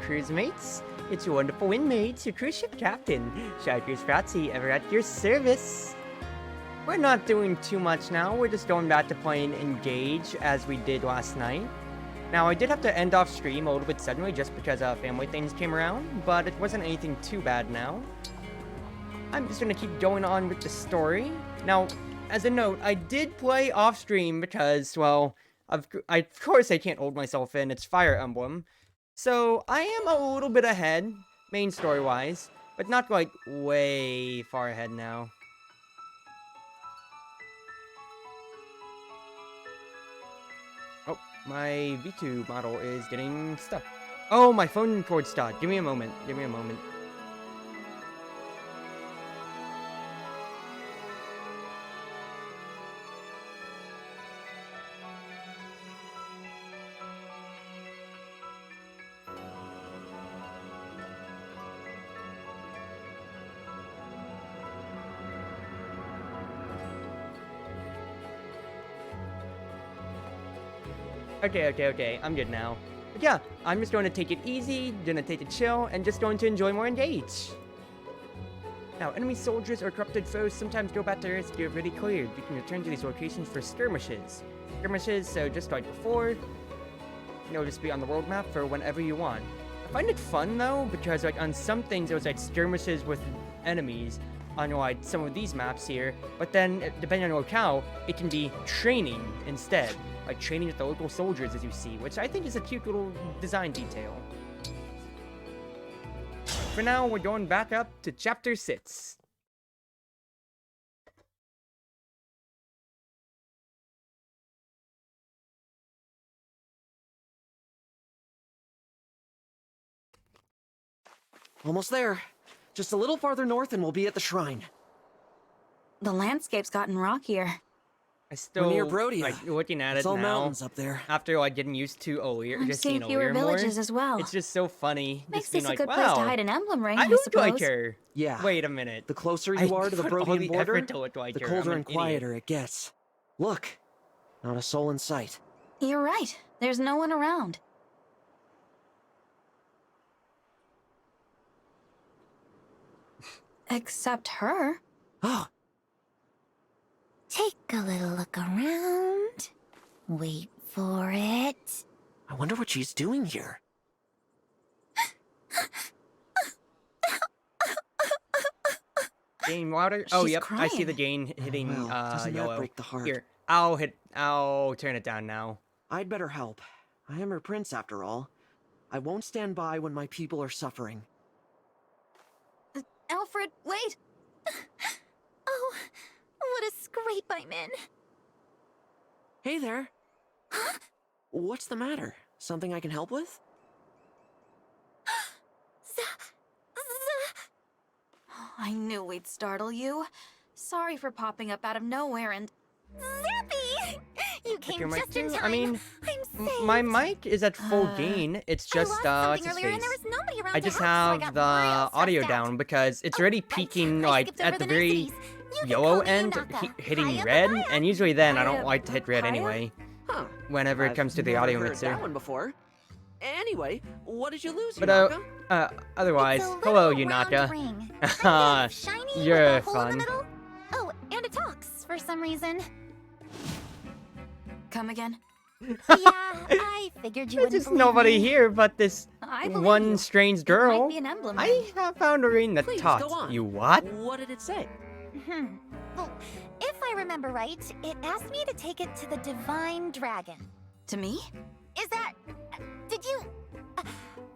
cruise mates. It's your wonderful inmates, your cruise ship captain, Sharkers Fratsy, ever at your service. We're not doing too much now, we're just going back to playing Engage as we did last night. Now, I did have to end off stream a little bit suddenly just because family things came around, but it wasn't anything too bad now. I'm just gonna keep going on with the story. Now, as a note, I did play off stream because, well, of course I can't hold myself in, it's Fire Emblem. So, I am a little bit ahead, main story-wise, but not like way far ahead now. Oh, my V2 model is getting stuck. Oh, my phone cord stopped. Give me a moment. Give me a moment. Okay, I'm good now. But yeah, I'm just going to take it easy, gonna take it chill, and just going to enjoy more Engage. Now, enemy soldiers or corrupted foes sometimes go back to Earth to get ready cleared. You can return to these locations for skirmishes. So just like before, just be on the world map for whenever you want. I find it fun though, because like on some things it was like skirmishes with enemies on like some of these maps here, but then depending on locale, it can be training instead. Like training with the local soldiers, as you see, which I think is a cute little design detail. For now, we're going back up to Chapter 6. Almost there. Just a little farther north and we'll be at the shrine. The landscape's gotten rockier. We're near Brodia. like looking at It's it all now. Mountains up there. After like getting used to Olir, I'm just seeing seeing fewer Olir villages more. as well. It's just so funny. Makes just being this like, a good wow, place to hide an emblem ring, I I look suppose. like her. Yeah. Wait a minute. The closer you are to the put all Brodian the border, effort to look like the her. colder I'm and an idiot. quieter it gets. Look, not a soul in sight. You're right. There's no one around. Except her. Oh, Take a little look around. Wait for it. I wonder what she's doing here. Gain water? Oh, She's yep. I see crying. the gain hitting Well, doesn't that yellow. break the heart? Here, I'll turn it down now. I'd better help. I am her prince after all. I won't stand by when my people are suffering. Alfred, wait! Oh, what a scrape I'm in. Hey there. What's the matter? Something I can help with? I knew we'd startle you. Sorry for popping up out of nowhere and... Zappy! You came your mic just in too? time. I mean, I'm saved. my mic is at full gain. It's just I what's lost his something earlier and face? there was nobody around I to just help, so I have got the real audio stressed out. down because it's Oh, already right. peaking I like skipped at over the the very niceties. You can yellow call me end, Yunaka. hitting Hiya, red, papaya. and usually then I don't Hiya, like to hit red papaya? anyway. Huh. Whenever it I've comes to the never audio heard mixer. that one before. Anyway, what did you lose, But Yunaka? otherwise, It's a hello, little round Yunaka. ring. Haha, Kind of shiny you're with a hole in fun. the middle. Oh, and it talks for some reason. Come again? Yeah, I figured you There's wouldn't just believe nobody me. here but this I believe one you. strange It girl. might be an emblem ring. I have found a ring that Please, taught go on. you what? What did it say? Well, if I remember right, it asked me to take it to the Divine Dragon. To me? Is that... did you...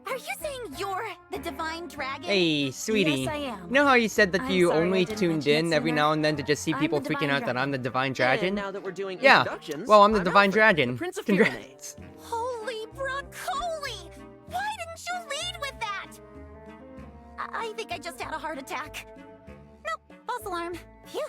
are you saying you're the Divine Dragon? Hey, sweetie. Yes, I am. You know how you said that I'm you sorry I only didn't tuned mention it in every sooner. now and then to just see I'm people the freaking Divine out that I'm the Divine And Dragon? now that we're doing Yeah. introductions, Well, I'm the Divine Alfred, Dragon. the Prince of Congrats. Holy broccoli! Why didn't you lead with that? I think I just had a heart attack. Nope, false alarm. Phew.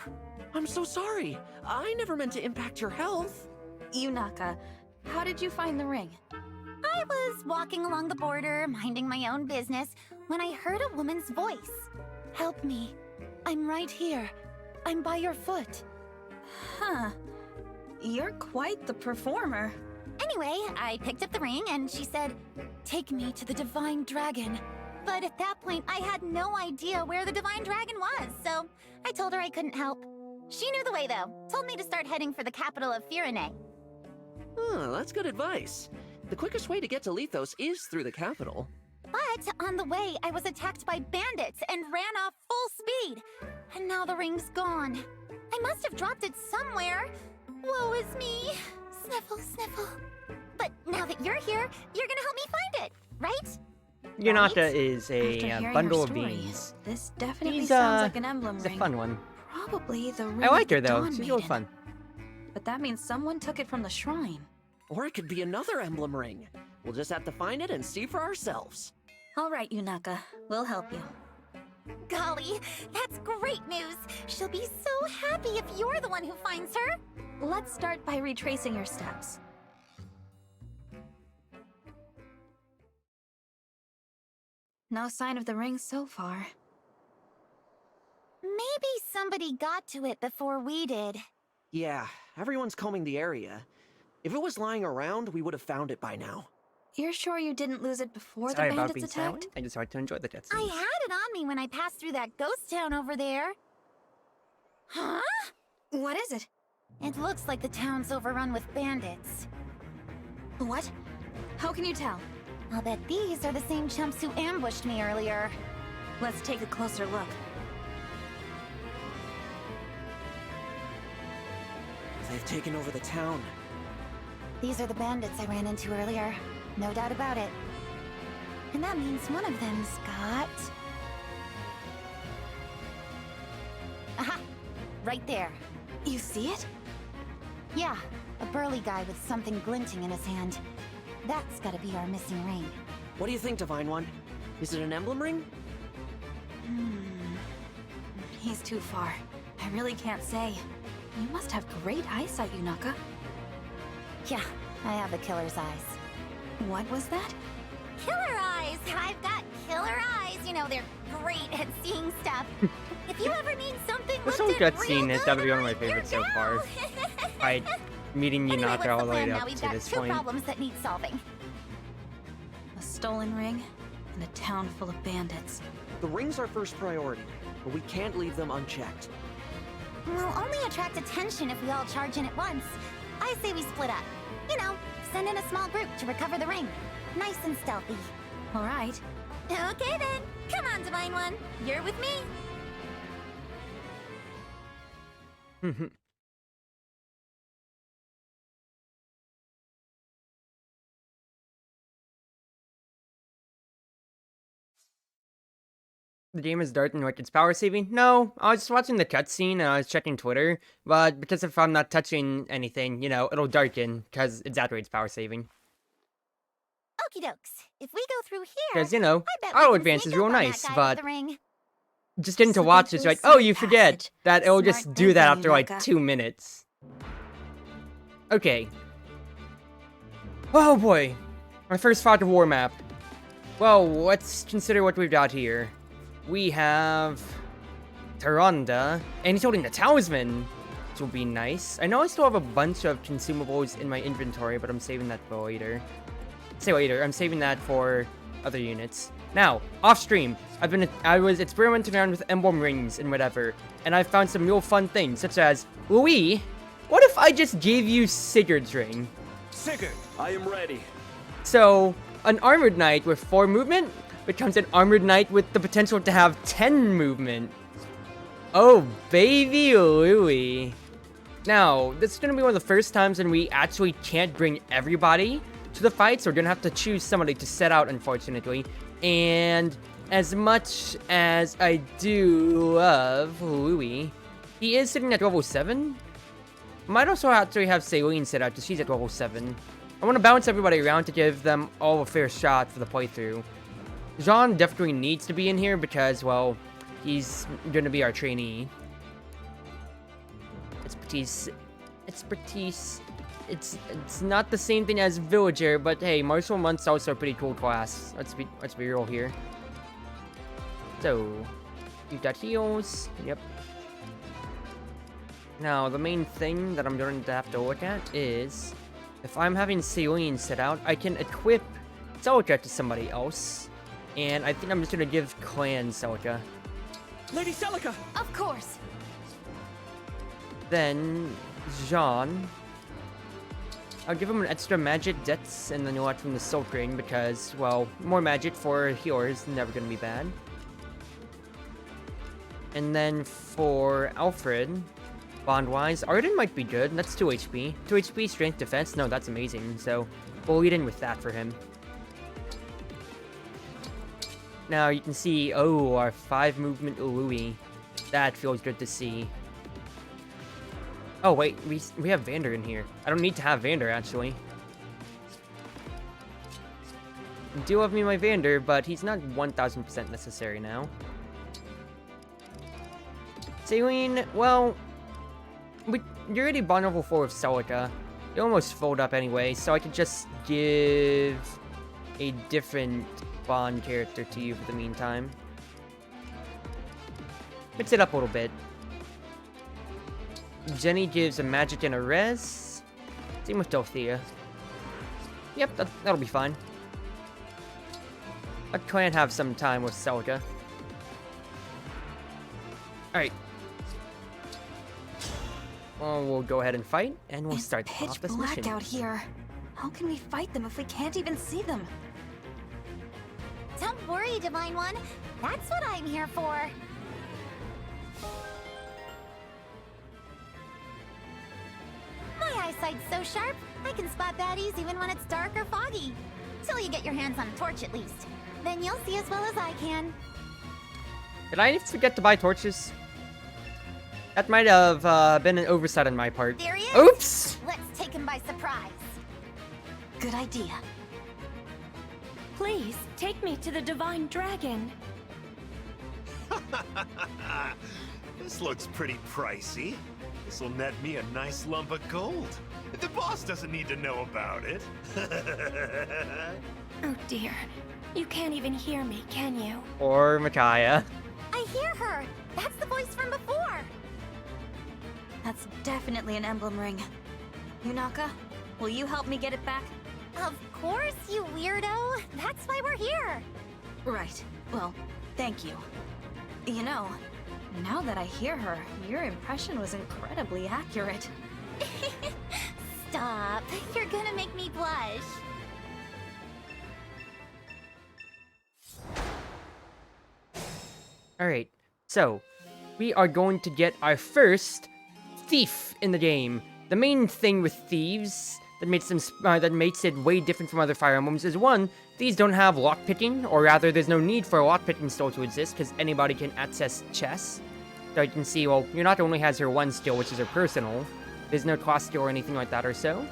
I'm so sorry. I never meant to impact your health. Yunaka, how did you find the ring? I was walking along the border, minding my own business, when I heard a woman's voice. Help me. I'm right here. I'm by your foot. Huh. You're quite the performer. And Anyway, I picked up the ring and she said, "Take me to the Divine Dragon." But at that point, I had no idea where the Divine Dragon was, so I told her I couldn't help. She knew the way, though. Told me to start heading for the capital of Firene. Oh, that's good advice. The quickest way to get to Lethos is through the capital. But on the way, I was attacked by bandits and ran off full speed. And now the ring's gone. I must have dropped it somewhere. Woe is me. Sniffle, sniffle. But now that you're here, you're gonna help me find it, right? Yunaka is After a hearing bundle your of story, beans. This definitely He's, sounds like an emblem It's a ring. fun one. Probably the ring I of like the her though. Dawn She's really Maiden. fun. But that means someone took it from the shrine. Or it could be another emblem ring. We'll just have to find it and see for ourselves. All right, Yunaka. We'll help you. Golly, that's great news. She'll be so happy if you're the one who finds her. Let's start by retracing your steps. No sign of the ring so far. Maybe somebody got to it before we did. Yeah, everyone's combing the area. If it was lying around, we would have found it by now. You're sure you didn't lose it before Sorry the about bandits being attacked? silent. I just wanted to enjoy the I cutscene. had it on me when I passed through that ghost town over there. Huh? What is it? It looks like the town's overrun with bandits. What? How can you tell? I'll bet these are the same chumps who ambushed me earlier. Let's take a closer look. They've taken over the town. These are the bandits I ran into earlier. No doubt about it. And that means one of them's got... Aha! Right there. You see it? Yeah, a burly guy with something glinting in his hand. That's gotta be our missing ring. What do you think, Divine One? Is it an emblem ring? He's too far. I really can't say. You must have great eyesight, Yunaka. Yeah, I have the killer's eyes. What was that? Killer eyes! I've got killer eyes! You know, they're great at seeing stuff. If you ever need something This whole lifted real cutscene has good, gotta be one of my I'm your favorites so far. gal. Alright, meeting Anyway, Yunaka what's all the the way plan now? up We've to got this two point. problems that need solving. A stolen ring and a town full of bandits. The ring's our first priority, but we can't leave them unchecked. We'll only attract attention if we all charge in at once. I say we split up. You know, send in a small group to recover the ring. Nice and stealthy. All right. Okay then. Come on, Divine One. You're with me. The game is dark and like it's power saving? No, I was just watching the cutscene and I was checking Twitter, but because if I'm not touching anything, you know, it'll darken because exactly it's power saving. Okie dokes. If we go through here, Because, you know, I bet we auto can advance sneak is real up on that nice, guy with but the ring. just getting to Slip watch into it's a like, oh, side you forget passage. that it'll Smart just do that thinking, after like Yunaka. 2 minutes. Okay. Oh boy. My first Fog of War map. Well, let's consider what we've got here. We have Taronda, and he's holding the talisman, which will be nice. I know I still have a bunch of consumables in my inventory, but I'm saving that for later. Say later, I'm saving that for other units. Now, off stream, I was experimenting around with emblem rings and whatever, and I found some real fun things, such as, Louis, what if I just gave you Sigurd's ring? Sigurd, I am ready. So, an armored knight with 4 movement becomes an armored knight with the potential to have 10 movement. Oh, baby Louie. Now, this is going to be one of the first times when we actually can't bring everybody to the fight, so we're going to have to choose somebody to set out, unfortunately. And as much as I do love Louie, he is sitting at level 7. Might also actually have Celine set out, because she's at level 7. I want to bounce everybody around to give them all a fair shot for the playthrough. Jean definitely needs to be in here because, well, he's going to be our trainee. It's Batiste. It's Batiste. It's not the same thing as Villager, but hey, Martial Month's also a pretty cool class. Let's be real here. So, you've got heals. Yep. Now, the main thing that I'm going to have to look at is if I'm having Celine set out, I can equip Celica to somebody else. And I think I'm just gonna give Clan Celica. Lady Celica! Of course. Then, Jean. I'll give him an extra magic debts and then you'll watch from the Soul Ring because, well, more magic for a healer is never gonna be bad. And then for Alfred, bond-wise, Arden might be good. That's 2 HP. 2 HP, strength, defense. No, that's amazing. So, we'll lead in with that for him. Now, you can see, oh, our 5 movement Louis. That feels good to see. Oh, wait, we have Vander in here. I don't need to have Vander, actually. I do love me my Vander, but he's not 1000% necessary now. Celine, well, you're already bond level 4 with Celica. You almost fold up anyway, so I could just give a different bond character to you for the meantime. Mix it up a little bit. Jenny gives a magic and a res. Same with Dorothea. Yep, that'll be fine. I can't have some time with Celica. Alright. Well, we'll go ahead and fight, and we'll start off this Pitch black mission. out here. How can we fight them if we can't even see them? Don't worry, Divine One. That's what I'm here for. My eyesight's so sharp, I can spot baddies even when it's dark or foggy. Till you get your hands on a torch at least. Then you'll see as well as I can. Did I forget to buy torches? That might have been an oversight on my part. There he is! Oops! Let's take him by surprise. Good idea. Please, take me to the Divine Dragon. This looks pretty pricey. This'll net me a nice lump of gold. The boss doesn't need to know about it. Oh dear. You can't even hear me, can you? Or Micaiah. I hear her. That's the voice from before. That's definitely an emblem ring. Yunaka, will you help me get it back? Of course, you weirdo. That's why we're here. Right. Well, thank you. You know, now that I hear her, your impression was incredibly accurate. Stop. You're gonna make me blush. Alright, so we are going to get our first thief in the game. The main thing with thieves that makes it way different from other Fire Emblems is one, these don't have lockpicking, or rather there's no need for a lockpicking skill to exist because anybody can access chests. So you can see, well, Yunaka only has her one skill, which is her personal. There's no class skill or anything like that or so.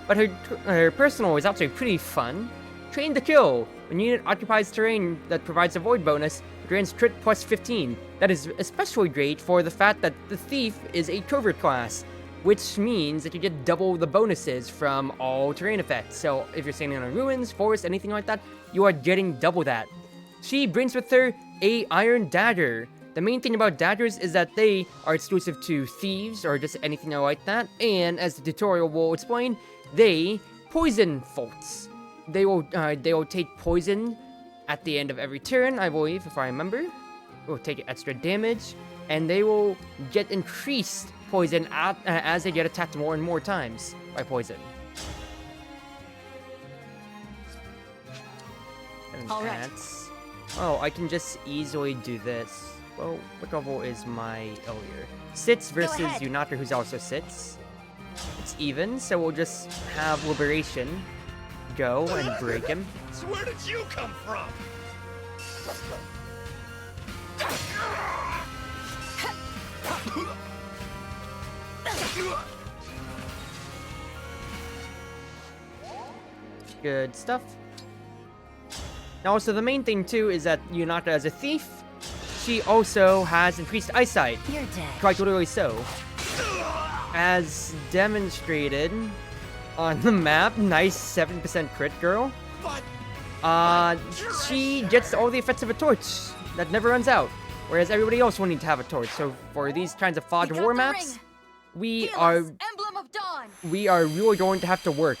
But her personal is actually pretty fun. Train to Kill. When unit occupies terrain that provides a void bonus, it grants crit plus 15. That is especially great for the fact that the Thief is a covert class, which means that you get double the bonuses from all terrain effects. So if you're standing on ruins, forest, anything like that, you are getting double that. She brings with her a iron dagger. The main thing about daggers is that they are exclusive to thieves or just anything like that, and as the tutorial will explain, they poison folks. They will take poison at the end of every turn, I believe, if I remember. They will take extra damage, and they will get increased poison as they get attacked more and more times by poison. And All right. that's... Oh, I can just easily do this. Well, what level is my earlier? Sits versus ahead. Yunaka, who's also sits. It's even, so we'll just have Liberation go and break him. So where did you come from? Good stuff. Now, also the main thing too is that Yunaka, as a thief, she also has increased eyesight. You're dead. Quite literally so. As demonstrated on the map, nice 7% crit girl. But She gets all the effects of a torch that never runs out, whereas everybody else will need to have a torch. So for these kinds of fog We got war the maps, ring. we Heal are us, Emblem of Dawn. really going to have to work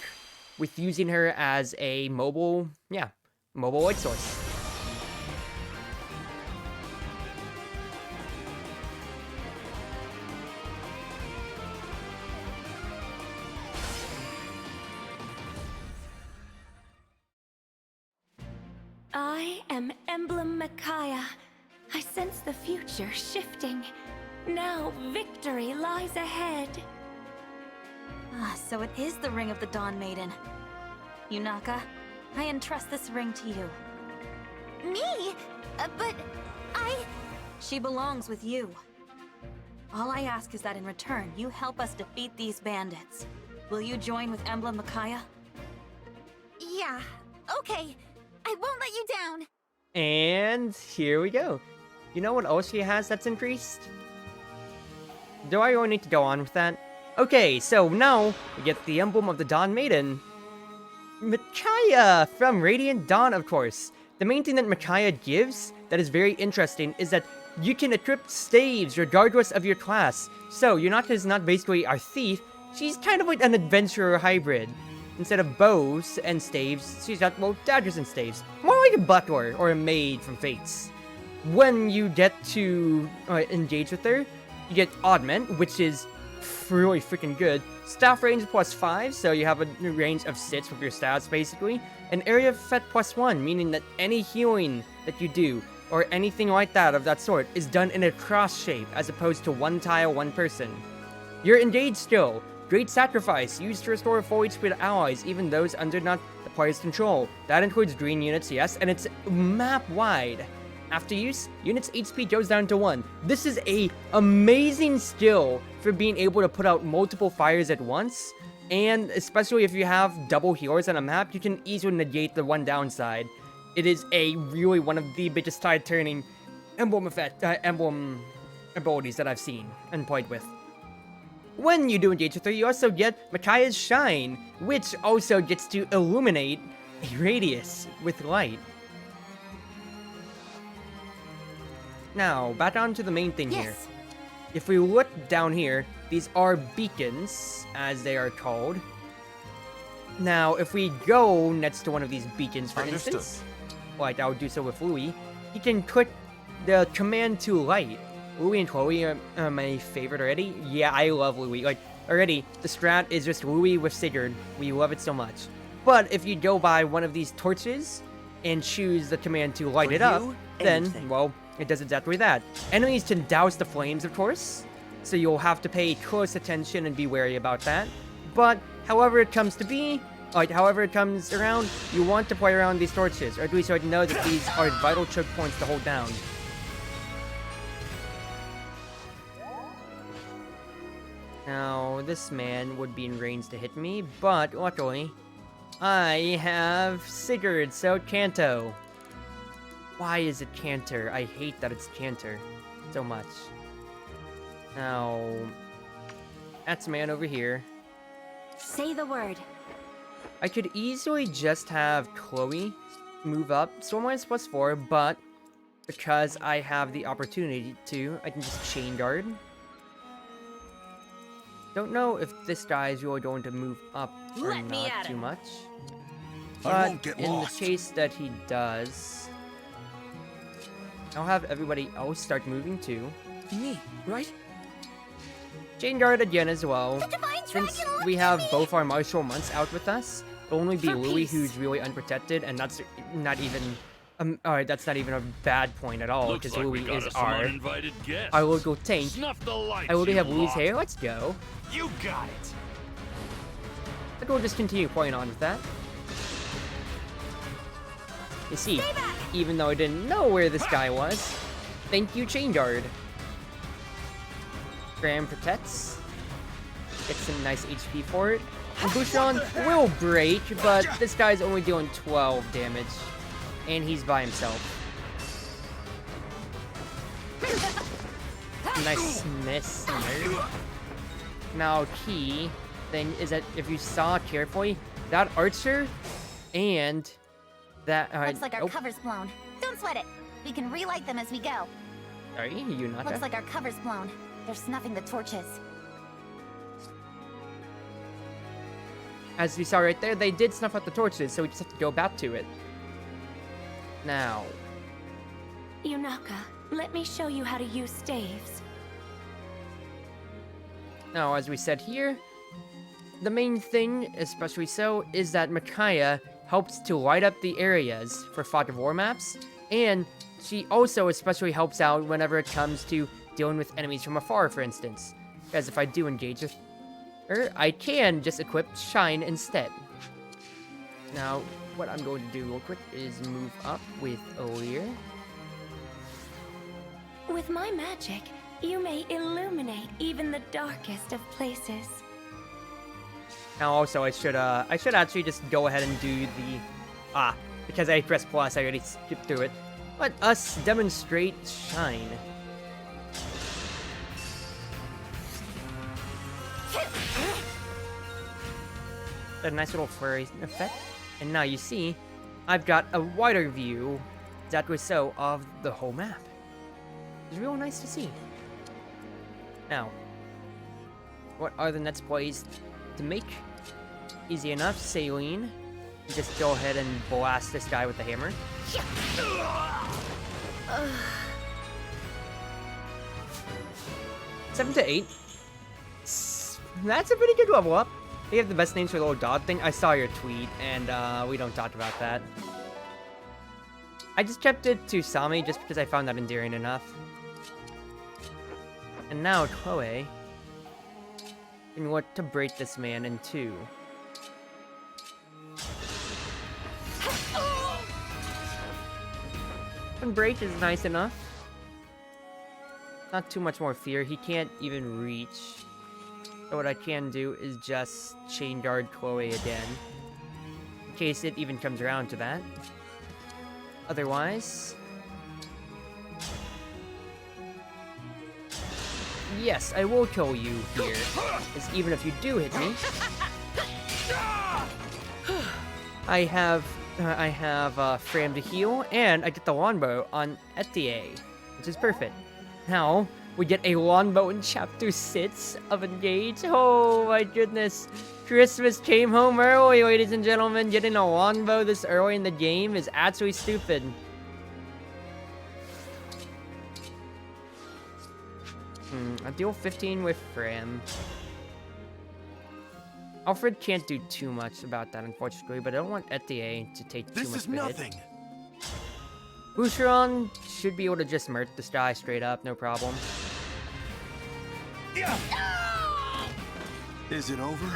with using her as a mobile light source. I am Emblem Micaiah. I sense the future shifting. Now victory lies ahead. Ah, so it is the Ring of the Dawn Maiden. Yunaka, I entrust this ring to you. Me? But I... She belongs with you. All I ask is that in return, you help us defeat these bandits. Will you join with Emblem Micaiah? Yeah, okay. I won't let you down. And here we go. You know what else she has that's increased? Do I really need to go on with that? Okay, so now we get the Emblem of the Dawn Maiden. Micaiah from Radiant Dawn, of course. The main thing that Micaiah gives that is very interesting is that you can equip staves regardless of your class. So Yunaka is not basically our thief, she's kind of like an adventurer hybrid. Instead of bows and staves, she's got, well, daggers and staves. More like a buckler or a maid from Fates. When you get to engage with her, you get Augment, which is really freaking good. Staff range +5, so you have a range of 6 with your stats, basically. And area effect +1, meaning that any healing that you do, or anything like that of that sort, is done in a cross shape, as opposed to one tile, one person. Your engage skill. Great Sacrifice, used to restore full HP to allies, even those under not the player's control. That includes green units, yes, and it's map-wide. After use, units' HP goes down to 1. This is a amazing skill for being able to put out multiple fires at once, and especially if you have double healers on a map, you can easily negate the one downside. It is really one of the biggest tide-turning emblem abilities that I've seen and played with. When you do engage with her, you also get Micaiah's Shine, which also gets to illuminate a radius with light. Now, back on to the main thing here. Yes. If we look down here, these are beacons, as they are called. Now, if we go next to one of these beacons, for instance, like I would do so with Louis, he can click the command to light. Louis and Chloe are my favorite already. Yeah, I love Louis. Like, already, the strat is just Louis with Sigurd. We love it so much. But if you go by one of these torches and choose the command to light it up, then, well, it does exactly that. Enemies can douse the flames, of course, so you'll have to pay close attention and be wary about that. But, however it comes around, you want to play around these torches, or at least you know that these are vital choke points to hold down. Now, this man would be in range to hit me, but luckily, I have Sigurd, so Kanto. Why is it Cantor? I hate that it's Cantor so much. Now, that's man over here. Say the word. I could easily just have Chloe move up Stormwise +4, but because I have the opportunity to, I can just chain guard. Don't know if this guy is really going to move up or not too much. But in the case that he does, I'll have everybody else start moving too. Me, right? Chain guard again as well. Since we have both our martial months out with us, it'll only be Louis who's really unprotected, and that's not even that's not even a bad point at all, because Louis is our local tank. I already have Louis here, let's go. You got it. I think we'll just continue playing on with that. You see, even though I didn't know where this guy was, thank you, Chain Guard. Graham protects. Get some nice HP for it. And Bouchon will break, but this guy's only doing 12 damage. And he's by himself. Nice miss. Now, key thing is that if you saw carefully, that archer and that... Looks like our cover's blown. Don't sweat it. We can relight them as we go. Sorry, Yunaka. Looks like our cover's blown. They're snuffing the torches. As we saw right there, they did snuff out the torches, so we just have to go back to it. Now, Yunaka, let me show you how to use staves. Now, as we said here, the main thing, especially so, is that Micaiah helps to light up the areas for Fog of War maps, and she also especially helps out whenever it comes to dealing with enemies from afar, for instance. Because if I do engage with her, I can just equip Shine instead. Now, what I'm going to do real quick is move up with Olir. With my magic, you may illuminate even the darkest of places. Now, also, I should actually just go ahead and do the, because I pressed plus, I already skipped through it. Let us demonstrate Shine. A nice little flurry effect. And now you see, I've got a wider view, that was so, of the whole map. It's real nice to see. Now, what are the next plays to make? Easy enough, Saline. Just go ahead and blast this guy with the hammer. 7 to 8. That's a pretty good level up. They have the best names for the little dog thing. I saw your tweet, and we don't talk about that. I just kept it to Sami just because I found that endearing enough. And now Chloe can look to break this man in two. And break is nice enough. Not too much more fear. He can't even reach. So what I can do is just chain guard Chloe again, in case it even comes around to that. Otherwise, yes, I will kill you here, because even if you do hit me, I have Fram to heal, and I get the longbow on Etier, which is perfect. Now, we get a longbow in Chapter 6 of Engage. Oh my goodness. Christmas came home early, ladies and gentlemen. Getting a longbow this early in the game is actually stupid. I deal 15 with Fram. Alfred can't do too much about that, unfortunately, but I don't want Etier to take too much This is of a hit. nothing. Boucheron should be able to just murk this guy straight up, no problem. Yeah. Is it over?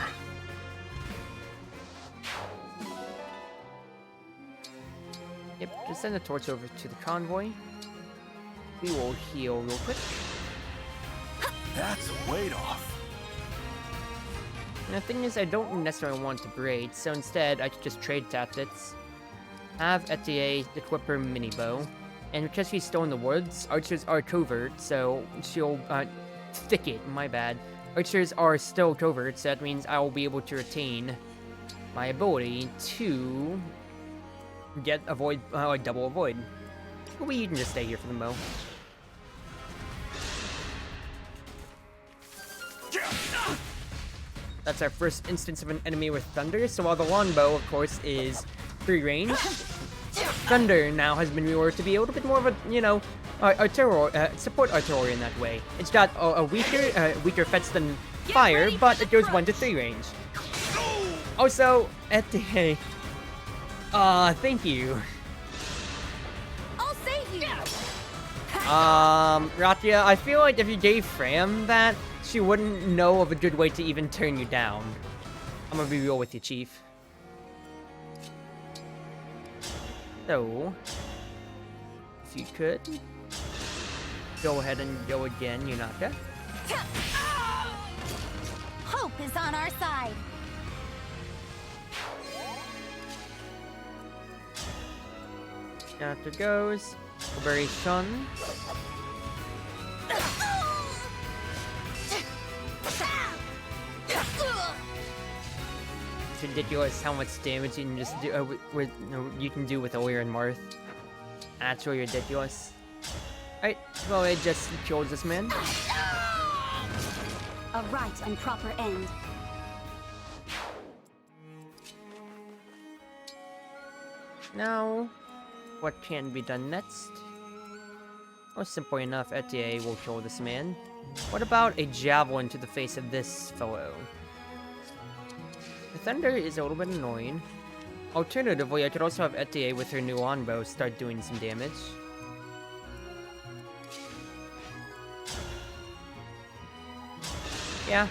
Yep, just send the torch over to the convoy. We will heal real quick. That's weight off. And the thing is, I don't necessarily want to braid, so instead I could just trade tactics. Have Etier equip her mini bow, and because she's still in the woods, archers are covert, so she'll thicket. My bad. Archers are still covert, so that means I will be able to retain my ability to get avoid, double avoid. Maybe you can just stay here for the bow. That's our first instance of an enemy with Thunder, so while the longbow, of course, is free range, Thunder now has been reworked to be a little bit more of a, you know, support artillery in that way. It's got a weaker effects than fire, but it goes 1 to 3 range. Also, at the thank you. I'll save you. Ratia, I feel like if you gave Fram that, she wouldn't know of a good way to even turn you down. I'm gonna be real with you, Chief. So, if you could, go ahead and go again, Yunaka. Hope is on our side. After goes, Berry Shun. It's ridiculous how much damage you can just do you can do with Olir and Marth. Actually ridiculous. Alright, well it just kills this man. A right and proper end. Now, what can be done next? Oh, simple enough, Etier will kill this man. What about a javelin to the face of this fellow? The thunder is a little bit annoying. Alternatively, I could also have Etier with her new longbow start doing some damage. Yeah,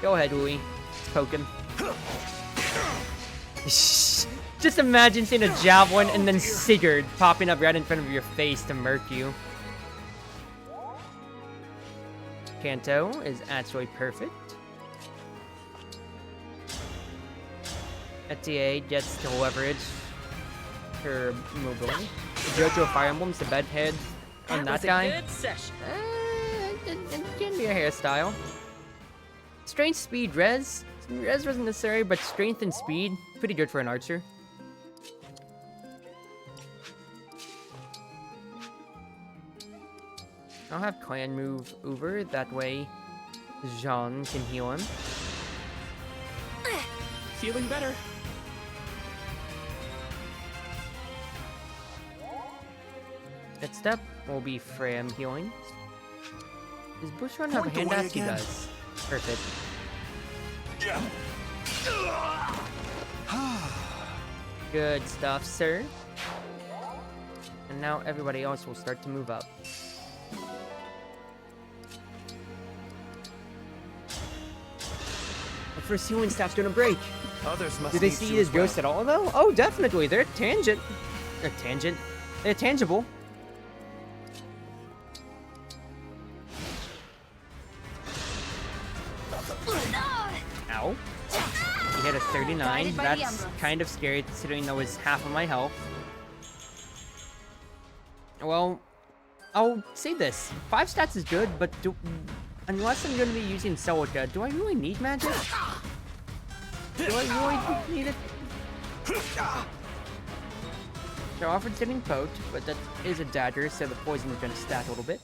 go ahead, Louis. Poke him. Just imagine seeing a javelin and then Sigurd popping up right in front of your face to murk you. Kanto is actually perfect. Etier gets to leverage her mobility. Jojo Fire Emblem's the bedhead on that guy. Good session. It can be a hairstyle. Strength, speed, res. Res wasn't necessary, but strength and speed, pretty good for an archer. I'll have Clan move over, that way Jean can heal him. Feeling better. Next up will be Fram healing. Does Bushrun have a Point hand away axe? He again. does. Perfect. Good stuff, sir. And now everybody else will start to move up. The first healing staff's gonna break. Others must Do they need see to his as well. ghost at all, though? Oh, definitely. They're tangent. They're tangent. They're tangible. Ow. He hit a 39. Guided by the That's emblems. kind of scary considering that was half of my health. Well, I'll say this. 5 stats is good, but unless I'm going to be using Celica, do I really need magic? Do I really need it? They're often getting poked, but that is a dagger, so the poison is going to stack a little bit.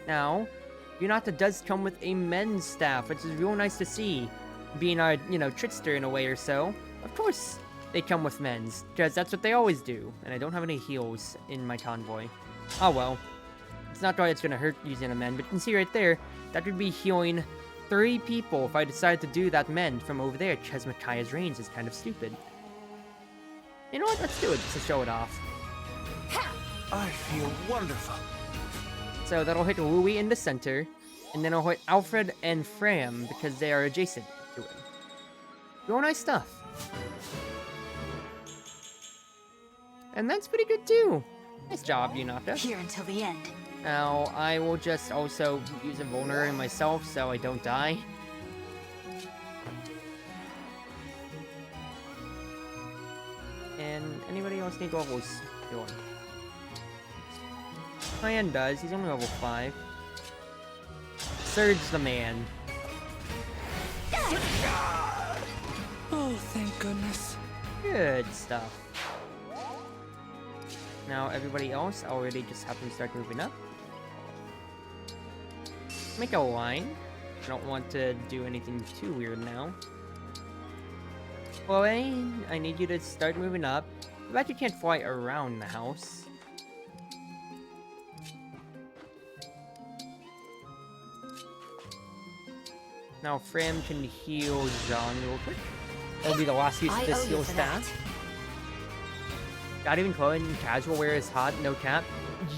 Now, Yunata does come with a men's staff, which is real nice to see. Being our, trickster in a way or so. Of course, they come with men's, because that's what they always do. And I don't have any heals in my convoy. Oh well. It's not like it's going to hurt using a men, but you can see right there, that would be healing 3 people if I decided to do that men from over there, because Micaiah's range is kind of stupid. You know what? Let's do it just to show it off. I feel wonderful. So that'll hit Louis in the center, and then I'll hit Alfred and Fram because they are adjacent to him. Real nice stuff. And that's pretty good too. Nice job, Yunata. Here until the end. Now, I will just also use a vulnerary myself so I don't die. And anybody else need levels? Go on. Clan does, he's only level 5. Surge the man. Oh, thank goodness. Good stuff. Now everybody else already just have them start moving up. Make a line. I don't want to do anything too weird now. Chloe, I need you to start moving up. I bet you can't fly around the house. Now Fram can heal Jean real quick. That'll be the last use of this heal staff. Not even Chloe in casual wear is hot, no cap.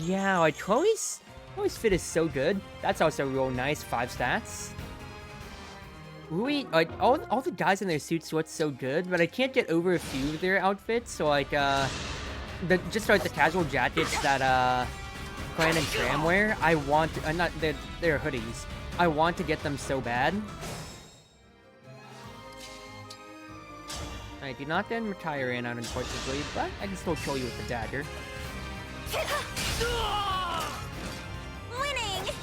Yeah, like Chloe's fit is so good. That's also real nice, 5 stats. Louis, like all the guys in their suits look so good, but I can't get over a few of their outfits. So like just like the casual jackets that Clan and Tram wear. I want to, not they're hoodies. I want to get them so bad. I do not then retire in out unfortunately, but I can still kill you with the dagger. Winning!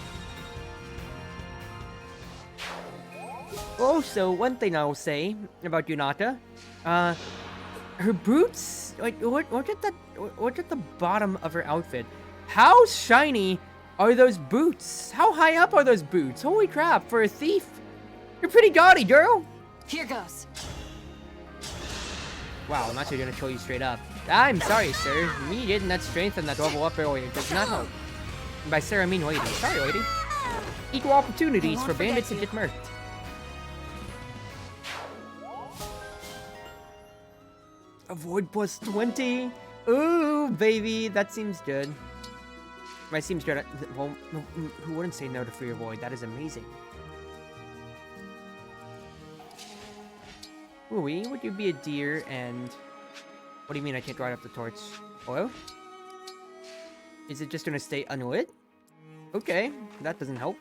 Also, one thing I will say about Yunata, her boots, like look at the bottom of her outfit. How shiny are those boots? How high up are those boots? Holy crap, for a thief. You're pretty gaudy, girl. Here goes. Wow, I'm actually gonna kill you straight up. I'm sorry, sir. Me getting that strength and that level up earlier does not help. And by sir, I mean lady. Sorry, lady. Equal opportunities for bandits to get murked. Avoid plus 20. Ooh, baby, that seems good. That seems good. Well, who wouldn't say no to free avoid? That is amazing. Ooh, would you be a deer and... What do you mean I can't ride up the torch? Hello? Is it just gonna stay unlit? Okay, that doesn't help.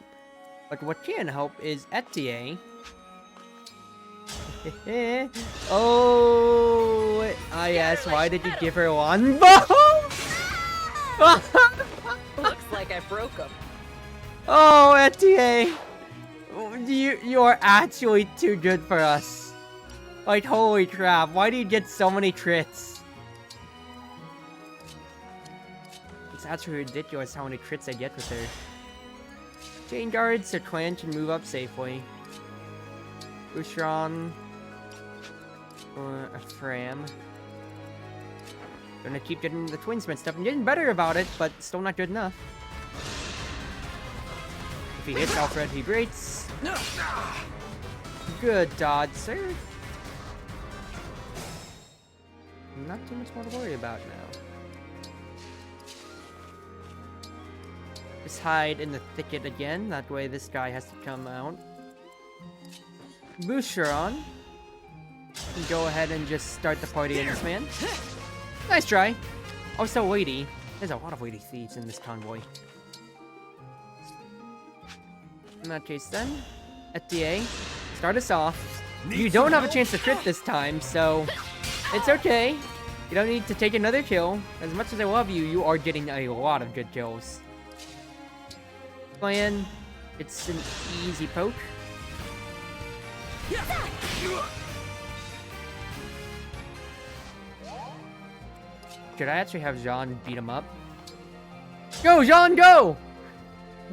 But what can help is Etier. Oh, yes, why did you give her one bomb? Looks like I broke him. Oh, Etier. You are actually too good for us. Like, holy crap, why do you get so many crits? It's actually ridiculous how many crits I get with her. Chain guards, so clan can move up safely. Ushron. Or a Fram. Gonna keep getting the Twinsmith stuff. I'm getting better about it, but still not good enough. If he hits Alfred, he breaks. Good dodge, sir. Not too much more to worry about now. Just hide in the thicket again. That way this guy has to come out. Boucheron. Go ahead and just start the party in this man. Nice try. Also, lady. There's a lot of lady thieves in this convoy. In that case then, Etier, start us off. You don't have a chance to crit this time, so it's okay. You don't need to take another kill. As much as I love you, you are getting a lot of good kills. Plan, it's an easy poke. Should I actually have Jean beat him up? Go, Jean, go!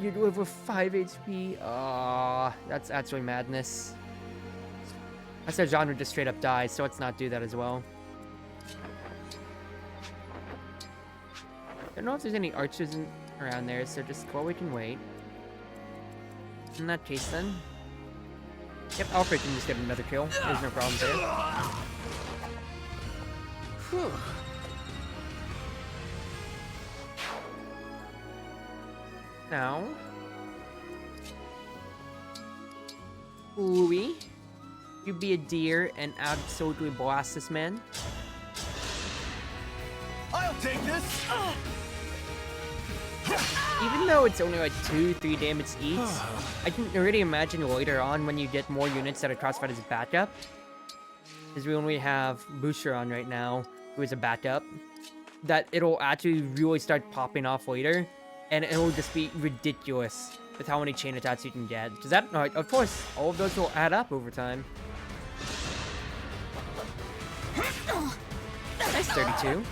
You do it with 5 HP. Ah, that's actually madness. I said Jean would just straight up die, so let's not do that as well. I don't know if there's any archers around there, so just Chloe can wait. In that case, then. Yep, Alfred can just get another kill. There's no problem there. Whew. Now, Louis, you be a deer and absolutely blast this man. I'll take this. Even though it's only like 2-3 damage each, I can already imagine later on when you get more units that are crossfed as backup. Because we only have Boucheron right now, who is a backup, that it'll actually really start popping off later. And it'll just be ridiculous with how many chain attacks you can get. Because that, of course, all of those will add up over time. Nice 32.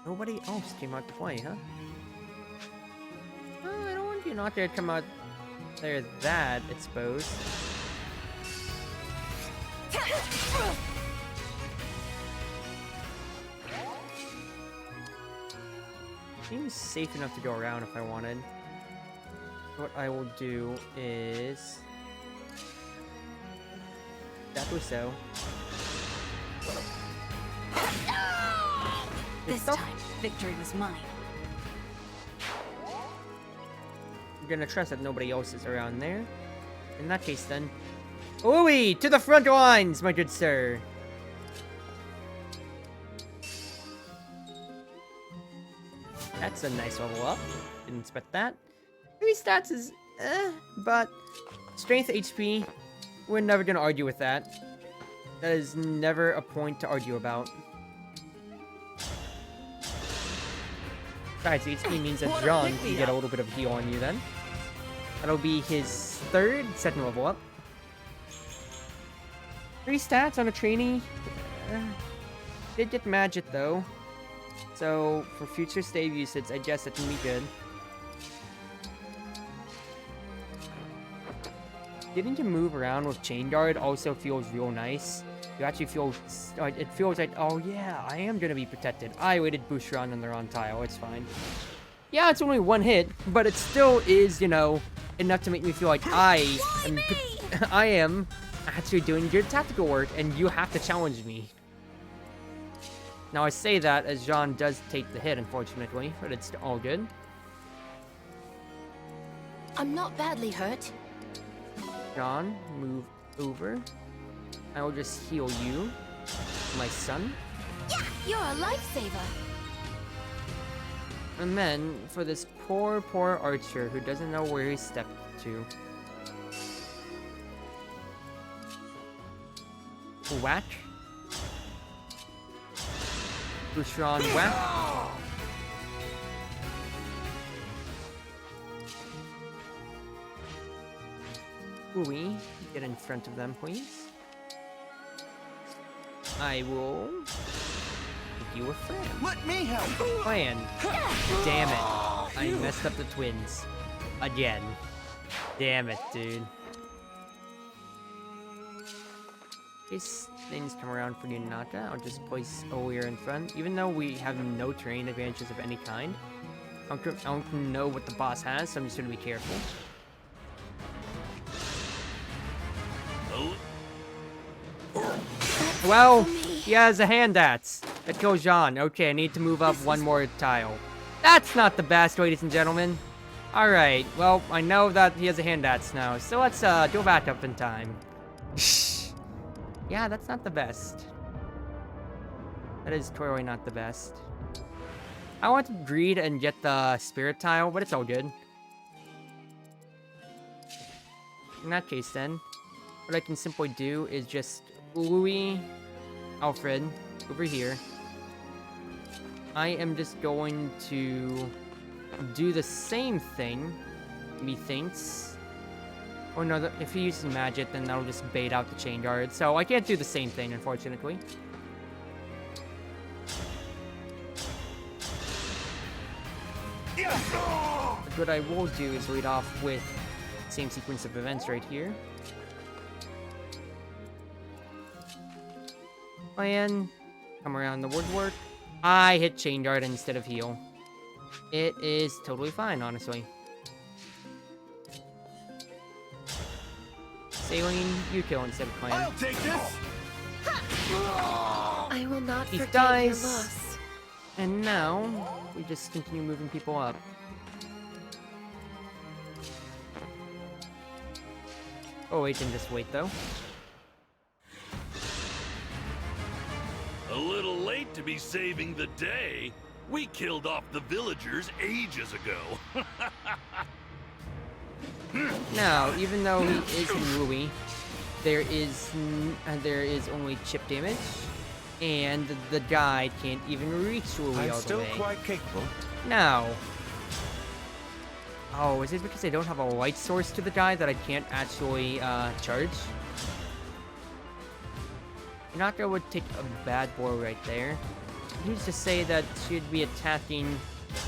Nobody else came out to play, huh? Oh, I don't want you not there to come out there that, I suppose. Seems safe enough to go around if I wanted. What I will do is... That was so. This time, victory was mine. I'm gonna trust that nobody else is around there. In that case then... Louis, to the front lines, my good sir! That's a nice level up. Didn't expect that. 3 stats is but strength HP, we're never gonna argue with that. That is never a point to argue about. Besides, HP means that John can get a little bit of heal on you then. That'll be his 3rd, 2nd level up. 3 stats on a trainee. Did get magic though. So, for future stave usage, I guess that can be good. getting to move around with Chain Guard also feels real nice. You actually feel, it feels like, oh yeah, I am gonna be protected. I waited Boucheron on the wrong tile, it's fine. Yeah, it's only one hit, but it still is, you know, enough to make me feel like I am actually doing good tactical work, and you have to challenge me. Now I say that as Jean does take the hit, unfortunately, but it's all good. I'm not badly hurt. Jean, move over. I will just heal you, my son. Yeah, you're a lifesaver. And then, for this poor archer who doesn't know where he stepped to. Whack. Boucheron, whack. Louis, get in front of them, please. I will give you a friend. Let me help. Plan. Damn it. I messed up the twins. Again. Damn it, dude. In case things come around for Yunaka, I'll just place Olir in front. Even though we have no terrain advantages of any kind, I don't know what the boss has, so I'm just gonna be careful. Well, he has a hand axe. That kills Jean. Okay, I need to move up one more tile. That's not the best, ladies and gentlemen. Alright, well, I know that he has a hand axe now, so let's go back up in time. Yeah, that's not the best. That is totally not the best. I want to greed and get the spirit tile, but it's all good. In that case then, what I can simply do is just Louis, Alfred, over here. I am just going to do the same thing, methinks. Or no, if he uses magic, then that'll just bait out the chain guard. So I can't do the same thing, unfortunately. But what I will do is lead off with the same sequence of events right here. Plan, come around the woodwork. I hit chain guard instead of heal. It is totally fine, honestly. Saline, you kill instead of Plan. I'll take this. I will not He forget dies. your loss. And now, we just continue moving people up. Oh, wait, and just wait, though. A little late to be saving the day. We killed off the villagers ages ago. Now, even though he is Louis, there is only chip damage, and the guy can't even reach Louis I'm all the still way. quite capable. Now. Oh, is it because I don't have a light source to the guy that I can't actually charge? Naka would take a bad blow right there. Who's to say that she'd be attacking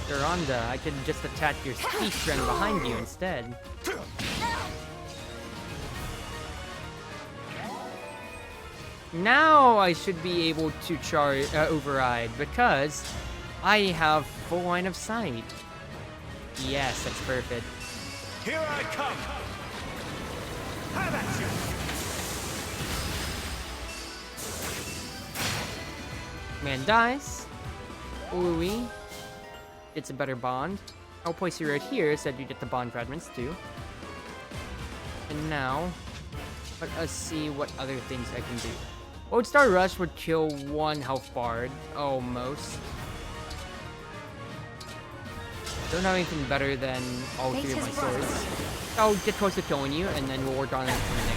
Duranda? I could just attack your speech friend behind you instead. Now I should be able to charge override because I have full line of sight. Yes, that's perfect. Here I come. Have at you. Man dies. Louis gets a better bond. I'll place you right here so that you get the bond fragments too. And now, let us see what other things I can do. Lodestar Rush would kill one health bard, almost. Don't have anything better than all three of my swords. I'll get close to killing you, and then we'll work on it from there.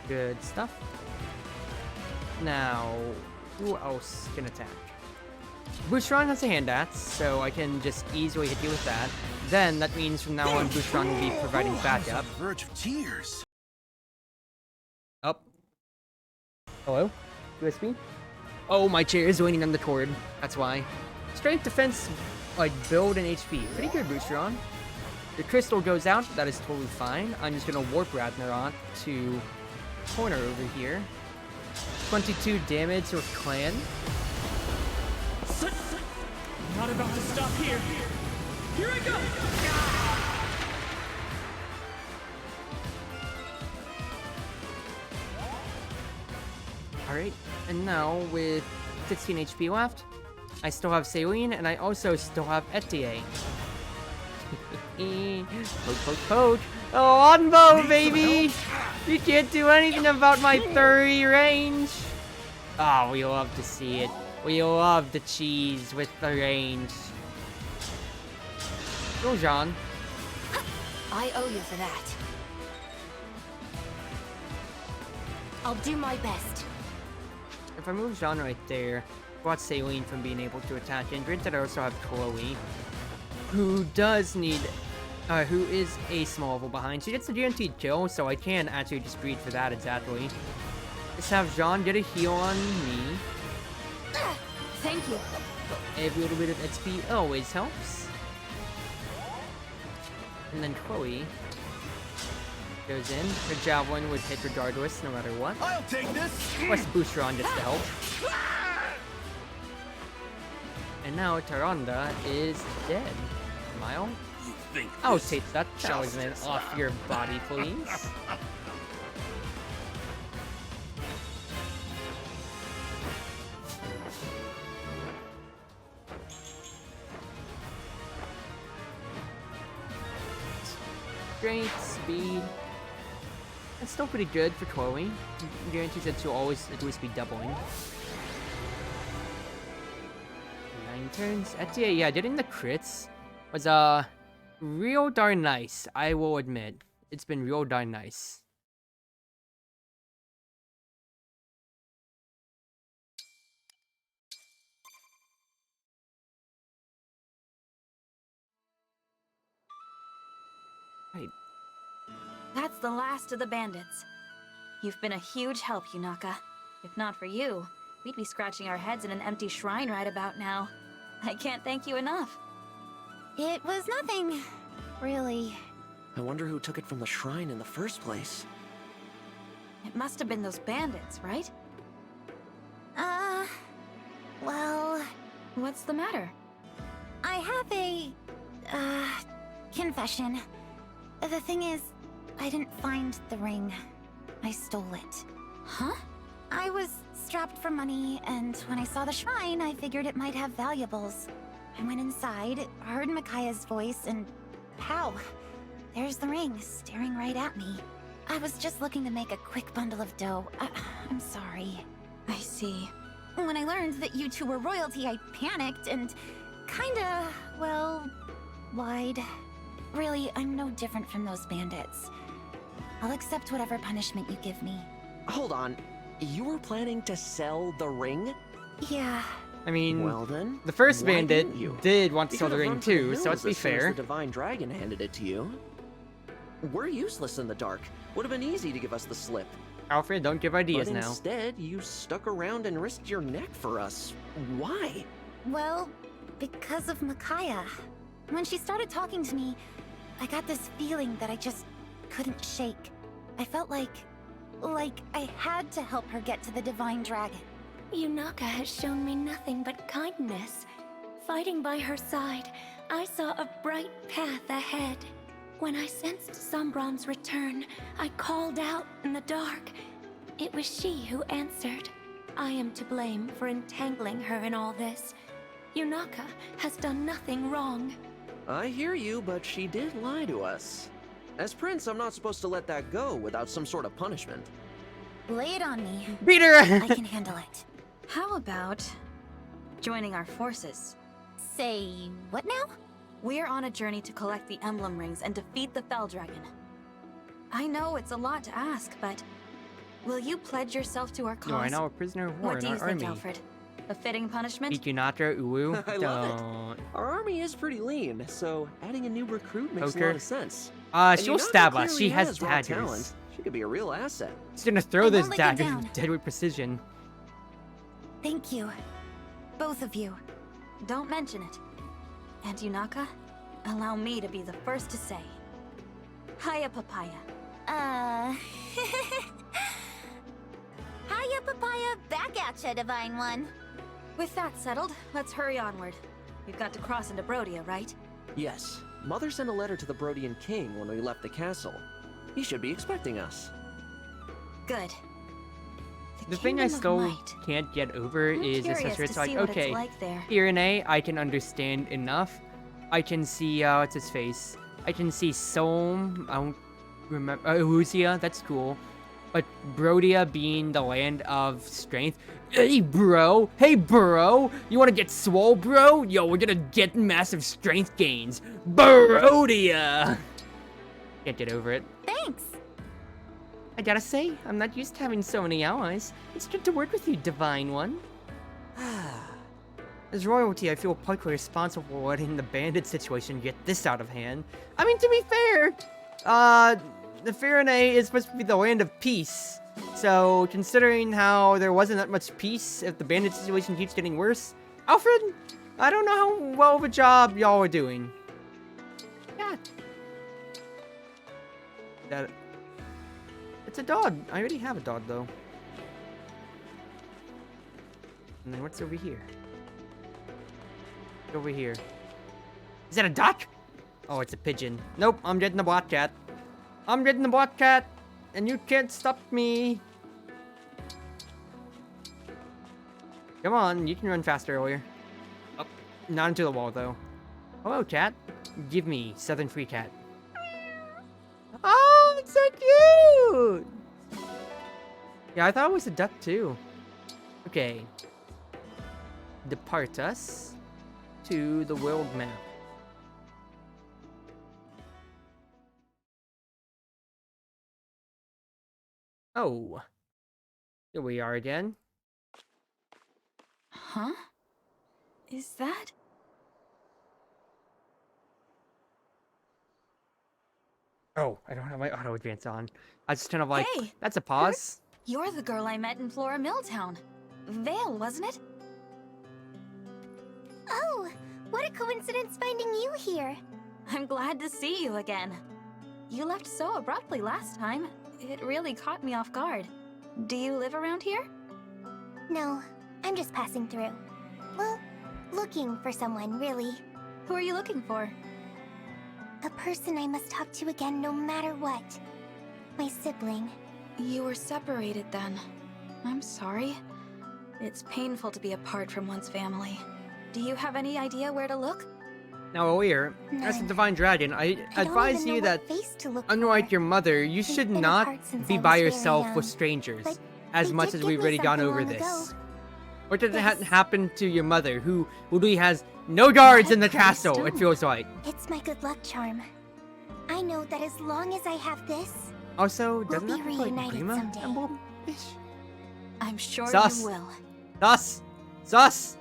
Good stuff. Now, who else can attack? Boucheron has a hand axe, so I can just easily hit you with that. Then, that means from now on, Boucheron will be providing backup. On the verge of tears. Up. Hello? USB. Oh, my chair is leaning on the cord. That's why. Strength, defense, like build and HP. Pretty good booster on. The crystal goes out. That is totally fine. I'm just gonna warp Ragnarok to corner over here. 22 damage with clan. I'm not about to stop here. Here I go! Alright, and now with 16 HP left, I still have Saline, and I also still have Etier. Poke, poke, poke. Oh, Onbo, baby! You can't do anything about my 30 range! Oh, we love to see it. We love the cheese with the range. Go, Jean. I owe you for that. I'll do my best. If I move Jean right there, block Saline from being able to attack. And granted, I also have Chloe, who does need, who is a small level behind. She gets a guaranteed kill, so I can actually just breed for that exactly. Just have Jean get a heal on me. Thank you. Every little bit of XP always helps. And then Chloe goes in. Her javelin would hit regardless, no matter what. I'll take this. Plus booster on just to help. And now Taronda is dead. Mile? You think I'll this take that talisman justice? off your body, please. Strength, speed. That's still pretty good for Chloe. Guarantees that she'll always at least be doubling. 9 turns. Etier, yeah, getting the crits was real darn nice, I will admit. It's been real darn nice. Right. That's the last of the bandits. You've been a huge help, Yunaka. If not for you, we'd be scratching our heads in an empty shrine right about now. I can't thank you enough. It was nothing, really. I wonder who took it from the shrine in the first place. It must have been those bandits, right? Well, What's the matter? I have a, confession. The thing is, I didn't find the ring. I stole it. Huh? I was strapped for money, and when I saw the shrine, I figured it might have valuables. I went inside, heard Micaiah's voice, and pow! There's the ring, staring right at me. I was just looking to make a quick bundle of dough. I'm sorry. I see. When I learned that you two were royalty, I panicked and kinda, well, lied. Really, I'm no different from those bandits. I'll accept whatever punishment you give me. Hold on. You were planning to sell the ring? Yeah. I mean, Well then, the first why bandit didn't you? did want to You sell could the have ring run for the too, so let's hills be as soon as fair. the Divine Dragon handed it to you. We're useless in the dark. Would have been easy to give us the slip. Alfred, don't give ideas But now. instead, you stuck around and risked your neck for us. Why? Well, because of Micaiah. When she started talking to me, I got this feeling that I just couldn't shake. I felt like I had to help her get to the Divine Dragon. Yunaka has shown me nothing but kindness. Fighting by her side, I saw a bright path ahead. When I sensed Sombron's return, I called out in the dark. It was she who answered. I am to blame for entangling her in all this. Yunaka has done nothing wrong. I hear you, but she did lie to us. As Prince, I'm not supposed to let that go without some sort of punishment. Lay it on me. Peter! I can handle it. How about joining our forces? Say what now? We're on a journey to collect the Emblem rings and defeat the Fell Dragon. I know it's a lot to ask, but will you pledge yourself to our cause? No, I know a prisoner of war What in do you our think, army. Alfred? A fitting punishment? Ikinatra, Uwu, I love it. don't. Our army is pretty lean, so adding a new recruit makes a Poker. lot of sense. And She'll Yunaka stab us. clearly She has raw daggers. talent. She could be a real asset. She's gonna throw I those won't let you daggers down. with dead with precision. Thank you. Both of you. Don't mention it. And Yunaka, allow me to be the first to say. Hiya, Papaya. Hiya, Papaya. Back at ya, Divine One. With that settled, let's hurry onward. We've got to cross into Brodia, right? Yes. Mother sent a letter to the Brodian king when we left the castle. He should be expecting us. Good. The thing I Kingdom of still Might. can't get over I'm is curious especially to it's like, see what okay, it's like there. Irene, I can understand enough. I can see, what's his face? I can see Soam, I don't remember, Elusia, that's cool. But Brodia being the land of strength. Hey, bro! Hey, bro! You wanna get swole, bro? Yo, we're gonna get massive strength gains. Brodia! Can't get over it. Thanks. I gotta say, I'm not used to having so many allies. It's good to work with you, Divine One. As royalty, I feel partly responsible for letting the bandit situation get this out of hand. I mean, to be fair, the Firene is supposed to be the land of peace. So, considering how there wasn't that much peace, if the bandit situation keeps getting worse, Alfred, I don't know how well of a job y'all are doing. Yeah. That... It's a dog. I already have a dog, though. And then what's over here? Over here. Is that a duck? Oh, it's a pigeon. Nope, I'm getting the black cat. I'm getting the black cat, and you can't stop me. Come on, you can run faster earlier. Oh, not into the wall, though. Hello, cat. Give me Southern Free Cat. Oh, it's so cute! Yeah, I thought it was a duck, too. Okay. Depart us to the world map. Oh. Here we are again. Huh? Is that? Oh, I don't have my auto advance on. I was just kind of like, Hey, that's a pause. You're the girl I met in Flora Milltown. Vale, wasn't it? Oh, what a coincidence finding you here. I'm glad to see you again. You left so abruptly last time. It really caught me off guard. Do you live around here? No, I'm just passing through. Well, looking for someone, really. Who are you looking for? A person I must talk to again no matter what. My sibling. You were separated then. I'm sorry. It's painful to be apart from one's family. Do you have any idea where to look? Now, earlier, as a None. divine dragon, I I don't advise even know you what that, face to look unlike for. your mother, you We've should been not apart since be I by was very yourself with young, strangers, but as they much did as give we've me already gone something over long this. ago. What did This- happen to your mother, who literally has no guards in the What a castle, it stone. feels like. It's my good luck charm. I know that as long as I have this, Also, doesn't be that look like reunited Grima someday. emblem-ish? I'm sure Sus. you will. Sus! Sus!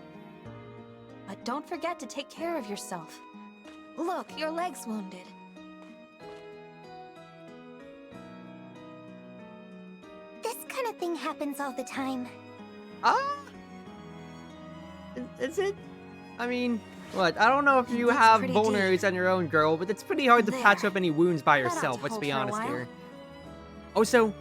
But don't forget to take care of yourself. Look, your leg's wounded. this kind of thing happens all the time. Ah! Is it? I mean, what? I don't know if you That's have pretty vulners on your own, girl, but it's pretty hard to patch There. up any wounds by That ought yourself, to let's hold be for a honest while. here. Also,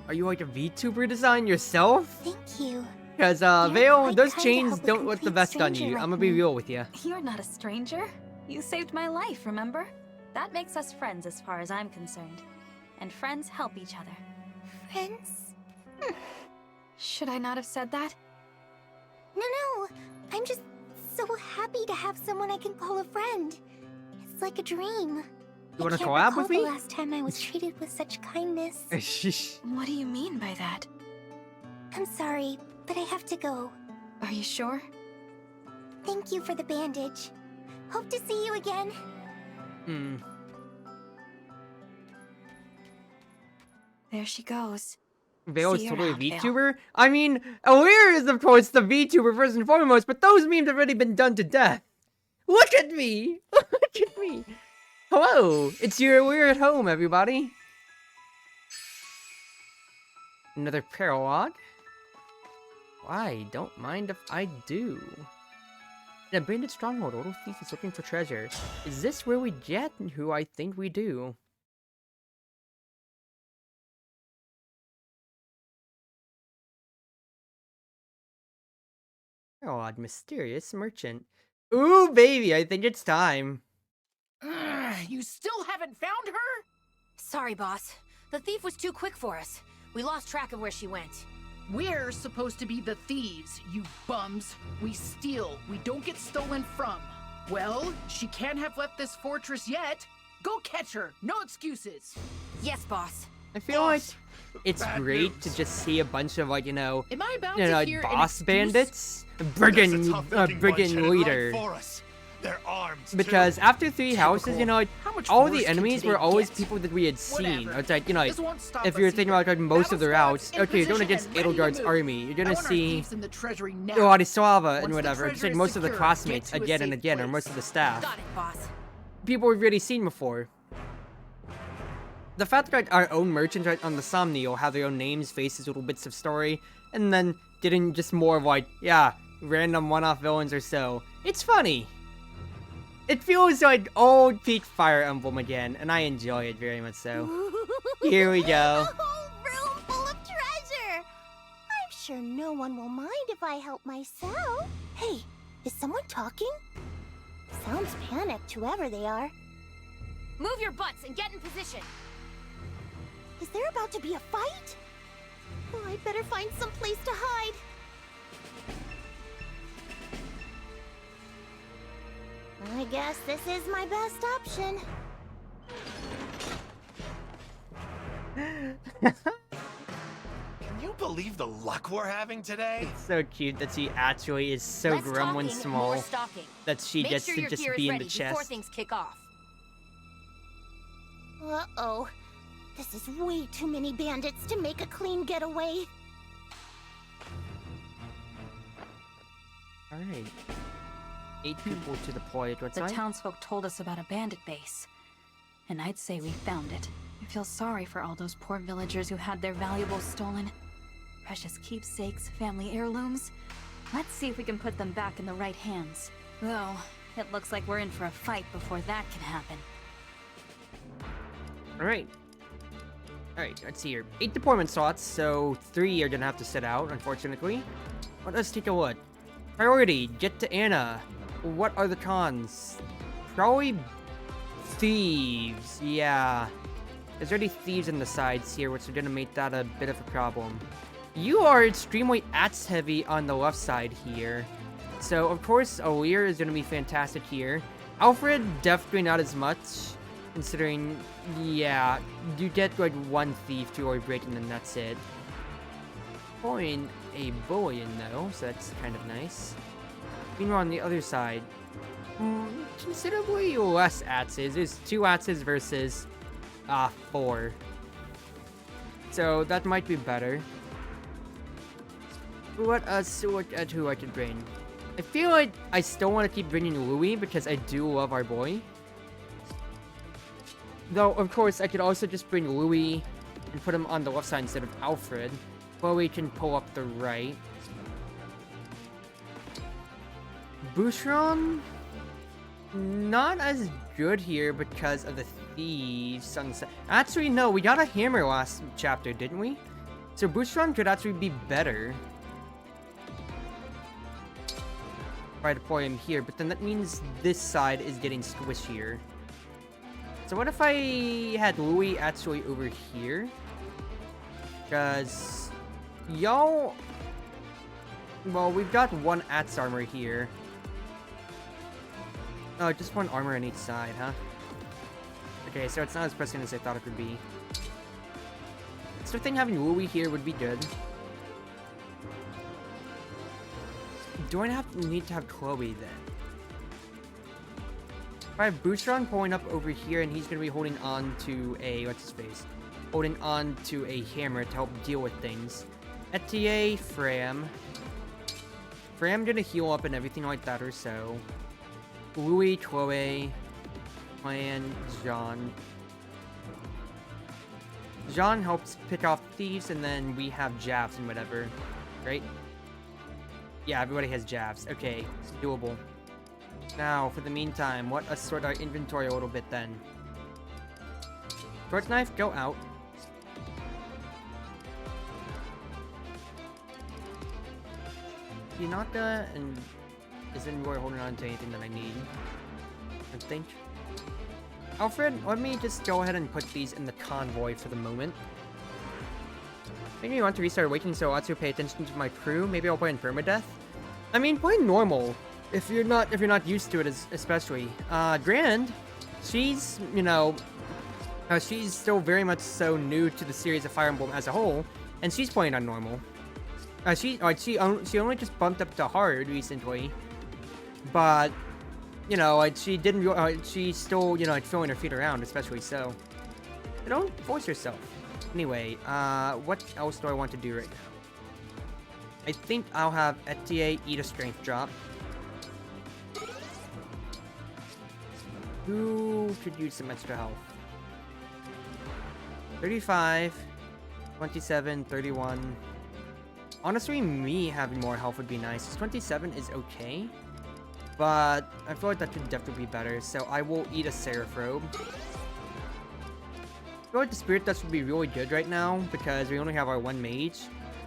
are you like a VTuber design yourself? Thank you. Because, You're Vale, quite those kind to chains help a don't look the complete best on stranger you. like I'm gonna be me. real with you. You're not a stranger. You saved my life, remember? That makes us friends as far as I'm concerned. And friends help each other. Friends? Should I not have said that? No. I'm just so happy to have someone I can call a friend. It's like a dream. You wanna I can't collab recall with me? the last time I was treated with such kindness. Sheesh. What do you mean by that? I'm sorry, but I have to go. Are you sure? Thank you for the bandage. Hope to see you again. Hmm. There she goes. Vale is See you totally a around, Vale. VTuber? I mean, Alir is of course the VTuber first and foremost, but those memes have already been done to death. Look at me! Look at me! Hello! It's your Alir at home, everybody! Another paralog. I don't mind if I do. In a abandoned stronghold, a little thief is looking for treasure. Is this where we get who I think we do? Odd, mysterious merchant. Ooh, baby, I think it's time. You still haven't found her? Sorry, boss. The thief was too quick for us. We lost track of where she went. We're supposed to be the thieves, you bums. We steal, we don't get stolen from. Well, she can't have left this fortress yet. Go catch her, no excuses. Yes, boss. I feel like it's great to just see a bunch of, like, Am I about like to hear an boss excuse? bandits, There's a brigand tough-looking bunch brigand headed right leader. for us. They're armed, Because too. after 3 houses, you know, like, How much all worse the can enemies today were always get? people that we had seen. Whatever. It's like, you know, like, This won't stop if us you're thinking either. about like most of the Battle routes, squads in okay, you're going position against and ready to Edelgard's move. army. You're I gonna want our see thieves in the treasury now. Vladislava Once and the whatever. Just treasure like is most of the secure, classmates get to a again and safe again, or place. most of the staff. Got it, boss. People we've really seen before. The fact that like, our own merchants right on the Somnial have their own names, faces, little bits of story, and then getting just more of like, yeah, random one-off villains or so. It's funny. It feels like old peak Fire Emblem again, and I enjoy it very much so. Here we go. A whole room full of treasure! I'm sure no one will mind if I help myself. Hey, is someone talking? Sounds panicked, whoever they are. Move your butts and get in position. Is there about to be a fight? Oh, I'd better find some place to hide. I guess this is my best option. Can you believe the luck we're having today? So cute that she actually is so Less gremlin talking, small more stalking. that she Make gets sure to your just gear is be in ready the before chest. things kick off. Uh-oh. This is way too many bandits to make a clean getaway. Alright. 8 people to deploy. What's The that? townsfolk told us about a bandit base. And I'd say we found it. I feel sorry for all those poor villagers who had their valuables stolen. Precious keepsakes, family heirlooms. Let's see if we can put them back in the right hands. Though, it looks like we're in for a fight before that can happen. Alright. Alright, let's see here. 8 deployment slots, so 3 are gonna have to sit out, unfortunately. But let's take a look. Priority, get to Anna. What are the cons? Probably thieves, yeah. There's already thieves on the sides here, which are gonna make that a bit of a problem. You are extremely axe heavy on the left side here. So, of course, Alir is gonna be fantastic here. Alfred, definitely not as much. Considering, yeah, you get like 1 thief to already breaking and that's it. Pulling a bullion though, so that's kind of nice. Meanwhile, on the other side, considerably less axes. There's 2 axes versus 4. So that might be better. Let us look at who I can bring. I feel like I still want to keep bringing Louis because I do love our boy. Though, of course, I could also just bring Louis and put him on the left side instead of Alfred. Chloe can pull up the right. Boucheron? Not as good here because of the thieves on the side. Actually, no, we got a hammer last chapter, didn't we? So Boucheron could actually be better. If I deploy him here, but then that means this side is getting squishier. So what if I had Louis actually over here? Because y'all, well, we've got 1 axe armor here. Oh, just 1 armor on each side, huh? Okay, so it's not as pressing as I thought it would be. So I think having Louis here would be good. Do I need to have Chloe then? If I have Boucheron pulling up over here and he's going to be holding on to a, what's his face? Holding on to a hammer to help deal with things. Etier, Fram. Fram going to heal up and everything like that or so. Louis, Chloe, and Jean. Jean helps pick off thieves and then we have jabs and whatever, right? Yeah, everybody has jabs. Okay, it's doable. Now, for the meantime, let us sort our inventory a little bit then. Torch knife, go out. Hinata and isn't really holding on to anything that I need. I think. Alfred, let me just go ahead and put these in the convoy for the moment. Maybe you want to restart Awakening so Atsu pay attention to my crew. Maybe I'll play in permadeath. I mean, play normal. If you're not used to it, especially. Grand, she's, you know, she's still very much so new to the series of Fire Emblem as a whole, and she's playing on normal. She only just bumped up to hard recently, but you know, she didn't. She's still, you know, like, throwing her feet around, especially so. But don't force yourself. Anyway, what else do I want to do right now? I think I'll have Etier eat a strength drop. Who could use some extra health? 35, 27, 31. Honestly, me having more health would be nice. 27 is okay, but I feel like that could definitely be better, so I will eat a Seraph Robe. I feel like the Spirit Dust would be really good right now, because we only have our one mage.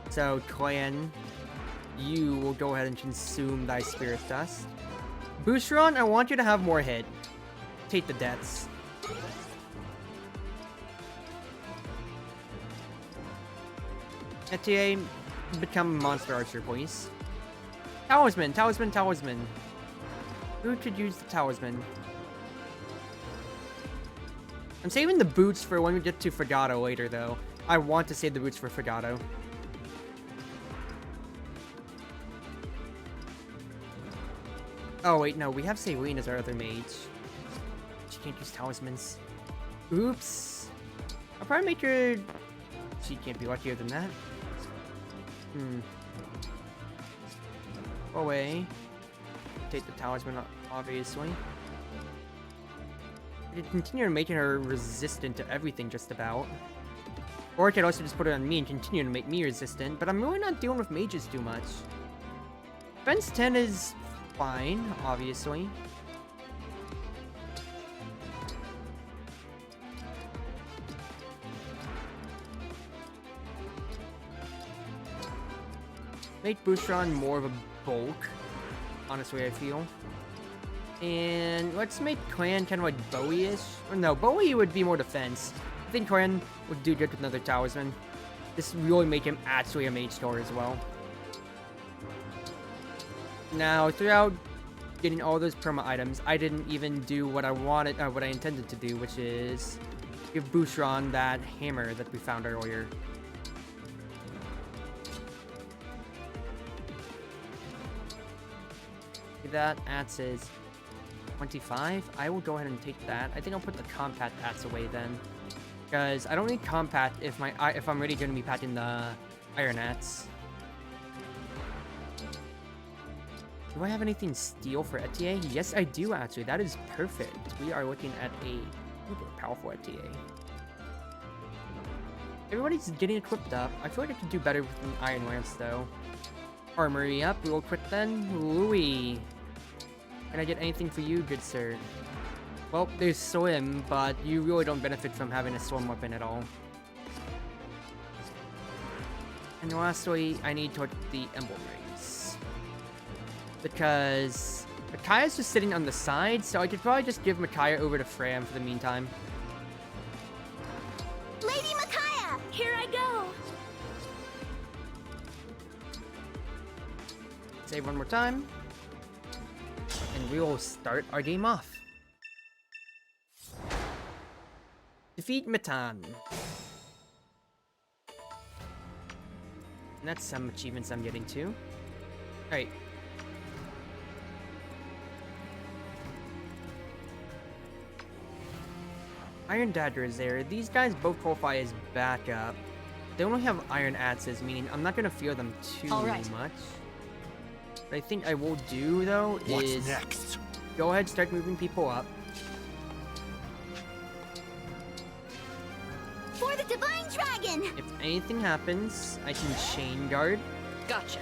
So, Clan, you will go ahead and consume thy Spirit Dust. Boucheron, I want you to have more hit. Take the deaths. Etier, become Monster Archer, please. Talisman, Talisman, Talisman. Who could use the Talisman? I'm saving the boots for when we get to Fregato later, though. I want to save the boots for Fregato. Oh, wait, no. We have Saline as our other mage. She can't use talismans. Oops. I'll probably make her... She can't be luckier than that. Go away. Take the talisman, obviously. I could continue making her resistant to everything, just about. Or I could also just put it on me and continue to make me resistant, but I'm really not dealing with mages too much. Defense 10 is fine, obviously. Make Boucheron more of a bulk, honestly, I feel. And let's make Clan kind of like Bowie-ish. Or no, Bowie would be more defense. I think Clan would do good with another talisman. This really make him actually a mage star as well. Now, throughout getting all those perma items, I didn't even do what I wanted, what I intended to do, which is give Boucheron that hammer that we found earlier. That Ats is 25. I will go ahead and take that. I think I'll put the compact Ats away then, because I don't need compact if I'm really going to be packing the iron Ats. Do I have anything steel for Etier? Yes, I do actually. That is perfect. We are looking at a super powerful Etier. Everybody's getting equipped up. I feel like I could do better with an Iron Lance though. Armory up real quick then. Louis. Can I get anything for you, good sir? Well, there's Swim, but you really don't benefit from having a Swim weapon at all. And lastly, I need to put the Emblem Rings. Because Micaiah's just sitting on the side, so I could probably just give Micaiah over to Fram for the meantime. Lady Micaiah! Here I go! Save one more time. And we will start our game off. Defeat Matan. And that's some achievements I'm getting to. Alright. Iron Dagger is there. These guys both qualify as backup. They only have Iron Axes, meaning I'm not going to fear them too much. What I think I will do, though, is next? Go ahead, start moving people up. For the Divine Dragon! If anything happens, I can Chain Guard. Gotcha.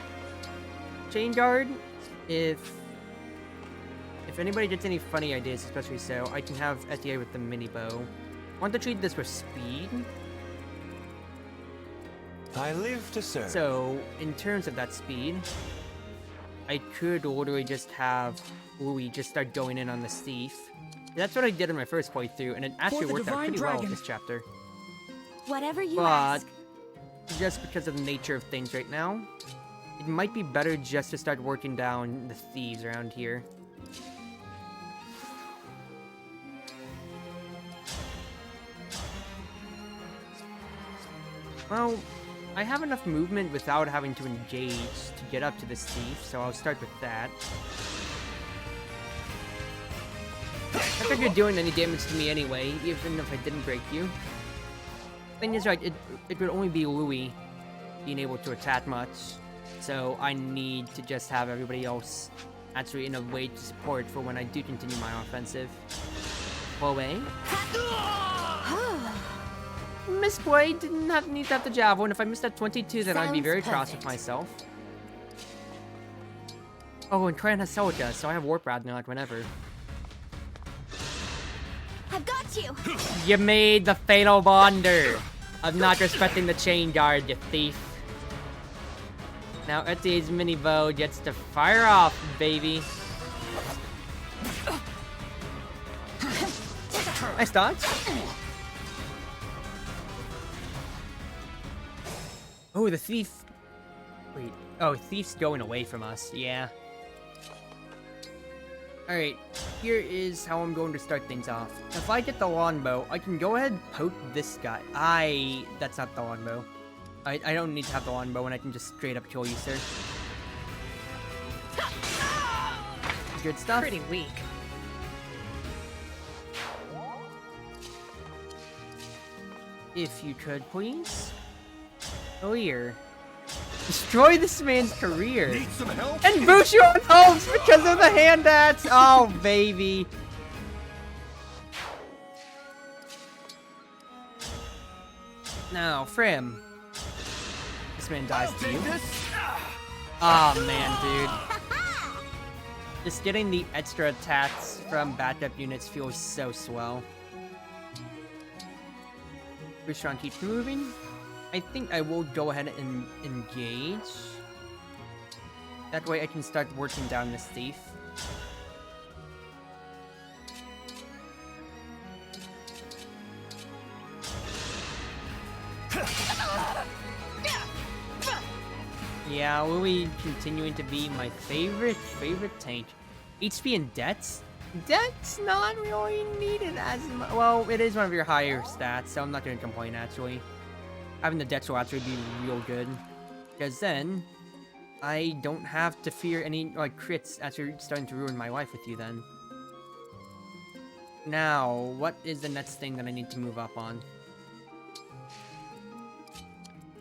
Chain Guard, if anybody gets any funny ideas, especially so, I can have Etienne with the mini bow. I want to treat this with speed. I live to serve. So, in terms of that speed, I could literally just have Louis just start going in on the thief. That's what I did in my first playthrough, and it actually worked out pretty well this chapter. Whatever you But, ask. just because of the nature of things right now, it might be better just to start working down the thieves around here. Well, I have enough movement without having to engage to get up to this thief, so I'll start with that. Not think you're doing any damage to me anyway, even if I didn't break you. Thing is, right, it would only be Louis being able to attack much, so I need to just have everybody else actually in a way to support for when I do continue my offensive. Chloe? Misplay, didn't need to have the javelin. If I missed that 22, then I'd be very cross with myself. Oh, and Cran has Celica, so I have Warp Rod now, like whenever. I've got you! You made the fatal blunder of not respecting the Chain Guard, you thief. Now Etienne's mini bow gets to fire off, baby. Nice dodge. Oh, the thief. Wait. Oh, thief's going away from us. Yeah. Alright, here is how I'm going to start things off. If I get the longbow, I can go ahead and poke this guy. That's not the longbow. I don't need to have the longbow when I can just straight up kill you, sir. Good stuff. Pretty weak. If you could, please. Clear. Destroy this man's career. Need some help? And boost your own hopes because of the hand axe. Oh, baby. Now, Frim. This man dies to you. Oh, man, dude. Just getting the extra attacks from backup units feels so swell. Bouchon keeps moving. I think I will go ahead and engage. That way I can start working down this thief. Yeah, Louis continuing to be my favorite tank. HP and Dex? Dex not really needed as much. Well, it is one of your higher stats, so I'm not going to complain actually. Having the Dex will actually be real good. Because then, I don't have to fear any, like, crits actually starting to ruin my life with you then. Now, what is the next thing that I need to move up on?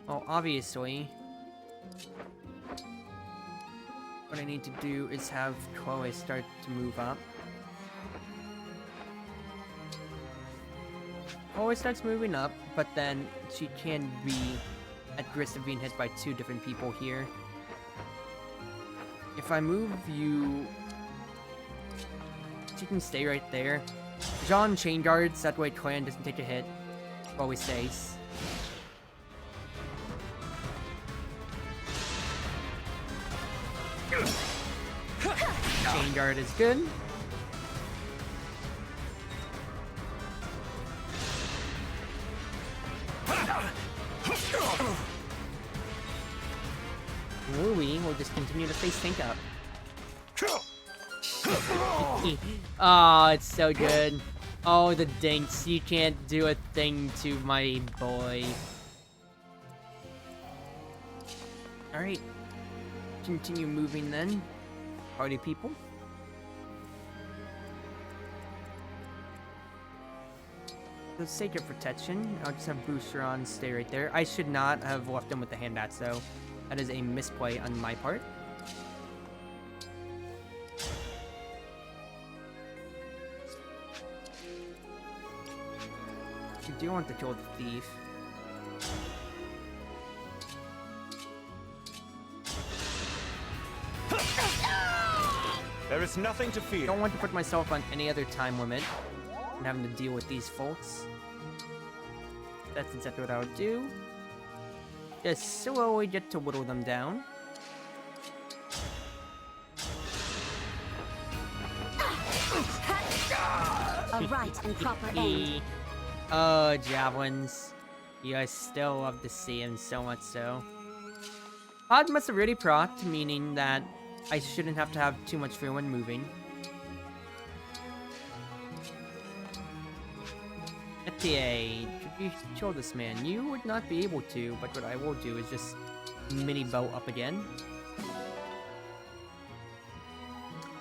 Well, obviously, what I need to do is have Chloe start to move up. Always starts moving up, but then she can be at risk of being hit by two different people here. If I move you, she can stay right there. John chain guards, that way Clan doesn't take a hit while he stays. Chain guard is good. Louis will just continue to face tank up. Oh, it's so good. Oh, the dinks. You can't do a thing to my boy. Alright. Continue moving then. Party people. For the sake of protection, I'll just have Booster on stay right there. I should not have left him with the hand axe though. That is a misplay on my part. You do want to kill the thief. is nothing to fear. Don't want to put myself on any other time limit and having to deal with these folks. That's exactly what I would do. Just slowly get to whittle them down. A right and proper aim. Oh, javelins. You guys still love to see him, so much so. Pod must have really procced, meaning that I shouldn't have to have too much fear when moving. Etier, could you kill this man? You would not be able to, but what I will do is just mini bow up again.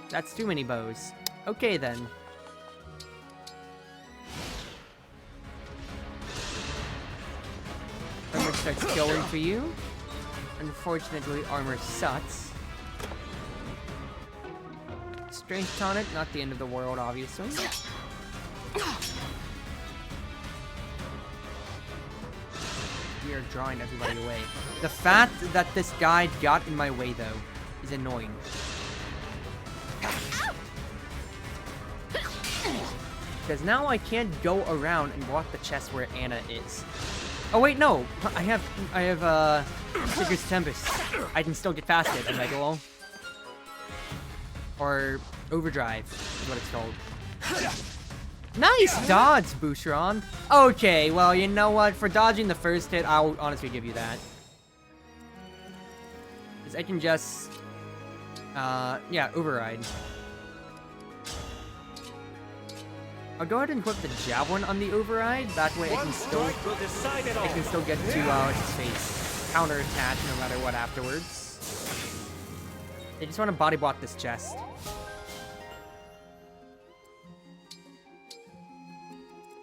That's too many bows. Okay then. Armor starts going for you. Unfortunately, armor sucks. Strength tonic, not the end of the world, obviously. We are drawing everybody away. The fact that this guy got in my way, though, is annoying. Because now I can't go around and block the chest where Anna is. Oh wait, no! I have Sigurd's Tempest. I can still get past it, Omega Wall. Or Overdrive, is what it's called. Nice dodge, Boucheron! Okay, well, you know what? For dodging the first hit, I'll honestly give you that. Because I can just... yeah, Override. I'll go ahead and put the Javelin on the Override. That way I can still get to, what's his face, counterattack no matter what afterwards. I just want to body block this chest.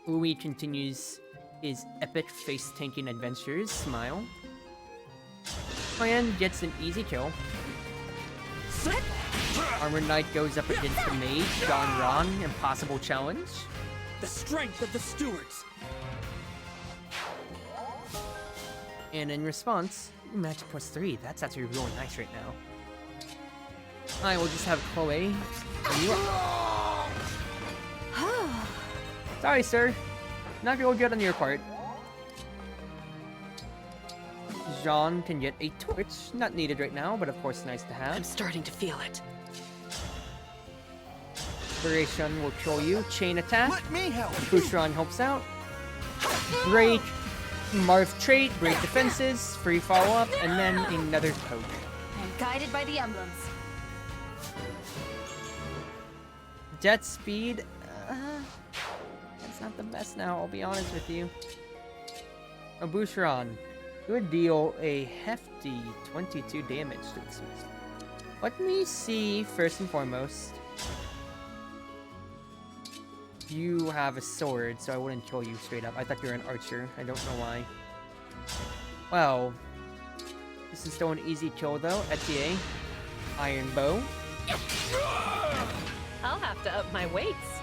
Ui continues his epic face-tanking adventures. Smile. Clan gets an easy kill. Armor Knight goes up against the Mage. Don Ron, impossible challenge. The strength of the stewards. And in response, magic +3. That's actually really nice right now. I will just have Chloe. And you Sorry, sir. Not real good on your part. Jean can get a torch. Not needed right now, but of course nice to have. I'm starting to feel it. Liberation will kill you. Chain attack. Let me help. Boucheron helps out. Break. Marth trait. Break defenses. Free follow-up. And then another poke. I'm guided by the emblems. Jet speed. That's not the best now, I'll be honest with you. A Boucheron. You would deal a hefty 22 damage to this beast. Let me see, first and foremost. You have a sword, so I wouldn't kill you straight up. I thought you were an archer. I don't know why. Well, this is still an easy kill though. Etier. Iron bow. I'll have to up my weights.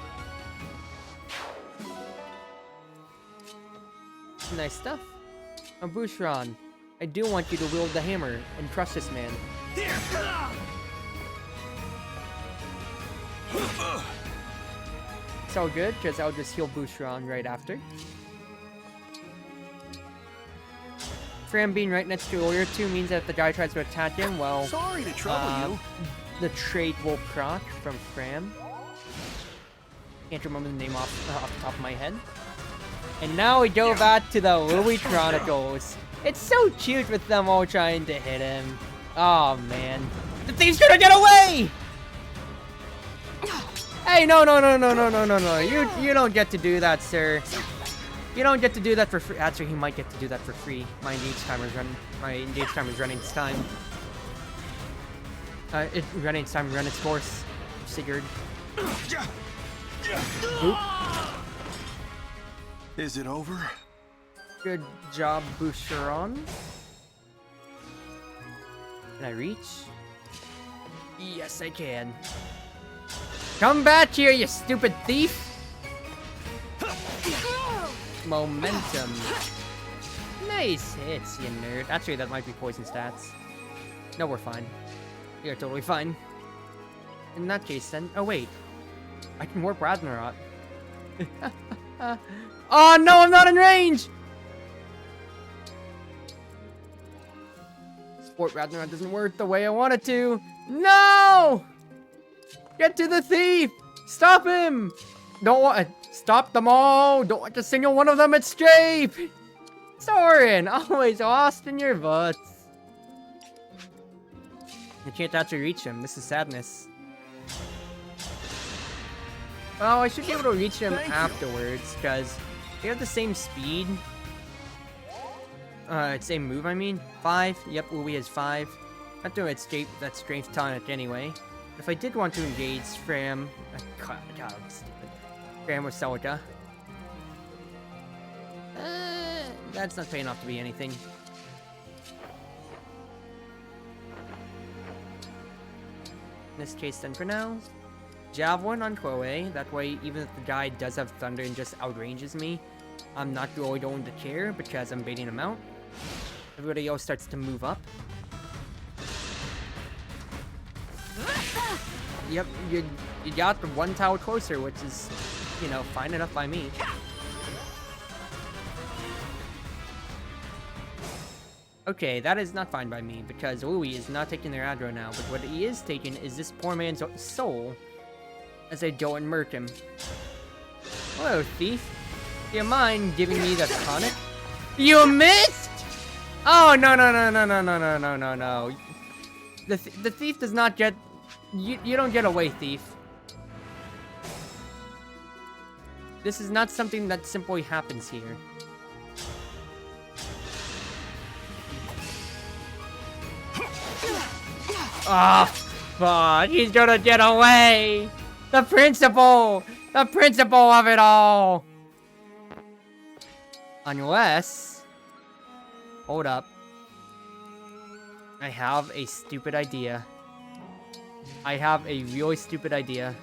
Nice stuff. Boucheron, I do want you to wield the hammer and crush this man. It's all good, because I'll just heal Boucheron right after. Fram being right next to Warrior 2 means that if the guy tries to attack him, well... Sorry to trouble you. The trait will proc from Fram. Can't remember the name off the top of my head. And now we go back to the Louis Chronicles. It's so cute with them all trying to hit him. Oh man. The thief's gonna get away! Hey, no. You don't get to do that, sir. You don't get to do that for free. Actually, he might get to do that for free. My engage timer's running. My engage timer's running its time. Running its time, run its course. Sigurd. Oop. Is it over? Good job, Boucheron. Can I reach? Yes, I can. Come back here, you stupid thief! Momentum. Nice hits, you nerd. Actually, that might be poison stats. No, we're fine. We are totally fine. in that case then... Oh, wait. I can warp Ragnarok. Oh, no, I'm not in range! Warp Ragnarok doesn't work the way I want it to. No! Get to the thief! Stop him! Don't want... Stop them all! Don't want to single one of them escape! Soren, always lost in your butts. I can't actually reach him. This is sadness. Well, I should be able to reach him afterwards, because they have the same speed. Same move, I mean. 5. Yep, Uwe has 5. Not doing escape, that's strength tonic anyway. If I did want to engage Fram... God, I'm stupid. Fram with Celica. That's not paying off to be anything. In this case, then, for now, Javelin on Chloe. That way, even if the guy does have Thunder and just outranges me, I'm not really going to care because I'm baiting him out. Everybody else starts to move up. Yep, you got the one tower closer, which is, you know, fine enough by me. Okay, that is not fine by me, because Louis is not taking their aggro now, but what he is taking is this poor man's soul, as I go and murk him. Hello, thief. Do you mind giving me the tonic? You missed?! Oh, no. The thief does not get... You don't get away, thief. This is not something that simply happens here. Ah, oh, fuck, he's gonna get away! The principle of it all! Unless... Hold up. I have a stupid idea. I have a really stupid idea.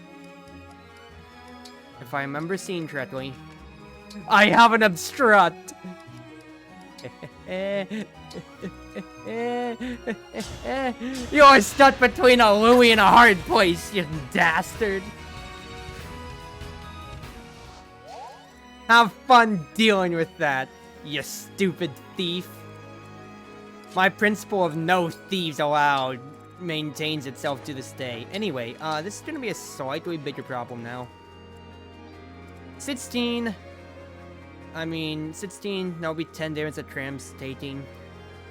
If I remember seeing correctly, I have an obstruct! You're stuck between a Louie and a hard place, you dastard! Have fun dealing with that, you stupid thief! My principle of no thieves allowed maintains itself to this day. Anyway, this is gonna be a slightly bigger problem now. 16. I mean, 16, that'll be 10 damage that Tram's taking.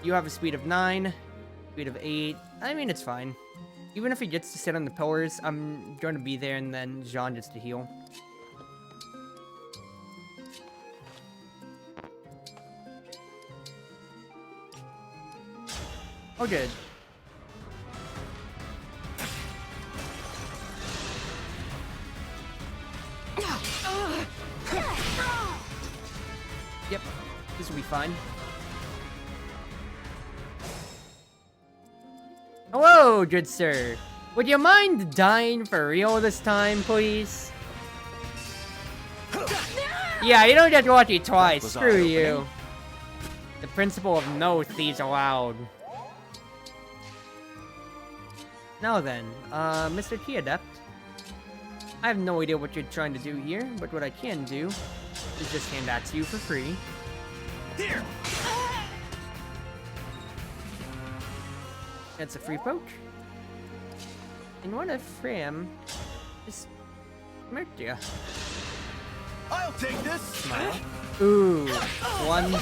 You have a speed of 9, speed of 8. I mean, it's fine. Even if he gets to sit on the pillars, I'm going to be there, and then Jean gets to heal. Oh, good. Yep, this will be fine. Hello, good sir. Would you mind dying for real this time, please? Yeah, you don't get lucky twice. Screw you. The principle of no thieves allowed. Now then, Mr. Key Adept. I have no idea what you're trying to do here, but what I can do is just hand that to you for free. Here! That's a free poke. And what if Fram just murked you? I'll take this! Smile. Ooh. 1,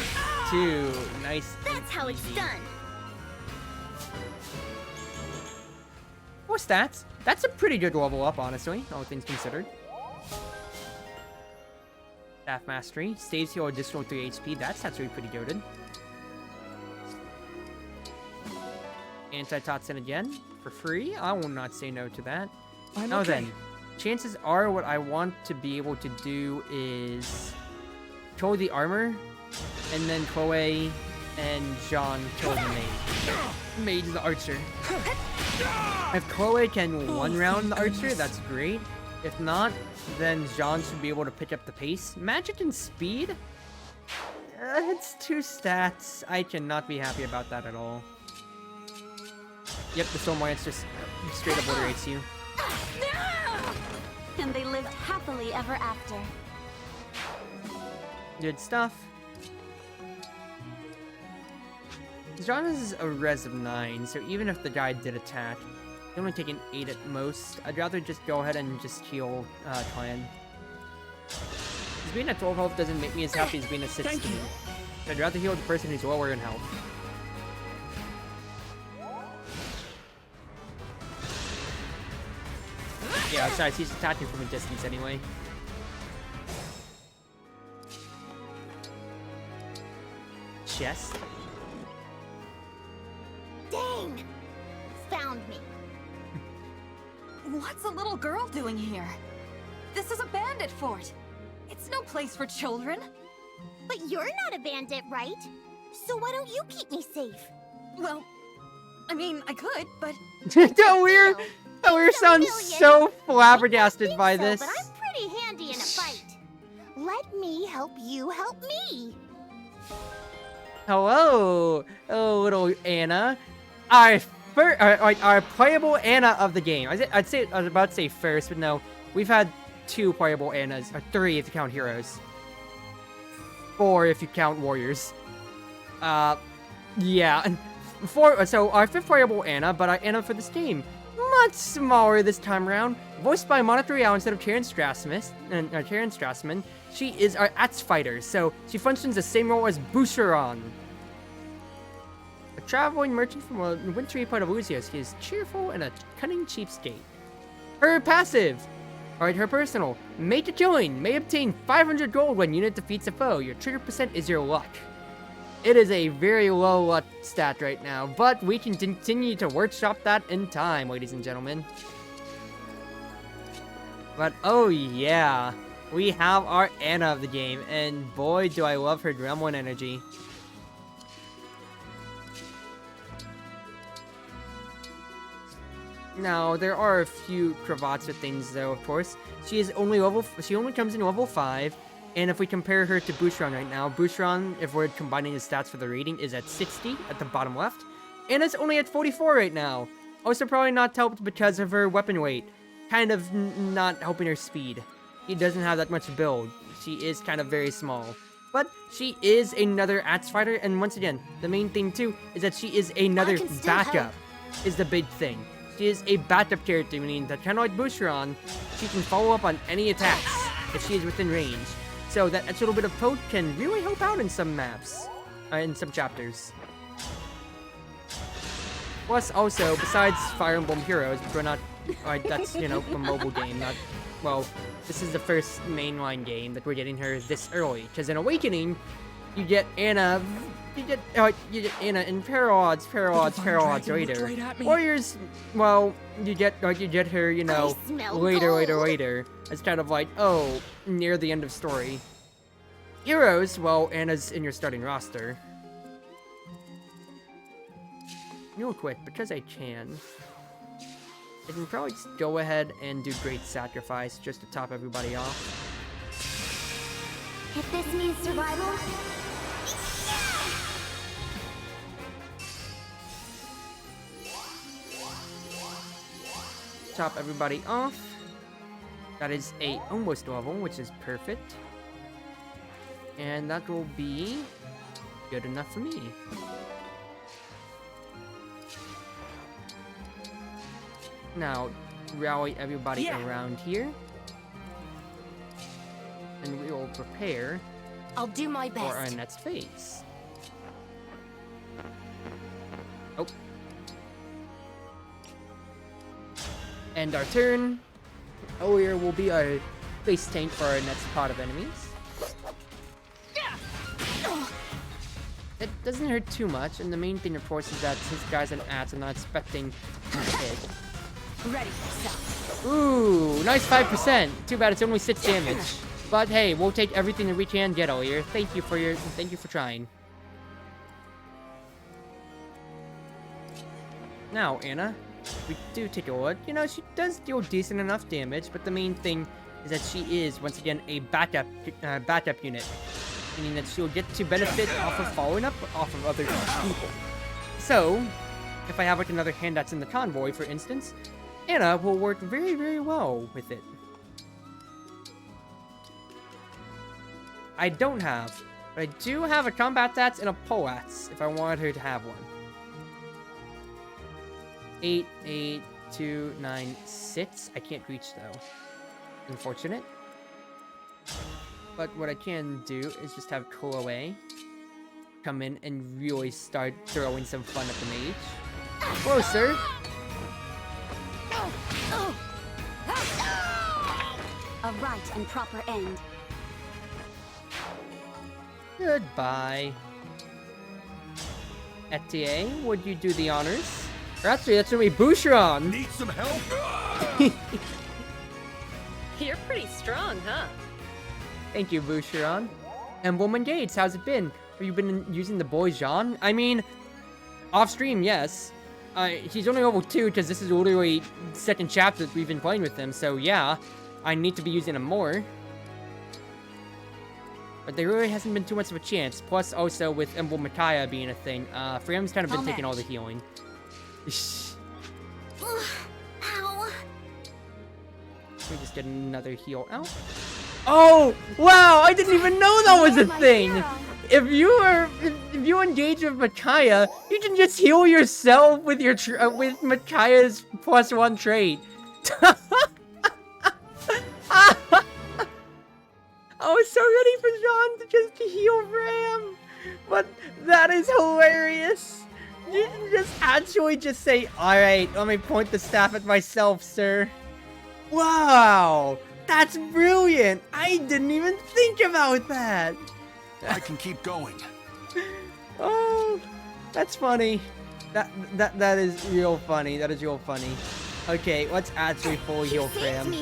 2. Nice. That's how it's done. More stats. That's a pretty good level up, honestly, all things considered. Staff Mastery. Saves heal additional 3 HP. That's actually pretty goated. Anti-Totsen again. For free. I will not say no to that. Now then. Chances are what I want to be able to do is... kill the armor. And then Chloe and Jean kill the mage. Mage is the archer. If Chloe can one-round the archer, that's great. If not, then Jean should be able to pick up the pace. Magic and speed? It's 2 stats. I cannot be happy about that at all. Yep, the Storm Lance just straight up obliterates you. And they lived happily ever after. Good stuff. John is a res of 9, so even if the guy did attack, he'd only take an 8 at most. I'd rather just go ahead and just heal Clan. Because being at 12 health doesn't make me as happy as being at 16. I'd rather heal the person who's lower in health. Yeah, besides, he's attacking from a distance anyway. Chest. Dang! Found me. What's a little girl doing here? This is a bandit fort. It's no place for children. But you're not a bandit, right? So why don't you keep me safe? Well, I mean, I could, but... We're sounds so flabbergasted by this. But I'm pretty handy in a fight. Let me help you help me. Hello, little Anna. Our playable Anna of the game. I was about to say first, but no. We've had 2 playable Annas, or 3 if you count heroes. 4 if you count warriors. Yeah. 4. So our 5th playable Anna, but our Anna for this game, much smaller this time around. Voiced by Monica Rial instead of Karen Strassman. She is our Axe Fighter, so she functions the same role as Boucheron. A traveling merchant from a wintry part of Luzios, she is cheerful and a cunning cheapskate. Her passive, her personal, made to join, may obtain 500 gold when unit defeats a foe. Your trigger percent is your luck. It is a very low luck stat right now, but we can continue to workshop that in time, ladies and gentlemen. But oh yeah, we have our Anna of the game, and boy do I love her gremlin energy. Now, there are a few cravats with things though, of course. She only comes in level 5, and if we compare her to Boucheron right now, Boucheron, if we're combining the stats for the rating, is at 60 at the bottom left. Anna's only at 44 right now. Also probably not helped because of her weapon weight. Kind of not helping her speed. She doesn't have that much build. She is kind of very small. But she is another Axe Fighter, and once again, the main thing too is that she is another backup, is the big thing. She is a backup character, meaning that kind of like Boucheron, she can follow up on any attacks if she is within range. So that extra little bit of poke can really help out in some maps, in some chapters. Plus, also, besides Fire Emblem Heroes, which we're not, that's, you know, a mobile game, not, well, this is the first mainline game that we're getting her this early. Because in Awakening, you get Anna, you get Anna in Paradox later. Warriors, well, you get her, you know, later. It's kind of like, oh, near the end of story. Heroes, well, Anna's in your starting roster. Real quick, because I can probably just go ahead and do Great Sacrifice just to top everybody off. If this means survival, Top everybody off. That is a almost level, which is perfect. And that will be good enough for me. Now, rally everybody around here. And we will prepare I'll do my best for our next phase. Oh. End our turn. Here will be our base tank for our next pot of enemies. It doesn't hurt too much, and the main thing, of course, is that since the guy's an axe, I'm not expecting to hit. Ready yourself. Ooh, nice 5%. Too bad it's only 6 damage. But hey, we'll take everything that we can get all year. Thank you for trying. Now, Anna, we do take a look. You know, she does deal decent enough damage, but the main thing is that she is, once again, a backup unit. Meaning that she'll get to benefit off of following up off of other people. So, if I have like another hand that's in the convoy, for instance, Anna will work very, very well with it. I don't have. But I do have a combat stats and a pole axe if I wanted her to have one. 8, 8, 2, 9, 6. I can't reach though. Unfortunate. But what I can do is just have Chloe come in and really start throwing some fun at the mage. Closer. A right and proper end. Goodbye. Etienne, would you do the honors? Or actually, that's gonna be Boucheron. Need some help? You're pretty strong, huh? Thank you, Boucheron. Emblem and Gates, how's it been? Have you been using the boy Jean? I mean, off stream, yes. He's only level 2 because this is literally second chapter that we've been playing with him, so yeah, I need to be using him more. But there really hasn't been too much of a chance. Plus, also with Emblem Micaiah being a thing, Fram's kind of been taking all the healing. Ow. We just get another heal out. Oh, wow! I didn't even know that was a thing. If you engage with Micaiah, you can just heal yourself with your with Micaiah's +1 trait. I was so ready for Jean to just heal Ram, but that is hilarious. You can just actually just say, "Alright, let me point the staff at myself, sir." Wow, that's brilliant. I didn't even think about that. I can keep going. Oh, that's funny. That is real funny. That is real funny. Okay, let's actually full heal Fram.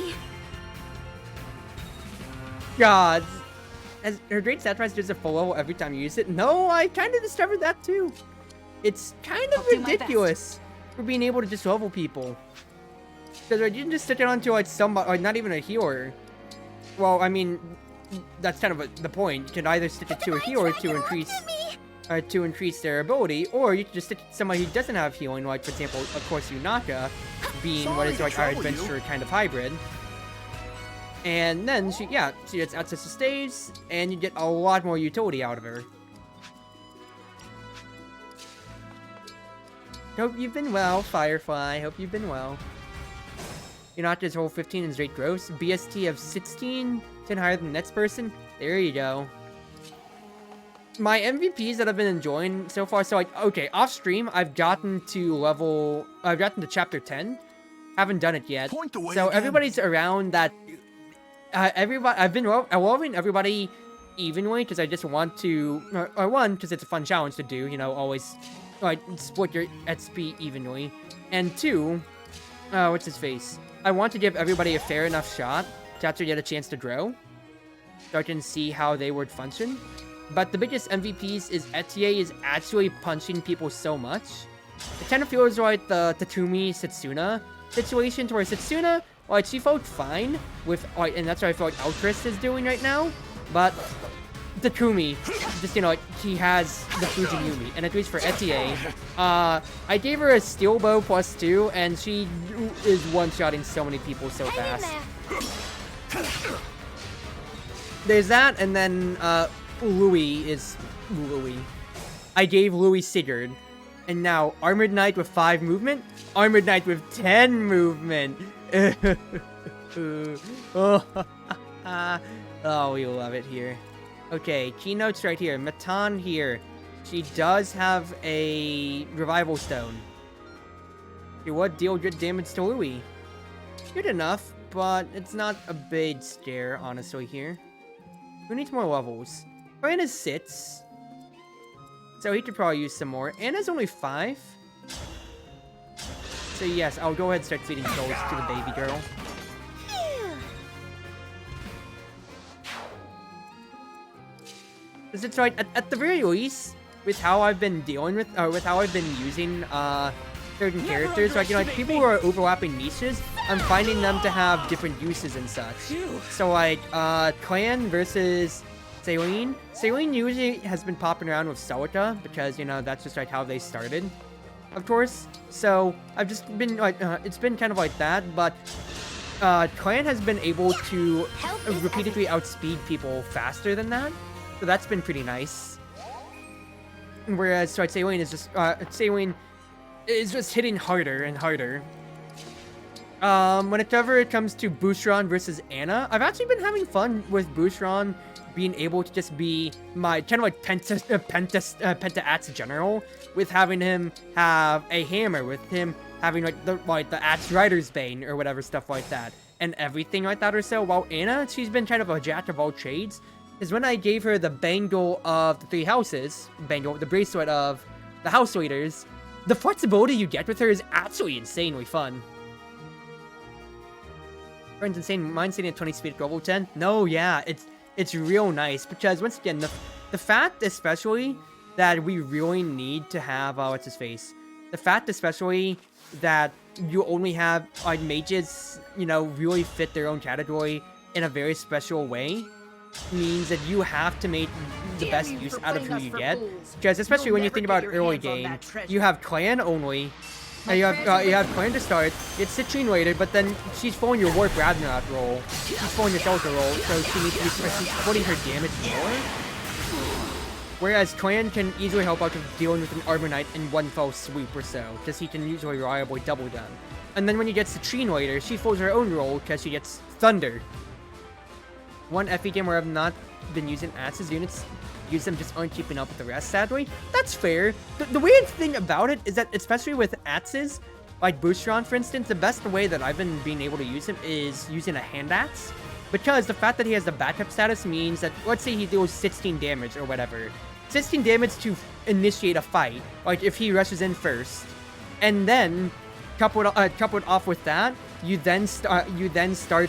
God, as her great stat price does a full level every time you use it. No, I kind of discovered that too. It's kind of ridiculous for being able to just level people. Because you can just stick it onto like somebody, or not even a healer. Well, I mean, that's kind of the point. You can either stick it to a healer to increase their ability, or you can just stick it to somebody who doesn't have healing, like for example, of course, Yunaka, being what is like our adventurer kind of hybrid. And then she gets access to staves, and you get a lot more utility out of her. Hope you've been well, Firefly. Hope you've been well. Yunaka's whole 15 is rate gross. BST of 16, 10 higher than the next person. There you go. My MVPs that I've been enjoying so far, so like, okay, off stream, I've gotten to chapter 10. Haven't done it yet. So everybody's around that. I've been loving everybody evenly because I just want to, one, because it's a fun challenge to do, you know, always like split your XP evenly, and two, what's his face? I want to give everybody a fair enough shot to actually get a chance to grow, so I can see how they would function. But the biggest MVPs is Etienne is actually punching people so much. It kind of feels like the Tatumi Setsuna situation, to where Setsuna, like, she felt fine with, like, and that's what I feel like Altris is doing right now. But Takumi, just, you know, like, he has the Fujin Yumi. And at least for Etienne, I gave her a steel bow +2, and she is one-shotting so many people so fast. There's that, and then, Louis. I gave Louis Sigurd. And now, Armored Knight with 5 movement, Armored Knight with 10 movement. Oh, we love it here. Okay, keynotes right here. Matan here. She does have a revival stone. It would deal good damage to Louis. Good enough, but it's not a big scare, honestly, here. Who needs more levels? Brian is 6. So he could probably use some more. Anna's only 5. So yes, I'll go ahead and start feeding souls to the baby girl. Because it's like, at the very least, with how I've been dealing with, with how I've been using, certain characters, like, you know, like, people who are overlapping niches, I'm finding them to have different uses and such. So, like, Clan versus Celine. Celine usually has been popping around with Celica, because, you know, that's just, like, how they started, of course. So, I've just been, like, it's been kind of like that, but Clan has been able to Help is repeatedly outspeed people faster than that, so that's been pretty nice. Whereas Sailane is just hitting harder and harder. Whenever it comes to Boucheron versus Anna, I've actually been having fun with Boucheron being able to just be my kind of like Penta-Axe general, with having him have a hammer, with him having like the Axe Rider's Bane or whatever stuff like that, and everything like that or so. While Anna, she's been kind of a jack of all trades. Is when I gave her the bangle of the 3 houses, the bracelet of the house leaders, the flexibility you get with her is absolutely insanely fun. Friends insane, mine's sitting at 20 speed at level 10. No, yeah, it's real nice, because once again, the fact especially that we really need to have, what's his face? The fact especially that you only have like mages, you know, really fit their own category in a very special way, means that you have to make the best use out of who you get. Because especially when you think about early game, you have Clan only, and you have Clan to start, it's Citrine later, but then she's following your Warp Ragnarok roll, she's following your Delta roll, so she needs to be putting her damage more. Whereas Clan can easily help out with dealing with an Armor Knight in one fell swoop or so, because he can usually reliably double them. And then when you get Citrine later, she follows her own roll, because she gets Thunder. One FE game where I've not been using Axes units, use them just aren't keeping up with the rest, sadly. That's fair. The weird thing about it is that, especially with Axes, like Boucheron for instance, the best way that I've been being able to use him is using a Hand Axe. Because the fact that he has the backup status means that, let's say he deals 16 damage or whatever. 16 damage to initiate a fight, like if he rushes in first. And then, coupled off with that, you then start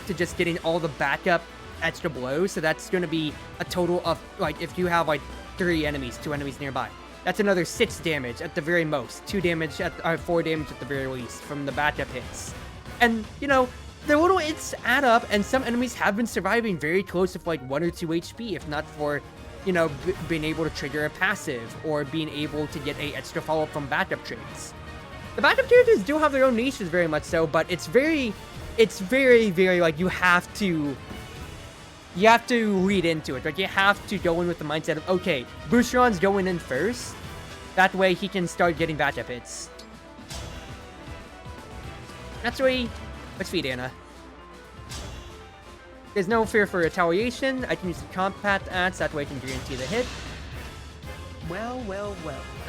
to just getting all the backup extra blows, so that's going to be a total of, like, if you have like 2 enemies nearby, that's another 6 damage at the very most, 4 damage at the very least from the backup hits. And you know, the little hits add up, and some enemies have been surviving very close with like 1 or 2 HP, if not for, you know, being able to trigger a passive or being able to get a extra follow-up from backup trades. The backup characters do have their own niches, very much so, but it's very like you have to read into it. Like, you have to go in with the mindset of, okay, Boucheron's going in first. That way he can start getting backup hits. That's why, let's feed Anna. There's no fear for retaliation. I can use the Compact Axe, that way I can guarantee the hit. Well.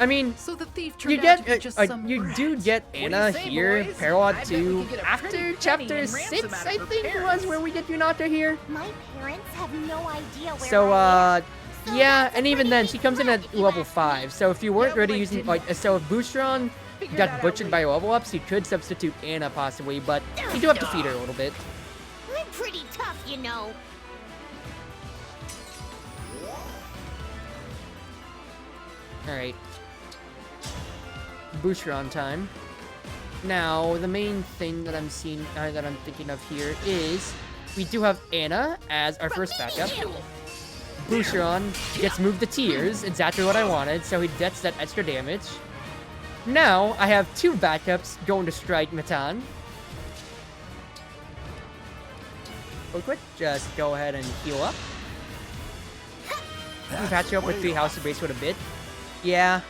I mean, So the thief you turned out to be get just some you brat. do get What do you Anna say, here, boys? parallel I bet we to could get a after pretty penny chapter and ransom 6, out of I her think it was, parents. where we get Yunata here. My parents have no idea where So, I am. So yeah, that's a and even pretty then, big she comes in threat at if you level ask 5, so if you weren't Yeah, ready well, using, didn't- like, so if Boucheron Figure got that out butchered by later. level ups, you could substitute Anna possibly, but you do have to feed her a little bit. I'm pretty tough, you know. Alright. Boucheron time. Now, the main thing that I'm seeing, that I'm thinking of here is, we do have Anna as our first backup. Boucheron gets moved to Tears, exactly what I wanted, so he gets that extra damage. Now, I have 2 backups going to strike Matan. Real quick, just go ahead and heal up. Patch you up with 3 House of Bracelet a bit. Yeah,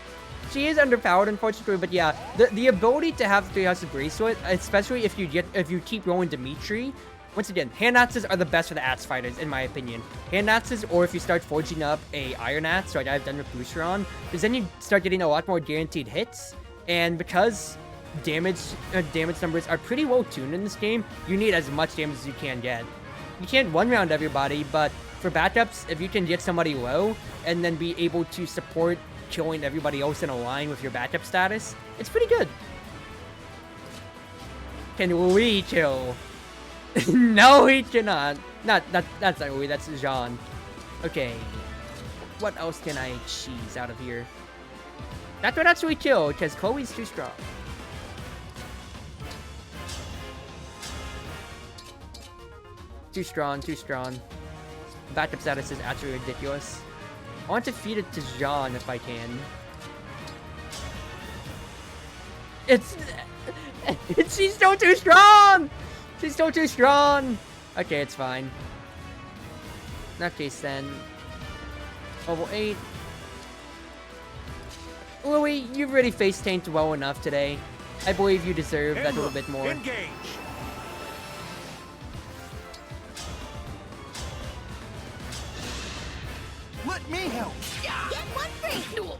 she is underpowered, unfortunately, but yeah, the ability to have 3 House of Bracelet, especially if you keep rolling Dimitri. Once again, Hand Axes are the best for the Axe fighters, in my opinion. Hand Axes, or if you start forging up a Iron Axe, like I've done with Boucheron, because then you start getting a lot more guaranteed hits, and because damage numbers are pretty well tuned in this game, you need as much damage as you can get. You can't one-round everybody, but for backups, if you can get somebody low, and then be able to support killing everybody else in a line with your backup status, it's pretty good. Can we kill? No, he cannot. That's not Louis, that's Jean. Okay. What else can I cheese out of here? That would actually kill, because Chloe's too strong. Too strong. Backup status is actually ridiculous. I want to feed it to Jean if I can. She's still too strong! She's still too strong! Okay, it's fine. In that case then... Level 8. Louis, you've already face tanked well enough today. I believe you deserve that little bit more. Engage. Let me help. Get one free!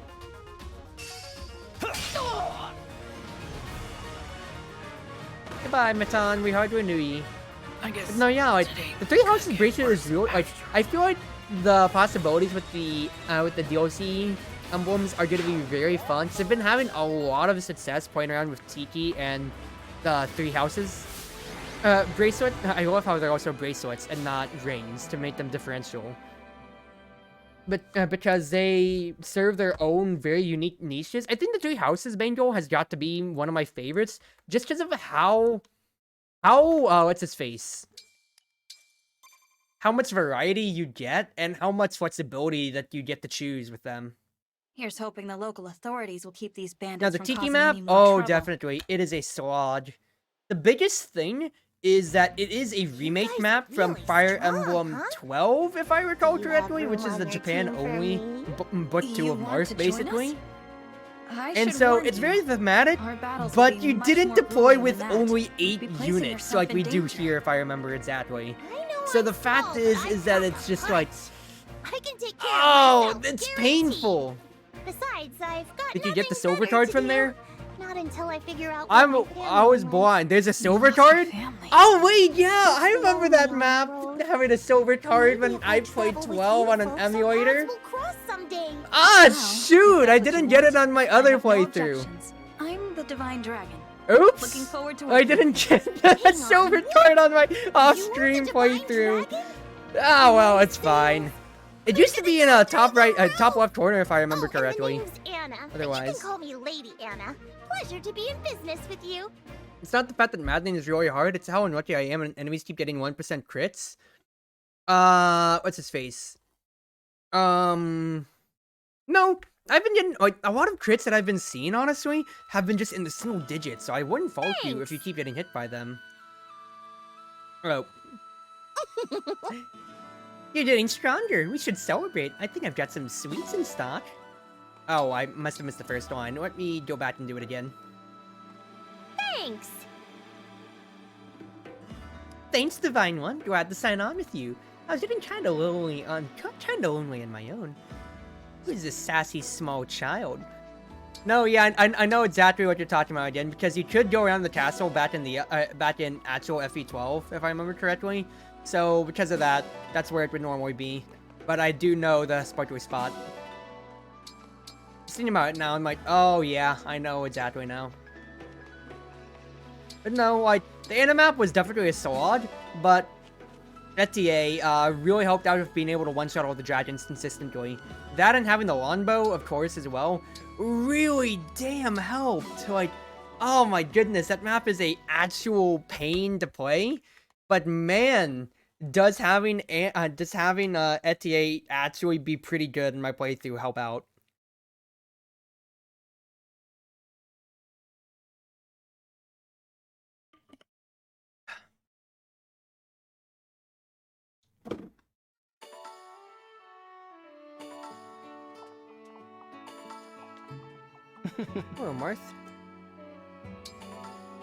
Goodbye, Matan. We hard to renew ye. I guess. But no, yeah, like the Three Houses bracelet is real. Like I feel like the possibilities with the DLC emblems are going to be very fun. Cause I've been having a lot of success playing around with Tiki and the Three Houses bracelet. I love how they're also bracelets and not rings to make them differential. But because they serve their own very unique niches, I think the Three Houses bangle has got to be one of my favorites, just because of how what's his face? How much variety you get, and how much flexibility that you get to choose with them. Here's hoping the local authorities will keep these bandits Now the from Tiki causing map, any more oh trouble. definitely, it is a slog. The biggest thing is that it is a remake map from really Fire strong, Emblem huh? 12, if I recall You correctly, have which room is on the your Japan team for only me? book 2 You of want Marth, to join us? basically. I And should so warn it's you, very thematic, our battles will but be you much didn't more deploy grueling with than that. only 8 Be placing units yourself like in we do danger. here, if I remember exactly. I know So I'm the fact small, is but that I it's just got like, guts. I can take care oh, of myself, it's guaranteed. painful. Besides, I've got Did you get the nothing silver better card to from do. there? Not until I figure out what I my was family blind. There's a silver lost your card? family. Oh wait, yeah, I remember that lonely map, on the road. having a silver card Maybe when if I played travel with 12 you on an folks, our emulator. paths will cross someday. Ah, Well, shoot, if I that's what didn't you get it want, on my I other have no playthrough. objections. I'm the Divine Dragon. Oops! Looking forward to I working didn't with you. get that Hang on, silver what? card on my You off-stream are the Divine playthrough. Dragon? Oh well, it's Nice fine. things. It used to be in a top right, top Oh, left corner if I remember and correctly. the name's Anna. But you Otherwise. can call me Lady Anna. Pleasure to be in business with you. It's not the fact that maddening is really hard, it's how unlucky I am and enemies keep getting 1% crits. What's his face? No, I've been getting, like, a lot of crits that I've been seeing, honestly, have been just in the single digits, so I wouldn't fault you if you keep getting hit by them. Oh. You're getting stronger. We should celebrate. I think I've got some sweets in stock. Oh, I must have missed the first line. Let me go back and do it again. Thanks. Thanks, Divine One. Glad to sign on with you. I was getting kinda lonely on my own. Who's this sassy small child? No, yeah, I know exactly what you're talking about again, because you could go around the castle back in the back in actual FE12, if I remember correctly. So because of that, that's where it would normally be. But I do know the sparkly spot. Thinking about it now, I'm like, oh yeah, I know exactly now. But no, like, the Animap was definitely a slog, but ETA really helped out with being able to one-shot all the dragons consistently. That and having the longbow, of course, as well, really damn helped. Like, oh my goodness, that map is a actual pain to play. But man, does having ETA actually be pretty good in my playthrough help out. Hello, Marth.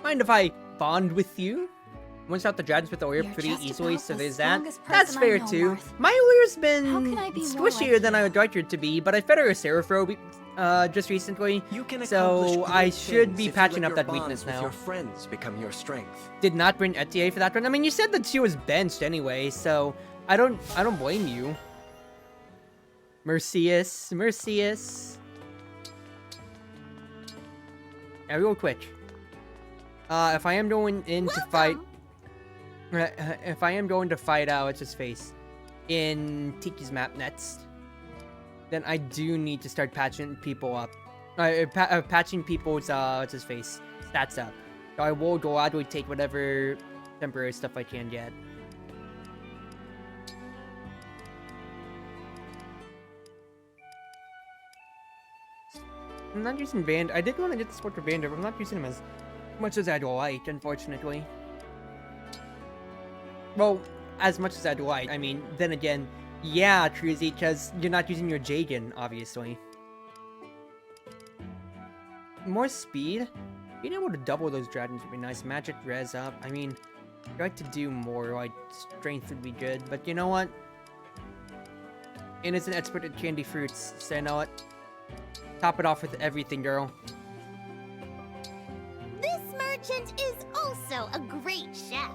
Mind if I bond with you? One shot the dragons with the oil You're pretty just easily, about so the there's that. strongest That's person I fair know, too. Marth. My oil's How been can I be more squishier like than you? I would like it to be, but I fed her a Serapro just recently, You can so accomplish I great should things be if you patching let up your that weakness bonds with now. Your friends become your strength. Did not bring ETA for that one. I mean, you said that she was benched anyway, so I don't blame you. Mercius. Yeah, real quick. If I am going in to fight, what's his face, in Tiki's map next, then I do need to start patching people up. Patching people's, what's his face, stats up. So I will gladly take whatever temporary stuff I can get. I'm not using Band. I did want to get the support for Band, but I'm not using him as much as I'd like, unfortunately. Well, as much as I'd like. I mean, then again, yeah, Truzy, because you're not using your Jagan, obviously. More speed? Being able to double those dragons would be nice. Magic res up. I mean, I'd like to do more, like, strength would be good, but you know what? Ann is an expert at candy fruits, so you know what? Top it off with everything, girl. This merchant is also a great chef.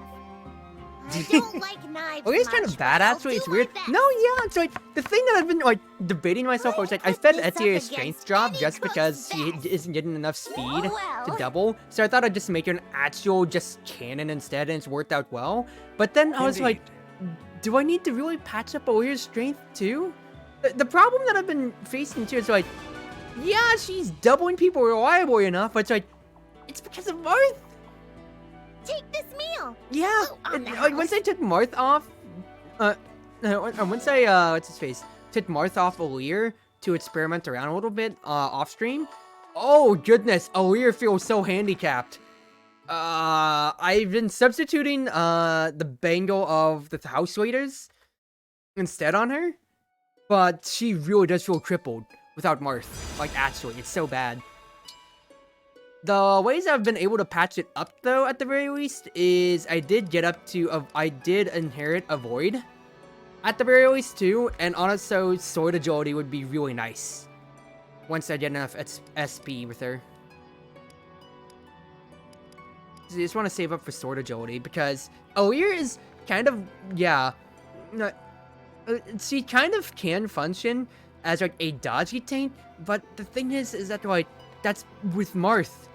I don't like knives. Oh, he's much, kind of but bad, I'll actually. do It's my weird. best. No, yeah, it's like the thing that I've been like debating myself. I was like, I fed put this Etier a up strength against drop any just cook's because he best. isn't getting enough speed to Well. double. So I thought I'd just make her an actual just cannon instead, and it's worked out well. But then I was like, do I need to really patch up Alira's strength too? The problem that I've been facing too is like, yeah, she's doubling people reliably enough, but it's like, it's because of Marth. Take this meal. Yeah, Oh, on and, the like, once house. I took Marth off, once I, what's his face, took Marth off Alir to experiment around a little bit, off stream, oh goodness, Alir feels so handicapped. I've been substituting, the bangle of the house waiters instead on her, but she really does feel crippled without Marth, like, actually, it's so bad. The ways I've been able to patch it up, though, at the very least, is I did get up to, I did inherit a Void, at the very least, too, and also Sword Agility would be really nice, once I get enough SP with her. So I just want to save up for Sword Agility, because Alir is kind of, yeah, she kind of can function as, like, a dodgy tank, but the thing is that, like, that's with Marth.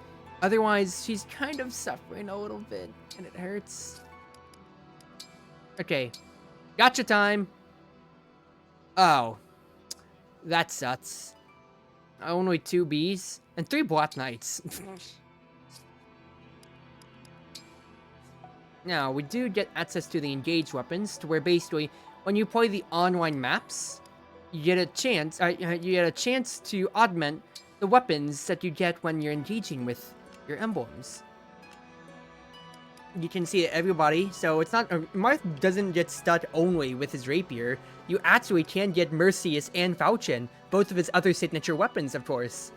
Otherwise, she's kind of suffering a little bit, and it hurts. Okay, gotcha time. Oh, that sucks. Only 2 Bs and 3 Black Knights. Now, we do get access to the engaged weapons, to where basically, when you play the online maps, you get a chance to augment the weapons that you get when you're engaging with your emblems. You can see it, everybody, so it's not, Marth doesn't get stuck only with his rapier. You actually can get Mercius and Falchion, both of his other signature weapons, of course.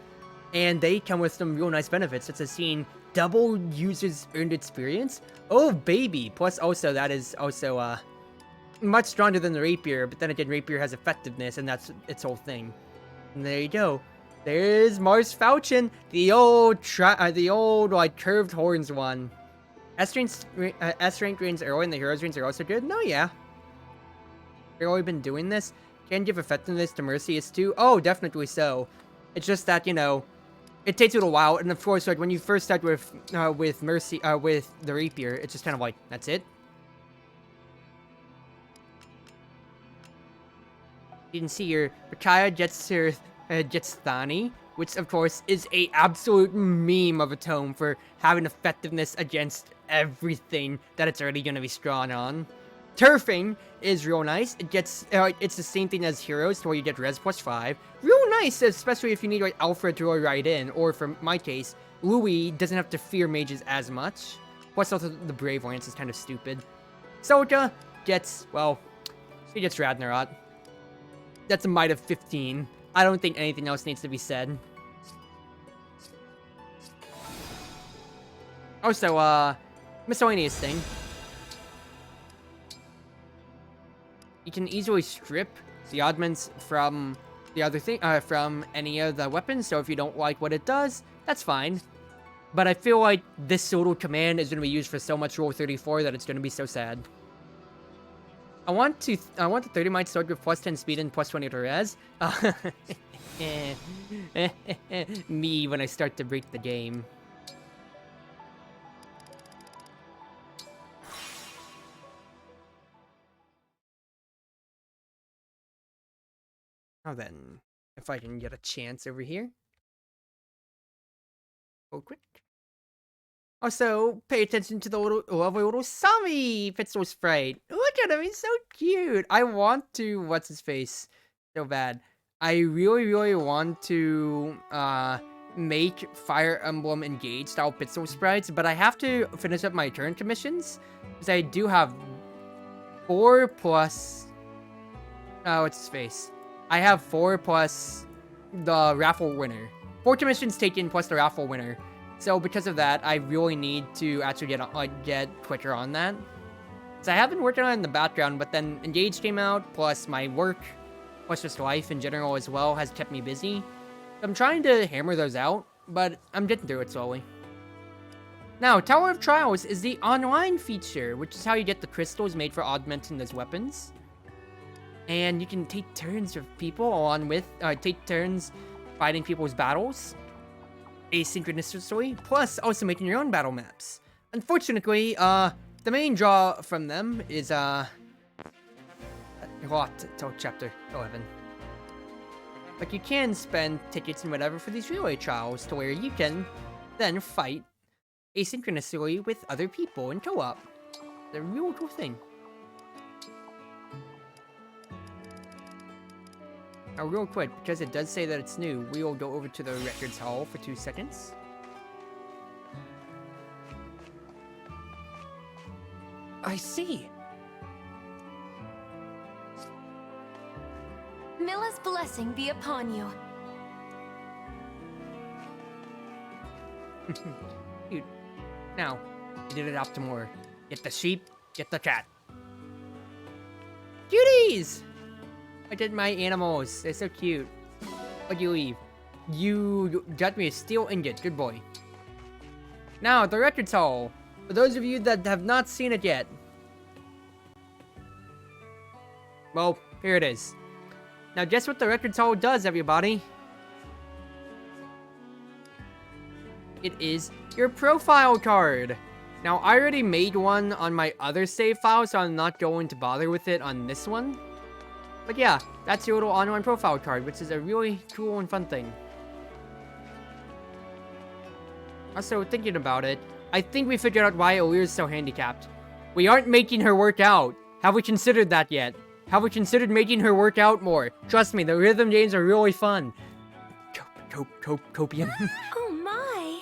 And they come with some real nice benefits, such as seeing double users' earned experience. Oh, baby! Plus, also, that is also, much stronger than the rapier, but then again, rapier has effectiveness, and that's its whole thing. And there you go. There's Mars Falchion, the old, like, curved horns one. S-rank rings early and the heroes rings are also good? No, yeah. They've already been doing this. Can give effectiveness to Mercius too? Oh, definitely so. It's just that, you know, it takes a little while, and of course, like, when you first start with with the rapier, it's just kind of like, that's it. You can see here, Rakaya gets Thani, which of course is a absolute meme of a tome for having effectiveness against everything that it's already going to be strong on. Turfing is real nice. It gets, it's the same thing as Heroes, where you get Res plus 5. Real nice, especially if you need, like, Alfred to go right in, or for my case, Louis doesn't have to fear mages as much. Plus also the Brave Lance is kind of stupid. Soja gets, well, she gets Ragnarok. That's a might of 15. I don't think anything else needs to be said. Also, miscellaneous thing. You can easily strip the augments from the other thing, from any of the weapons, so if you don't like what it does, that's fine. But I feel like this little command is going to be used for so much Rule 34 that it's going to be so sad. I want the 30 might sword with plus 10 speed and plus 20 to res. Me when I start to break the game. Now then, if I can get a chance over here. Oh, quick. Also, pay attention to the lovely little Sami Pixel sprite. Look at him, he's so cute. I want to, what's his face, so bad. I really, really want to, make Fire Emblem Engage style Pixel sprites, but I have to finish up my turn commissions, because I do have 4 plus... Oh, what's his face? I have 4 plus the raffle winner. 4 commissions taken plus the raffle winner. So because of that, I really need to actually get quicker on that. So I have been working on it in the background, but then Engage came out, plus my work, plus just life in general as well has kept me busy. I'm trying to hammer those out, but I'm getting through it slowly. Now, Tower of Trials is the online feature, which is how you get the crystals made for augmenting those weapons. And you can take turns with people along with, take turns fighting people's battles asynchronously, plus also making your own battle maps. Unfortunately, the main draw from them is, till chapter 11. But you can spend tickets and whatever for these relay trials to where you can then fight asynchronously with other people in co-op. It's a real cool thing. Now, real quick, because it does say that it's new, we will go over to the records hall for 2 seconds. I see. Milla's blessing be upon you. Dude, now, you did it up to more. Get the sheep, get the cat. Cuties! I did my animals. They're so cute. What'd you leave? You got me a steel ingot. Good boy. Now, the records hall. For those of you that have not seen it yet. Well, here it is. Now, guess what the records hall does, everybody? It is your profile card. Now, I already made one on my other save file, so I'm not going to bother with it on this one. But yeah, that's your little online profile card, which is a really cool and fun thing. Also, thinking about it, I think we figured out why Aaliyah's so handicapped. We aren't making her work out. Have we considered that yet? Have we considered making her work out more? Trust me, the rhythm games are really fun. Copium. Oh my!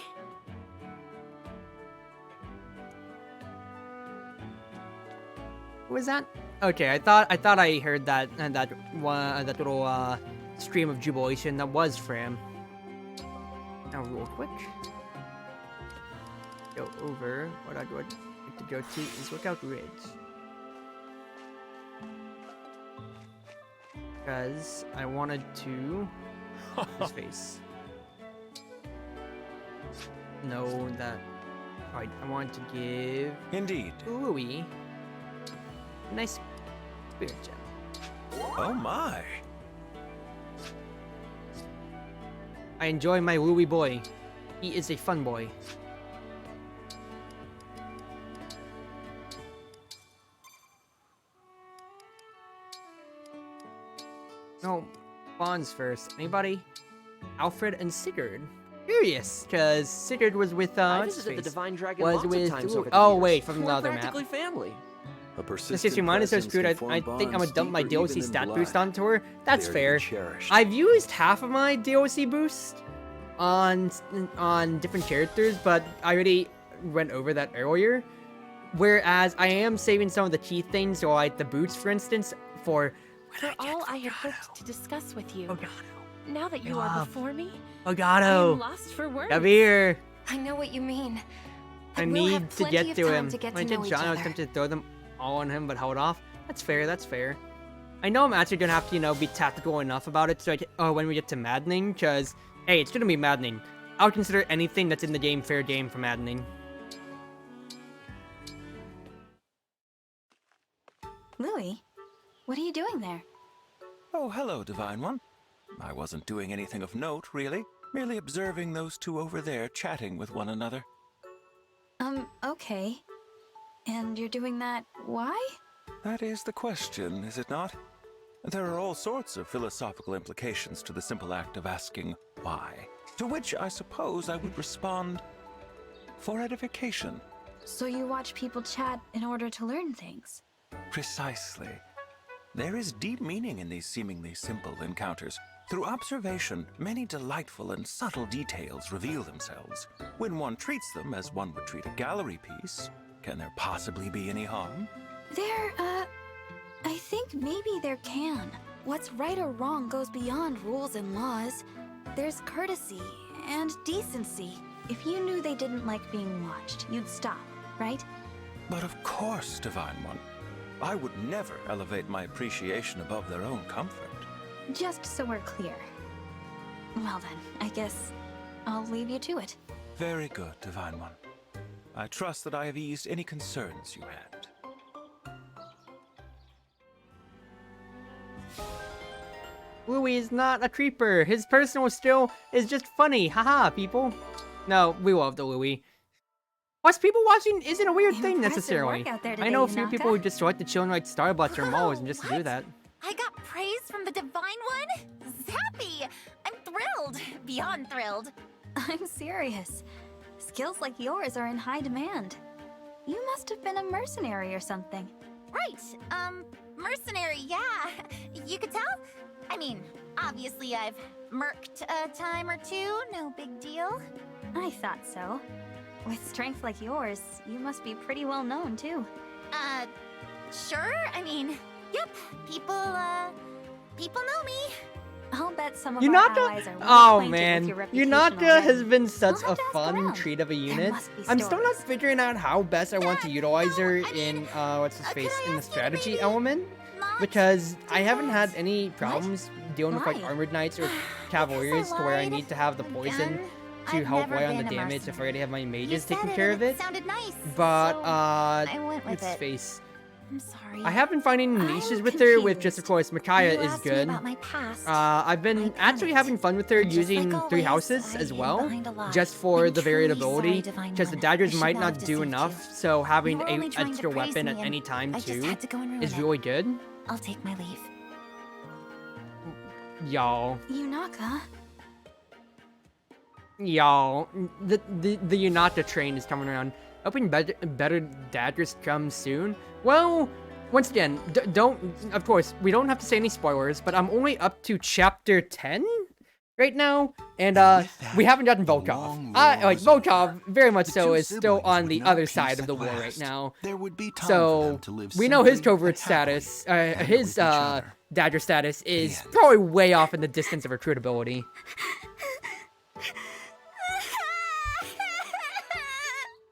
What was that? Okay, I thought I heard that and that little stream of jubilation that was Fram. Now, real quick, go over. What I'd like to go to is Lookout Ridge, because I wanted to his face. Know that. Alright, I wanted to give Indeed. Louis a nice spirit gem. Oh my. I enjoy my Louis boy. He is a fun boy. No, Bonds first. Anybody? Alfred and Sigurd. Curious, because Sigurd was with I visited the Divine Dragon was lots with of times over the oh years. wait, from the We're other map. practically family. Since your mind is so screwed, I think I'm gonna dump my DLC stat boost onto her. That's fair. I've used half of my DLC boost on different characters, but I already went over that earlier. Whereas I am saving some of the key things, so like the boots, for instance, for all I had hoped to discuss with you. Ogato. Now that you are before me, Ogato. I'm lost for words. Come here. I know what you mean. I We'll need have to plenty get of to time him. to get When I to did know each John, I was other. tempted to throw them all on him, but hold off. That's fair, that's fair. I know I'm actually gonna have to, be tactical enough about it so I can, when we get to maddening, because, hey, it's gonna be maddening. I would consider anything that's in the game fair game for maddening. Louis, what are you doing there? Oh, hello, Divine One. I wasn't doing anything of note, really. Merely observing those two over there chatting with one another. Okay. And you're doing that, why? That is the question, is it not? There are all sorts of philosophical implications to the simple act of asking why. To which I suppose I would respond, for edification. So you watch people chat in order to learn things? Precisely. There is deep meaning in these seemingly simple encounters. Through observation, many delightful and subtle details reveal themselves. When one treats them as one would treat a gallery piece, can there possibly be any harm? There, I think maybe there can. What's right or wrong goes beyond rules and laws. There's courtesy and decency. If you knew they didn't like being watched, you'd stop, right? But of course, Divine One. I would never elevate my appreciation above their own comfort. Just so we're clear. Well then, I guess I'll leave you to it. Very good, Divine One. I trust that I have eased any concerns you had. Louis is not a creeper. His personal skill is just funny. Haha, people. No, we love the Louis. Plus, people watching isn't a weird thing necessarily. I know a few people who just like to chill in like Starbucks or malls and just do that. I got praise from the Divine One? Zappy! I'm thrilled. Beyond thrilled. I'm serious. Skills like yours are in high demand. You must have been a mercenary or something. Right, mercenary, yeah. You could tell? I mean, obviously I've merked a time or two, no big deal. I thought so. With strength like yours, you must be pretty well known, too. Sure, I mean, yep, people know me. I'll bet some of our allies are well acquainted with your reputation Yunaka already. has been such I'll a have to ask fun around. treat of a There unit. must be I'm still not stories. figuring out how best I want to utilize her I mean, in, what's his face, could I in the ask you to strategy maybe element. Not Because I haven't had lies. any problems dealing with like Why? armored knights or cavaliers to where I lied. need to have the poison Again, to I've help never weigh on the been a damage if I mercenary. already have my You mages said taking it care and of it. sounded nice, But, so I went with what's his it. face? I'm sorry. I have been finding I'm niches with her, with just, confused. of course, Micaiah You is asked me good. about my past. I've been I actually panicked. having fun with her Just like using three always, houses I as hid well, behind a lie. just for I'm the truly variability, sorry, Divine because the One. daggers I should might not not have do deceived enough, you. so having You were a only trying to extra praise weapon me at and any time I just too had to go and ruin is it. really good. I'll take my leave. Y'all. Yunaka? Y'all, the Yunata train is coming around. Hoping better daggers come soon. Well, once again, of course, we don't have to say any spoilers, but I'm only up to chapter 10 right now, and we haven't gotten Volkov. Volkov, very much so, is still on the other side of the war right now. There would be time for So, them to live we know his simply covert and happily, status, and his with each other. dagger status is end. probably way off in the distance of recruitability.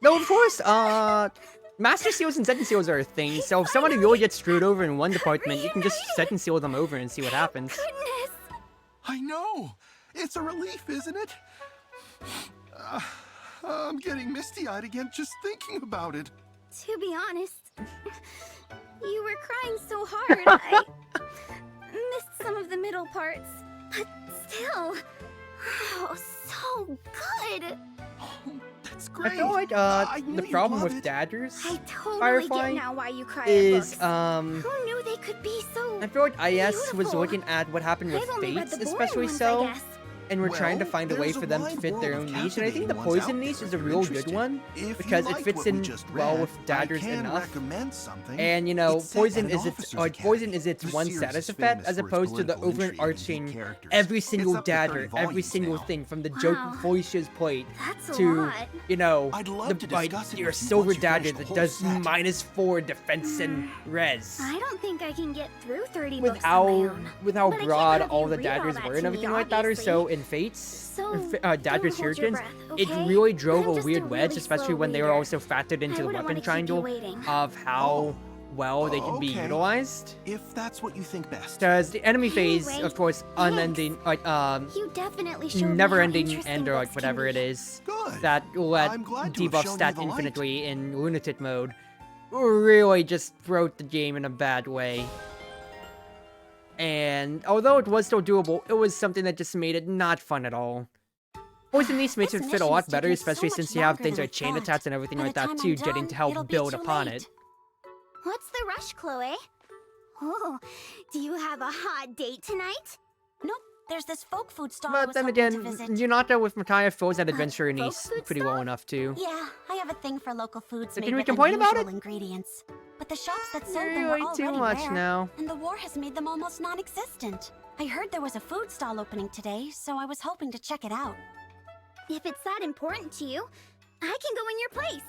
Though, of course, Master Seals and Second Seals are a thing, so if somebody really gets screwed over in one department, you can just Second Seal them over and see what happens. Goodness! I know! It's a relief, isn't it? I'm getting misty-eyed again just thinking about it. To be honest, you were crying so hard, I missed some of the middle parts. But still, oh, so good! Oh, that's I great! feel like, I knew the you'd problem love with it. daggers I totally Firefly get now why you cry is, at books. Who knew they could be so I feel like IS was beautiful? looking at what happened with I've only read Fates, the boring especially ones, so, I guess. and we're trying to Well, find a way there's for a them to wide fit their world own of niche, and I think the captivating ones poison out niche there is a if you're real good interested. one, If you because it liked fits what we in just well read, with daggers I can enough. recommend something. And you know, It's set poison at an is its officer's poison academy. is its The one series status is effect, famous as for its opposed to the political intrigue and overarching deep characters. every It's single up to 30 dagger, every volumes single now. thing from the joke Wow. Felicia's plate That's a to lot. you know I'd love to like discuss it your with you silver once you finish dagger the that whole does set. -4 defense and res. I don't think I can get through 30 With books on my how own. with how But I can't broad have all you the read all daggers that were to and me, everything like that are obviously. so in Fates, So, Dagger's don't hold your Surgeons, breath, it okay? really drove I'm a just weird a wedge, really especially slow when they were reader. also factored into I the wouldn't weapon wanna keep you triangle waiting. of how well they can be Okay. utilized. If that's what you think best. Because the enemy phase, Anyway, of course, unending, like, You definitely showed me how never-ending interesting end or like books whatever can it be. is, Good. that let I'm glad to have debuff shown you stat the light. infinitely in lunatic mode really just broke the game in a bad way. And although it was still doable, it was something that just made it not fun at all. Poison Niece makes it This fit a lot mission's better, taking so especially much since you have longer things than I like chain thought. attacks and everything By like the that time too, I'm getting done, to help it'll be build too upon late. it. What's the rush, Chloe? Oh, do you have a hot date tonight? Nope, there's this folk food stall I But was then hoping again, to visit. Yunata with Micaiah fills that adventurer folk niece food pretty stall? well enough too. Yeah, I have a thing for local foods So made can we with complain about unusual it? ingredients. But the shops that sold them were Really already too much rare, now. and the war has made them almost non-existent. I heard there was a food stall opening today, so I was hoping to check it out. If it's that important to you, I can go in your place.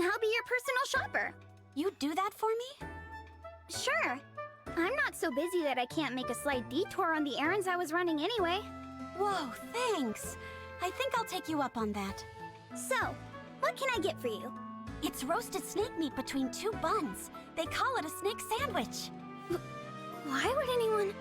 I'll be your personal shopper. You do that for me? Sure. I'm not so busy that I can't make a slight detour on the errands I was running anyway. Whoa, thanks. I think I'll take you up on that. So, what can I get for you? It's roasted snake meat between 2 buns. They call it a snake sandwich. Why would anyone...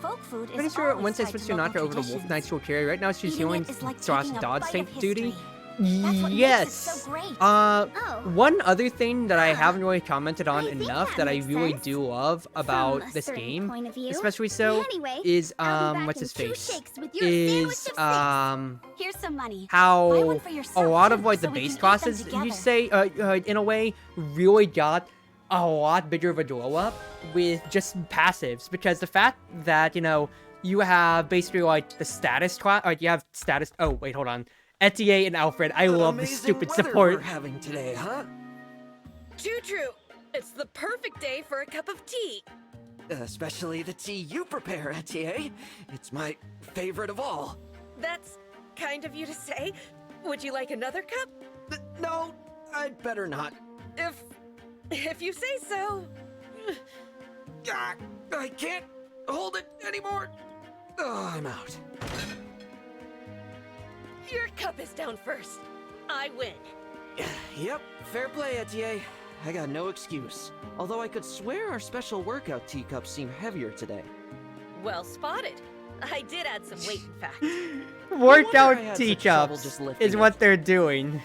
Folk food is Pretty sure always once I tied switched to to Naka local over to Wolf traditions. Knight's short carry, right now she's Eating healing it is like Sauce taking a Dodge bite tank of duty. history. That's what Yes. makes it so great. Oh. One other thing that I haven't really commented on I think enough that that I makes really sense. do love From about a this certain game, point of view. especially so, Anyway, is I'll be back what's in his 2 face? shakes with your Is sandwich of Here's some money. Buy how one for a yourself, lot of too, like the so we base can eat them classes, together. you say, in a way, really got a lot bigger of a glow up with just passives, because the fact that, you know, you have basically like the status class, like you have status, oh wait, hold on, Etier and Alfred, I love the Amazing stupid weather support. we're having today, huh? Too true. It's the perfect day for a cup of tea. Especially the tea you prepare, Etier. It's my favorite of all. That's kind of you to say. Would you like another cup? No, I'd better not. If you say so. I can't hold it anymore. Oh, I'm out. Your cup is down first. I win. Yep, fair play, Etier. I got no excuse. Although I could swear our special workout teacups seem heavier today. Well spotted. I did add some weight, in fact. I Workout had such trouble teacups just lifting is it. what they're doing.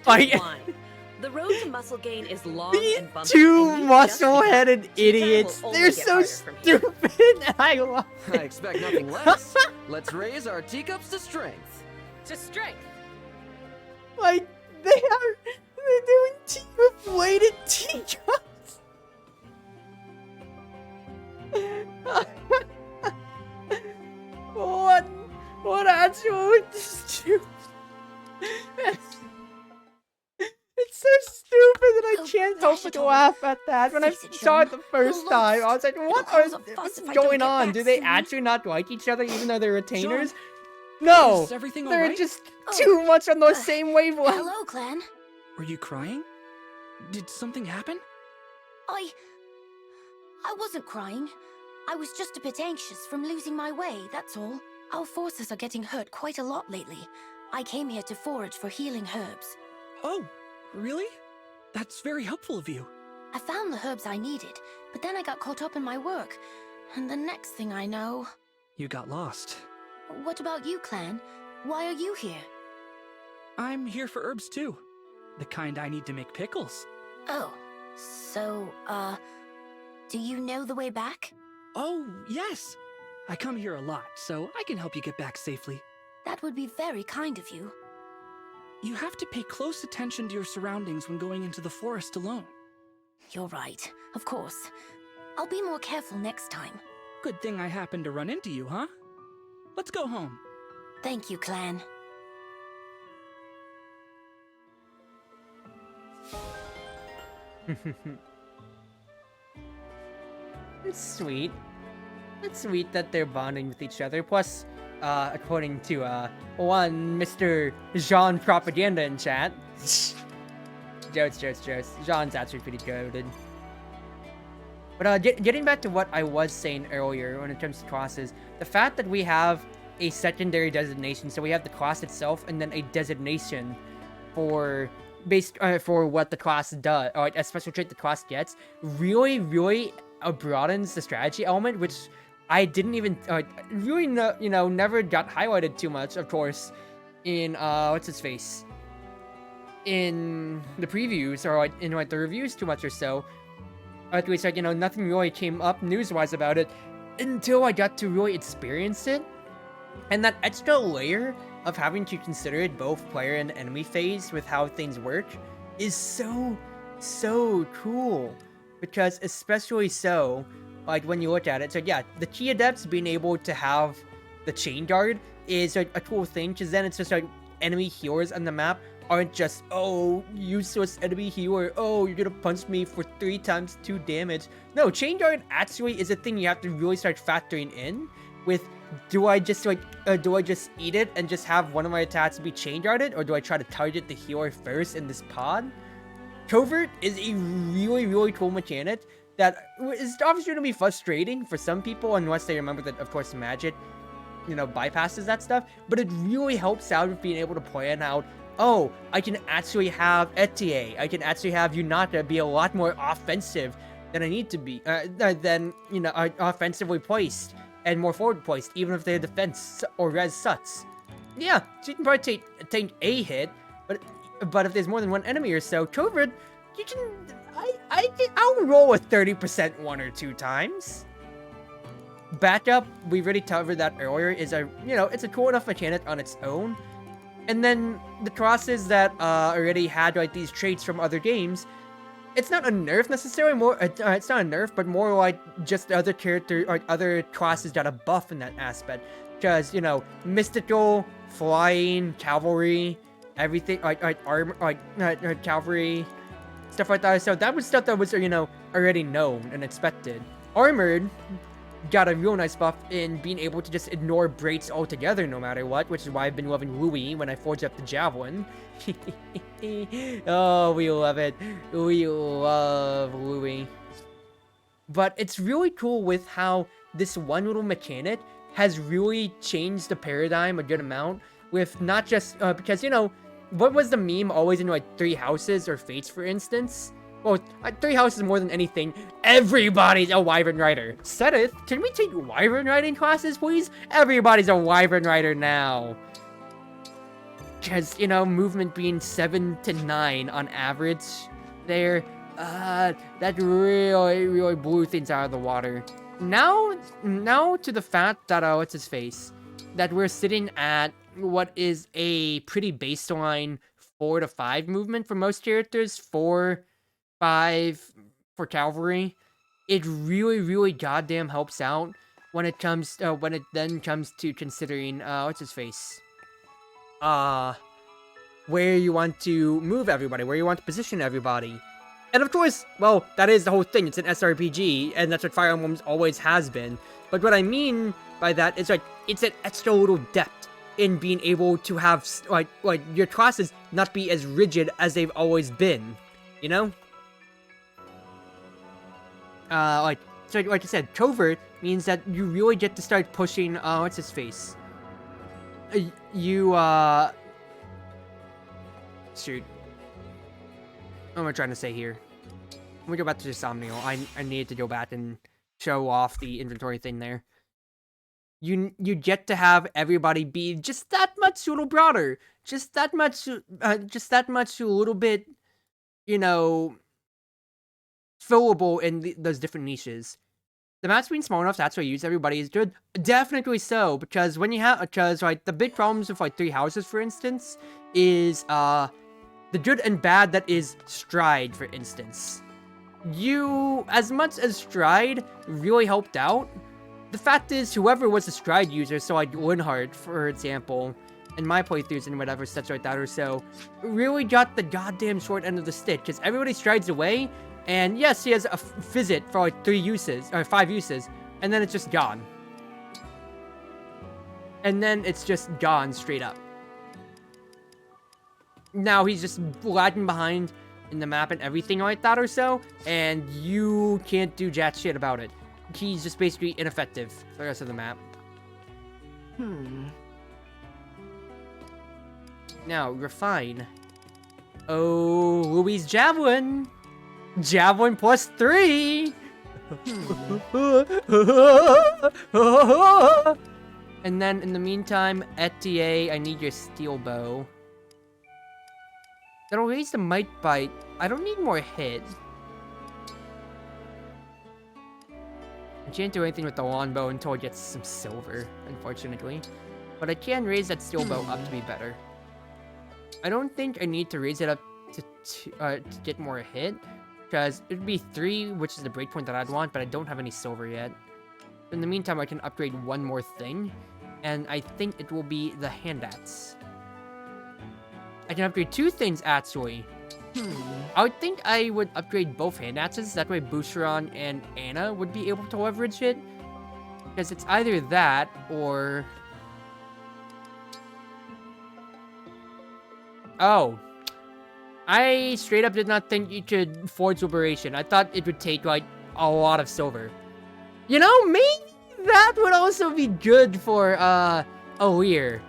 Don't Like, whine. The road to muscle gain is long these and bumpy. two and you've just muscle-headed begun. Tea time will idiots, only they're get so harder from here. stupid. I love I expect nothing less. Let's raise our teacups to strength. To strength. Like, they're doing teacup-weighted teacups. What actual stupid. It's so stupid that I can't help but laugh at that. When I Face it, saw it John. the first You're time, I lost. was like, It'll what's cause a fuss if I don't going get on? back Do they soon. actually not like each other even though they're retainers? No! Is everything They're alright? just too much on the same wavelength. Hello, Clan. Were you crying? Did something happen? I wasn't crying. I was just a bit anxious from losing my way, that's all. Our forces are getting hurt quite a lot lately. I came here to forage for healing herbs. Oh, really? That's very helpful of you. I found the herbs I needed, but then I got caught up in my work. And the next thing I know... You got lost. What about you, Clan? Why are you here? I'm here for herbs too. The kind I need to make pickles. Oh, so, do you know the way back? Oh, yes. I come here a lot, so I can help you get back safely. That would be very kind of you. You have to pay close attention to your surroundings when going into the forest alone. You're right, of course. I'll be more careful next time. Good thing I happened to run into you, huh? Let's go home. Thank you, Clan. It's sweet. It's sweet that they're bonding with each other. Plus, according to one Mr. Jean Propaganda in chat. Jokes. Jean's actually pretty goated. But getting back to what I was saying earlier when it comes to classes, the fact that we have a secondary designation, so we have the class itself and then a designation for for what the class does, or a special trait the class gets, really broadens the strategy element, which I didn't even really never got highlighted too much, of course, in what's its face, in the previews or in the reviews too much or so. At least nothing really came up news-wise about it until I got to really experience it, and that extra layer of having to consider it both player and enemy phase with how things work is so cool. Because especially so, like when you look at it, so yeah, the key adepts being able to have the chain guard is like a cool thing, because then it's just like enemy healers on the map aren't just, oh, useless enemy healer, oh, you're gonna punch me for 3 times 2 damage. No, chain guard actually is a thing you have to really start factoring in with, do I just eat it and just have one of my attacks be chain guarded, or do I try to target the healer first in this pod? Covert is a really cool mechanic that is obviously going to be frustrating for some people unless they remember that, of course, magic, bypasses that stuff. But it really helps out with being able to plan out, oh, I can actually have Etier, I can actually have Yunaka be a lot more offensive than I need to be, offensively placed and more forward placed, even if their defense or res sucks. Yeah, so you can probably take a hit, but if there's more than one enemy or so, Covert, you can, I'll roll a 30% one or two times. Backup, we already covered that earlier, is it's a cool enough mechanic on its own. And then the crosses that already had like these traits from other games, it's not a nerf necessarily, it's not a nerf, but more like just the other character or other crosses got a buff in that aspect. Because, mystical, flying, cavalry, everything, like armor, cavalry, stuff like that. So that was stuff that was, already known and expected. Armored got a real nice buff in being able to just ignore breaks altogether no matter what, which is why I've been loving Louis when I forge up the javelin. Oh, we love it. We love Louis. But it's really cool with how this one little mechanic has really changed the paradigm a good amount, with not just, because, what was the meme always in, like, 3 houses or Fates, for instance? Well, 3 houses more than anything, everybody's a Wyvern Rider. Seth, can we take Wyvern Riding classes, please? Everybody's a Wyvern Rider now. Because, movement being 7 to 9 on average there, that really blew things out of the water. Now to the fact that, what's his face? That we're sitting at what is a pretty baseline 4 to 5 movement for most characters, 4, 5 for cavalry. It really goddamn helps out when it comes to considering what's his face? Where you want to move everybody, where you want to position everybody. And of course, well, that is the whole thing. It's an SRPG, and that's what Fire Emblem always has been. But what I mean by that is, like, it's an extra little depth in being able to have, like your classes not be as rigid as they've always been, like I said, Covert means that you really get to start pushing, what's his face? Shoot. What am I trying to say here? Let me go back to the Somnial. I need to go back and show off the inventory thing there. You get to have everybody be just that much a little broader. Just that much a little bit, fillable in those different niches. The map's being small enough to actually use everybody is good. Definitely so, because like the big problems with like 3 houses, for instance, is the good and bad that is Stride, for instance. As much as Stride really helped out, the fact is whoever was a Stride user, so like Linhardt, for example, in my playthroughs and whatever such like that or so, really got the goddamn short end of the stick, because everybody strides away, and yes, he has a visit for like 3 uses, or 5 uses, and then it's just gone. And then it's just gone straight up. Now he's just lagging behind in the map and everything like that or so, and you can't do jack shit about it. He's just basically ineffective for the rest of the map. Now, refine. Oh, Louis' Javelin! Javelin plus 3! And then, in the meantime, Etier, I need your steel bow. That'll raise the might bite. I don't need more hit. I can't do anything with the longbow until it gets some silver, unfortunately. But I can raise that steel bow up to be better. I don't think I need to raise it up to get more hit, because it'd be 3, which is the breakpoint that I'd want, but I don't have any silver yet. In the meantime, I can upgrade one more thing, and I think it will be the handats. I can upgrade 2 things, actually. I would think I would upgrade both hand axes, that way Boucheron and Anna would be able to leverage it. Because it's either that, or... Oh. I straight up did not think you could forge Liberation. I thought it would take, like, a lot of silver. You know, maybe that would also be good for, Alir.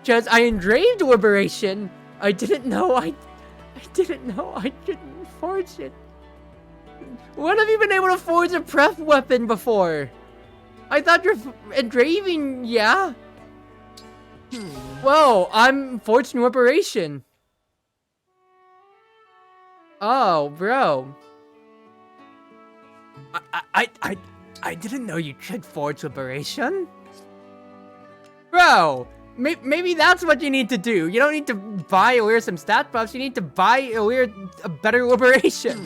Because I engraved Liberation. I didn't know I couldn't forge it. When have you been able to forge a prep weapon before? I thought you're engraving, yeah? Whoa, I'm forging Liberation. Oh, bro. I didn't know you could forge Liberation. Bro, maybe that's what you need to do. You don't need to buy Alir some stat buffs. You need to buy Alir a better Liberation.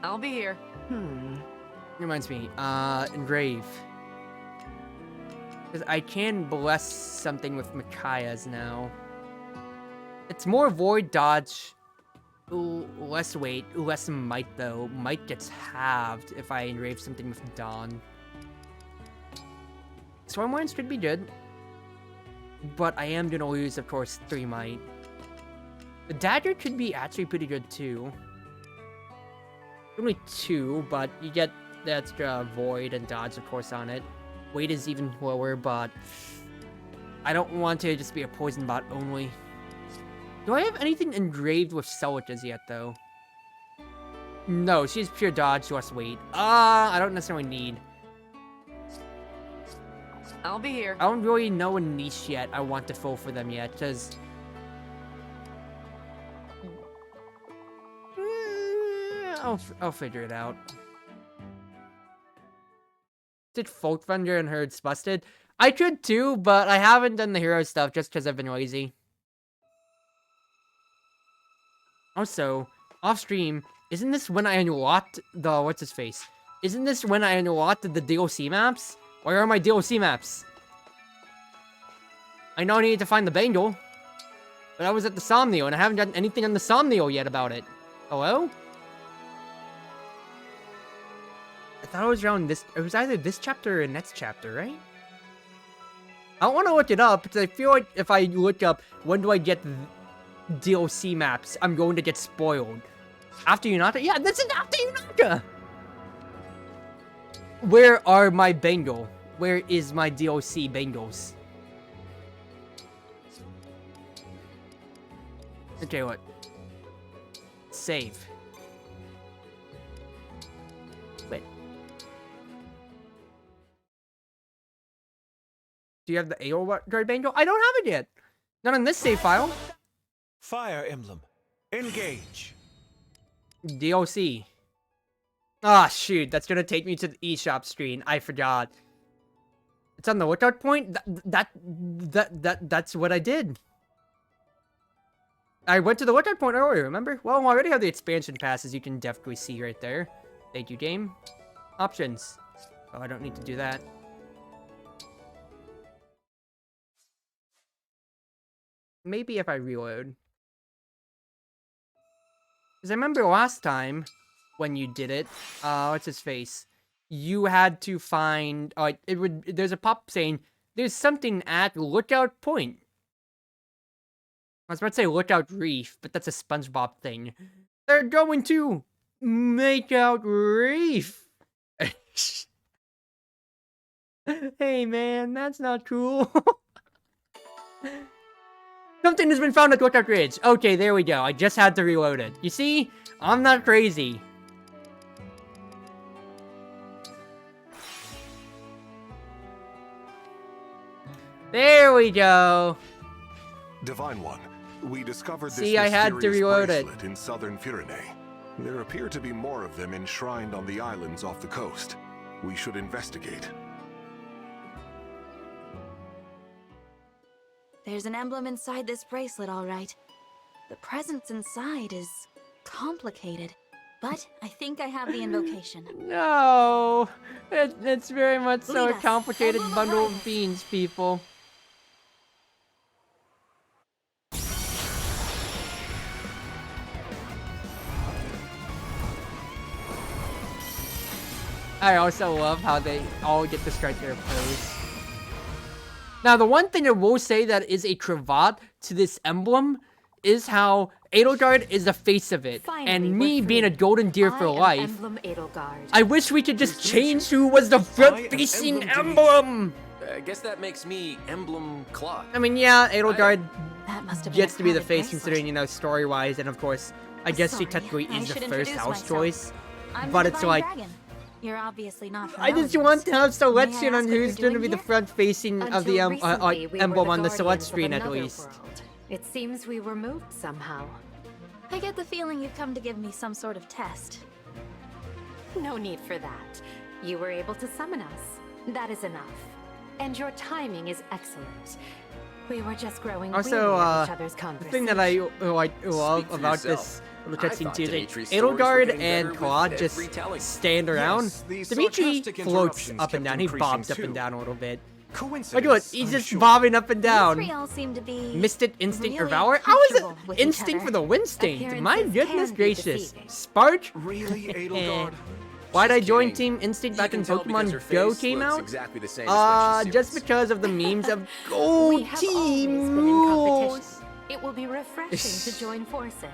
I'll be here. Reminds me, engrave. Because I can bless something with Micaiah's now. It's more void dodge. Ooh, less weight, less might though. Might gets halved if I engrave something with Dawn. Storm Winds could be good. But I am gonna lose, of course, 3 might. The dagger could be actually pretty good too. Only 2, but you get the extra void and dodge, of course, on it. Weight is even lower, but I don't want to just be a poison bot only. Do I have anything engraved with Celica's yet, though? No, she's pure dodge, less weight. I don't necessarily need. I'll be here. I don't really know a niche yet I want to fill for them yet, because... I'll figure it out. Did Folk Vendor and Herds busted? I could too, but I haven't done the hero stuff just because I've been lazy. Also, off stream, isn't this when I unlocked the what's-his-face? Isn't this when I unlocked the DLC maps? Where are my DLC maps? I know I need to find the bangle, but I was at the Somnio and I haven't done anything on the Somnio yet about it. Hello? I thought it was around this. It was either this chapter or next chapter, right? I don't want to look it up because I feel like if I look up when do I get DLC maps, I'm going to get spoiled. After Yunaka? Yeah, this is after Yunaka! Where are my Bengal? Where is my DLC Bengals? Okay, what? Save. Wait. Do you have the AO Droid Bengal? I don't have it yet! Not on this save file. Fire Emblem. Engage. DLC. Ah, shoot. That's gonna take me to the eShop screen. I forgot. It's on the lookout point? That's what I did. I went to the lookout point earlier, remember? Well, I already have the expansion pass, as you can definitely see right there. Thank you, game. Options. Oh, I don't need to do that. Maybe if I reload. Because I remember last time, when you did it, what's his face? You had to find, there's a pop saying, there's something at Lookout Point. I was about to say Lookout Reef, but that's a SpongeBob thing. They're going to make out Reef. Hey man, that's not cool. Something has been found at Lookout Ridge. Okay, there we go. I just had to reload it. You see? I'm not crazy. There we go. Divine One, we discovered this See, I had to reload it. in southern Firene. There appear to be more of them enshrined on the islands off the coast. We should investigate. There's an emblem inside this bracelet, all right. The presence inside is complicated, but I think I have the invocation. No, it's very much so Lead a us. complicated Emblem bundle of of beans, people. I also love how they all get to strike their pose. Now, the one thing I will say that is a cravat to this emblem is how Edelgard is the face of it, Finally, and we're me being a free. golden deer for I am life, Emblem Edelgard. I wish we could just change who was the front-facing Emblem! I guess that makes me Emblem Claude. I mean, yeah, Edelgard That must have been gets a to be the crowded face bracelet. considering, you know, story-wise, and of course, I guess she Sorry, technically I is the should first introduce house myself. choice. I'm But the it's Divine like, Dragon. You're obviously not from I just Elders. want to have May I selection on ask what who's you're going to be doing the here? front-facing of the Until recently, we were emblem the on the select guardians of screen, at another least. world. It seems we were moved somehow. I get the feeling you've come to give me some sort of test. No need for that. You were able to summon us. That is enough. And your timing is excellent. We were just growing Also, weary of each other's the conversation. thing that I love for about yourself. this little I cutscene thought too is Dimitri's that stories were Edelgard getting and better Claude with just every telling. stand around. Yes, the Dimitri sarcastic floats interruptions up and kept down. He increasing bobs up too. and down a little bit. Coincidence, Look at what, he's I'm just sure. bobbing up and You down. three all seem to be Mystic Instinct or really Valor? How is it comfortable with each Instinct other. for the Winstinct? My Appearances goodness can be gracious. deceiving. Spark? Really, Edelgard? Why'd I She's join kidding. Team Instinct You back can in tell because her Pokemon Go face came looks out? exactly the same as when she's Just serious. because of the memes of Go We have always Team been in competition. rules. It will be refreshing to join forces.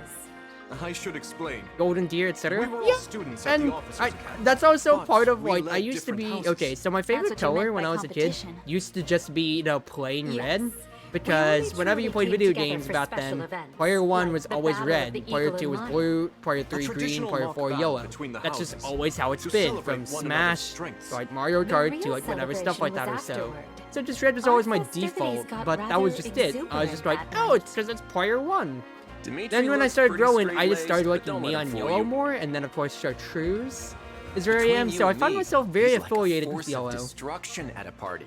I should explain. Golden Deer, etc. We were all students at and the officers' academy, that's also but part of we like led I used to different be houses. okay. So my favorite what you color meant when by I was a kid competition. used to just be plain Yes. red. We Because only whenever you truly played came video together games for back special then, events, player 1 like was the always Battle of red, the player Eagle 2 was and blue, player 3 green, traditional player mock 4 battle yellow. between the That's just houses always how it's to been, celebrate from one another's Smash strengths. to like Mario The Kart real to like whatever stuff like that celebration or was so. afterward. So just red was Our always my festivities default, got but that was rather just it. I was just like, exuberant that oh, night. it's because it's player 1. Dimitri Then when I looks started pretty growing, I just straight-laced, started but liking don't let it Neon fool Yellow you. more, and then of course Chartreuse is where I Between am, you so I and found me, myself very he's like a affiliated with force of Yellow. destruction at a party.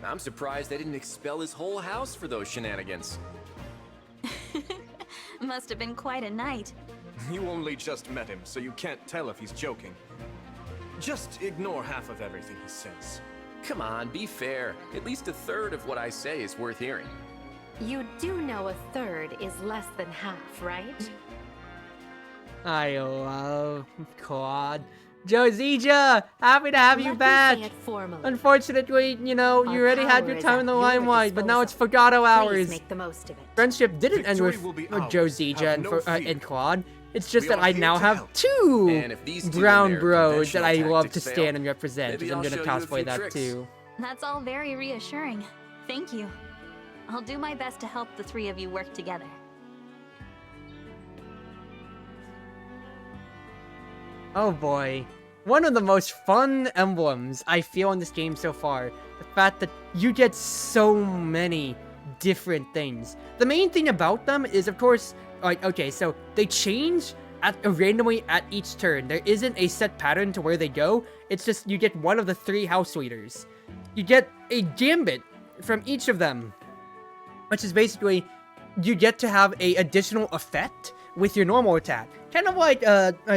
I'm surprised they didn't expel his whole house for those shenanigans. Must have been quite a night. You only just met him, so you can't tell if he's joking. Just ignore half of everything he says. Come on, be fair. At least a third of what I say is worth hearing. You do know a third is less than half, right? I love Claude. Josija, happy to have you Let me back. say it formally. Unfortunately, you know, you Our already had power your is time at in the your limelight, but now it's disposal. Forgato Please hours. make the most of it. Friendship didn't end Victory with will be ours. Josija Have and, no fear. and Claude. It's just We that are I here now to have help. two And if these two brown and their bros that I conventional love to tactics fail, stand and represent, maybe because I'm I'll gonna show you a cosplay few that tricks. too. That's all very reassuring. Thank you. I'll do my best to help the three of you work together. Oh boy. One of the most fun emblems I feel in this game so far. The fact that you get so many different things. The main thing about them is, of course, like, okay, so they change randomly at each turn. There isn't a set pattern to where they go. It's just you get one of the 3 house leaders. You get a gambit from each of them, which is basically you get to have a additional effect with your normal attack. Kind of like,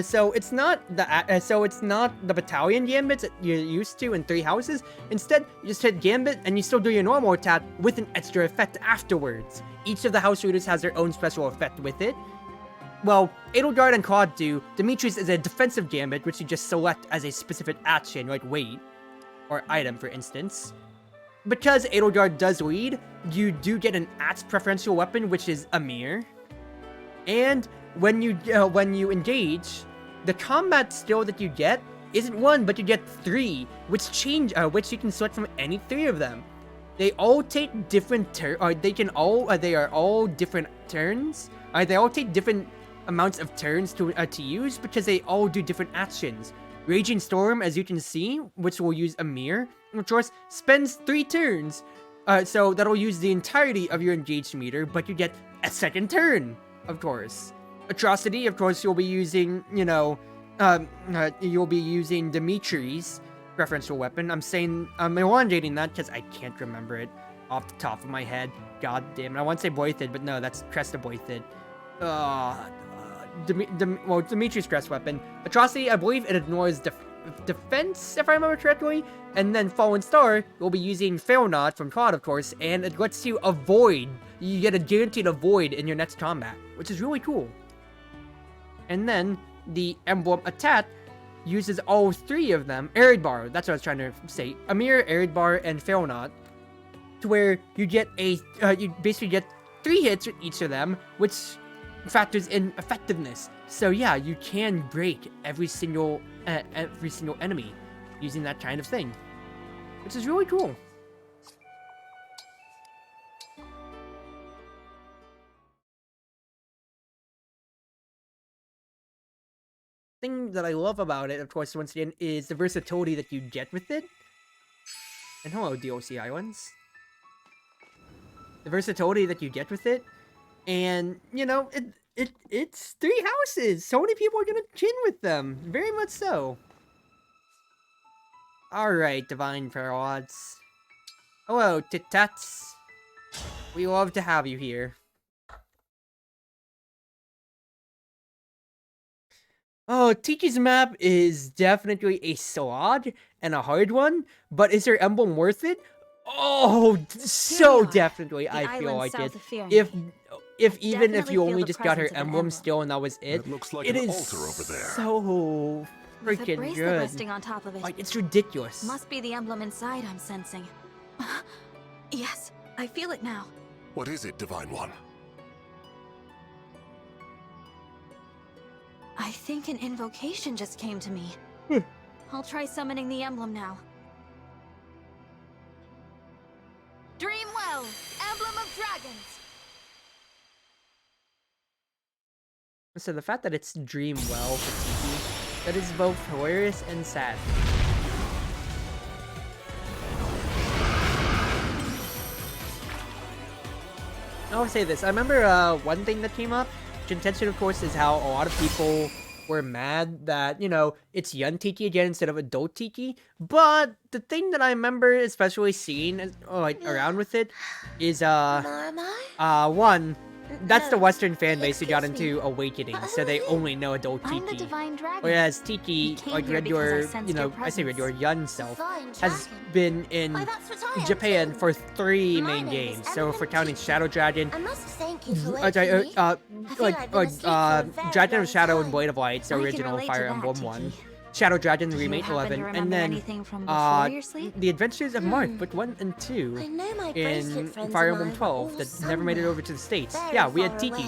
so it's not the battalion gambits that you're used to in 3 houses. Instead, you just hit gambit and you still do your normal attack with an extra effect afterwards. Each of the house leaders has their own special effect with it. Well, Edelgard and Claude do. Dimitri's is a defensive gambit, which you just select as a specific action, like wait, or item, for instance. Because Edelgard does lead, you do get an preferential weapon, which is a mirror. And when you engage, the combat skill that you get isn't 1, but you get 3, which which you can select from any 3 of them. They all take different they are all different turns. They all take different amounts of turns to use because they all do different actions. Raging Storm, as you can see, which will use a mirror, of course, spends 3 turns. So that'll use the entirety of your engaged meter, but you get a second turn, of course. Atrocity, of course, you'll be using, you'll be using Dimitri's preferential weapon. I'm elongating that because I can't remember it off the top of my head. God damn it. I want to say Boythid, but no, that's Cresta Boythid. Dimitri's crest weapon. Atrocity, I believe it ignores defense, if I remember correctly. And then Fallen Star, you'll be using Failnod from Claude, of course, and it lets you avoid. You get a guaranteed avoid in your next combat, which is really cool. And then the Emblem attack uses all 3 of them. Eridbar, that's what I was trying to say. Amir, Eridbar, and Failnod, to where you get you basically get 3 hits with each of them, which factors in effectiveness. So yeah, you can break every single enemy using that kind of thing, which is really cool. Thing that I love about it, of course, once again, is the versatility that you get with it. And hello, DLC Islands. The versatility that you get with it, and you know, it's 3 houses. So many people are gonna chin with them, very much so. All right, Divine Paradox. Hello, Tit Tats. We love to have you here. Oh, Tiki's map is definitely a slog and a hard one, but is her emblem worth it? Oh, so definitely, I feel like it. If even if you only just got her emblem still and that was it, That looks like it an is altar over there. so With a freaking bracelet good. resting on top of it. Like, it's ridiculous. Must be the emblem inside I'm sensing. Yes, I feel it now. What is it, Divine One? I think an invocation just came to me. I'll try summoning the emblem now. Dreamwell, Emblem of Dragons. So the fact that it's Dreamwell for Tiki, that is both hilarious and sad. I'll say this. I remember one thing that came up. Contention, of course, is how a lot of people were mad that, you know, it's young Tiki again instead of adult Tiki. But the thing that I remember especially seeing around with it is, one, that's the Western fan base who got into Awakening, so they only know adult Tiki. Whereas Tiki, like your, you know, I say your young self, has been in Japan for 3 main games. So for counting Shadow Dragon, Dragon of Shadow and Blade of Light, the original Fire Emblem 1. Shadow Dragon Remake 11, and then The Adventures of Marth, Book 1 and 2 in Fire Emblem 12 that never made it over to the States. Yeah, we had Tiki.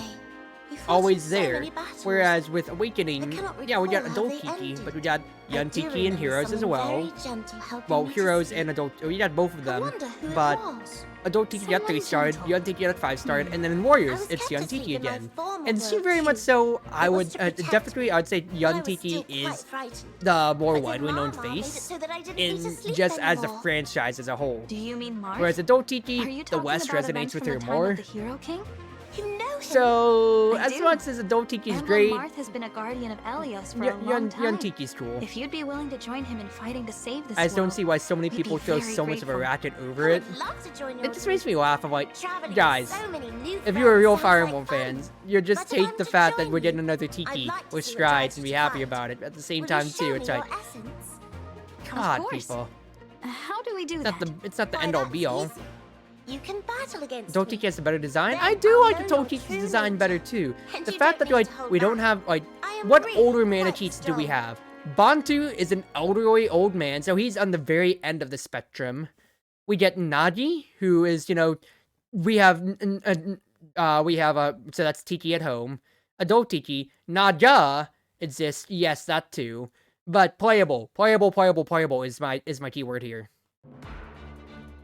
Always there. Whereas with Awakening, yeah, we got adult Tiki, but we got young Tiki and Heroes as well. Well, Heroes and adult, we got both of them, but adult Tiki got 3-starred, young Tiki got 5-starred, and then in Warriors, it's young Tiki again. And see, very much so, I would definitely, I would say young Tiki is the more widely known face, in just as a franchise as a whole. Do you mean Marth? Whereas adult Tiki, the West resonates with her more. You know him. So, as much as adult Tiki is great, Marth has been a guardian of Elios for a long time. young Tiki's cool. If you'd be willing to join him in fighting to save this I just don't world, see why so many people throw so much of a racket over it. It just makes me laugh. I'm like, guys, if you're a real Fire Emblem fans, you just take the fact that we're getting another Tiki with strides and be happy about it. At the same time, too, it's like, God, people. How do we do that? It's not the end all be all. You can battle against Adult Tiki has the better design. I do like adult Tiki's design better too. The fact that like we don't have like what older mana cheats do we have? Bantu is an elderly old man, so he's on the very end of the spectrum. We get Nagi, who is, you know, we have so that's Tiki at home. Adult Tiki. Naga exists, yes, that too. But playable is my keyword here.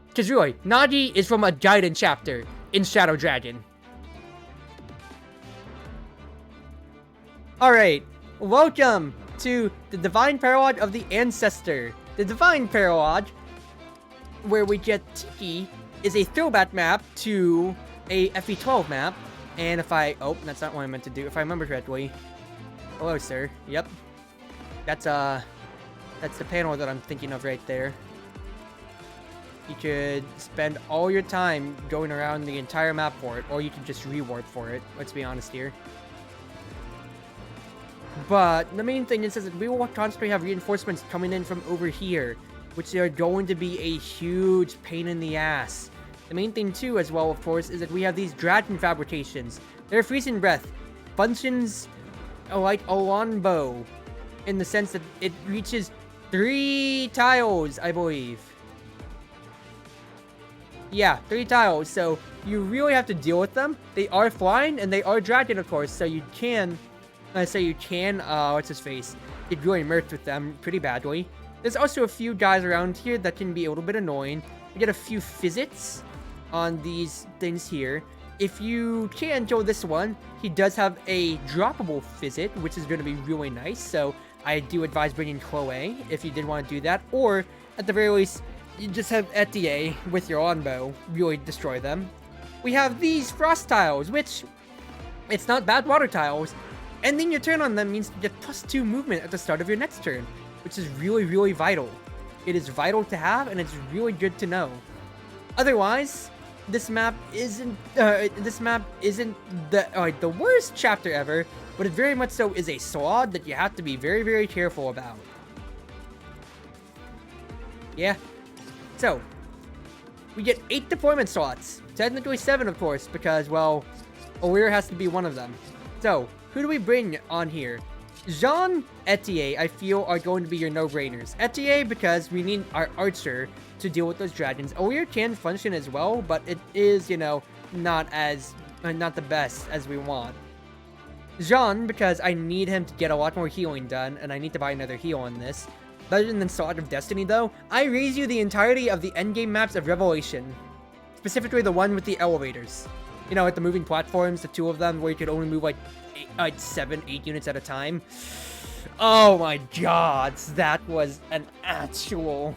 Because really, Nagi is from a Gaiden chapter in Shadow Dragon. Alright, welcome to the Divine Paralogue of the Ancestor. The Divine Paralogue, where we get Tiki, is a throwback map to a FE12 map. And if oh, that's not what I meant to do. If I remember correctly. Hello, sir. Yep. That's the panel that I'm thinking of right there. You could spend all your time going around the entire map for it, or you could just rewarp for it. Let's be honest here. But the main thing is that we will constantly have reinforcements coming in from over here, which are going to be a huge pain in the ass. The main thing too, as well, of course, is that we have these dragon fabrications. They're freezing breath. Functions like a longbow, in the sense that it reaches 3 tiles, I believe. Yeah, 3 tiles, so you really have to deal with them. They are flying, and they are dragon, of course, so you can, what's his face, get really murked with them pretty badly. There's also a few guys around here that can be a little bit annoying. You get a few physics on these things here. If you can kill this one, he does have a droppable physic, which is going to be really nice, so I do advise bringing Chloe if you did want to do that, or at the very least, you just have Etier with your longbow really destroy them. We have these frost tiles, which it's not bad water tiles. Ending your turn on them means you get +2 movement at the start of your next turn, which is really vital. It is vital to have, and it's really good to know. Otherwise, this map isn't the worst chapter ever, but it very much so is a slog that you have to be very careful about. Yeah. So, we get 8 deployment slots. Technically 7, of course, because, well, O'Leary has to be one of them. So, who do we bring on here? Jean, Etier, I feel, are going to be your no-brainers. Etier, because we need our archer to deal with those dragons. O'Leary can function as well, but it is, you know, not the best as we want. Jean, because I need him to get a lot more healing done, and I need to buy another heal on this. Better than Sword of Destiny, though, I raise you the entirety of the endgame maps of Revelation. Specifically the one with the elevators. You know, like the moving platforms, the 2 of them, where you could only move like 7, 8 units at a time. Oh my god, that was an actual...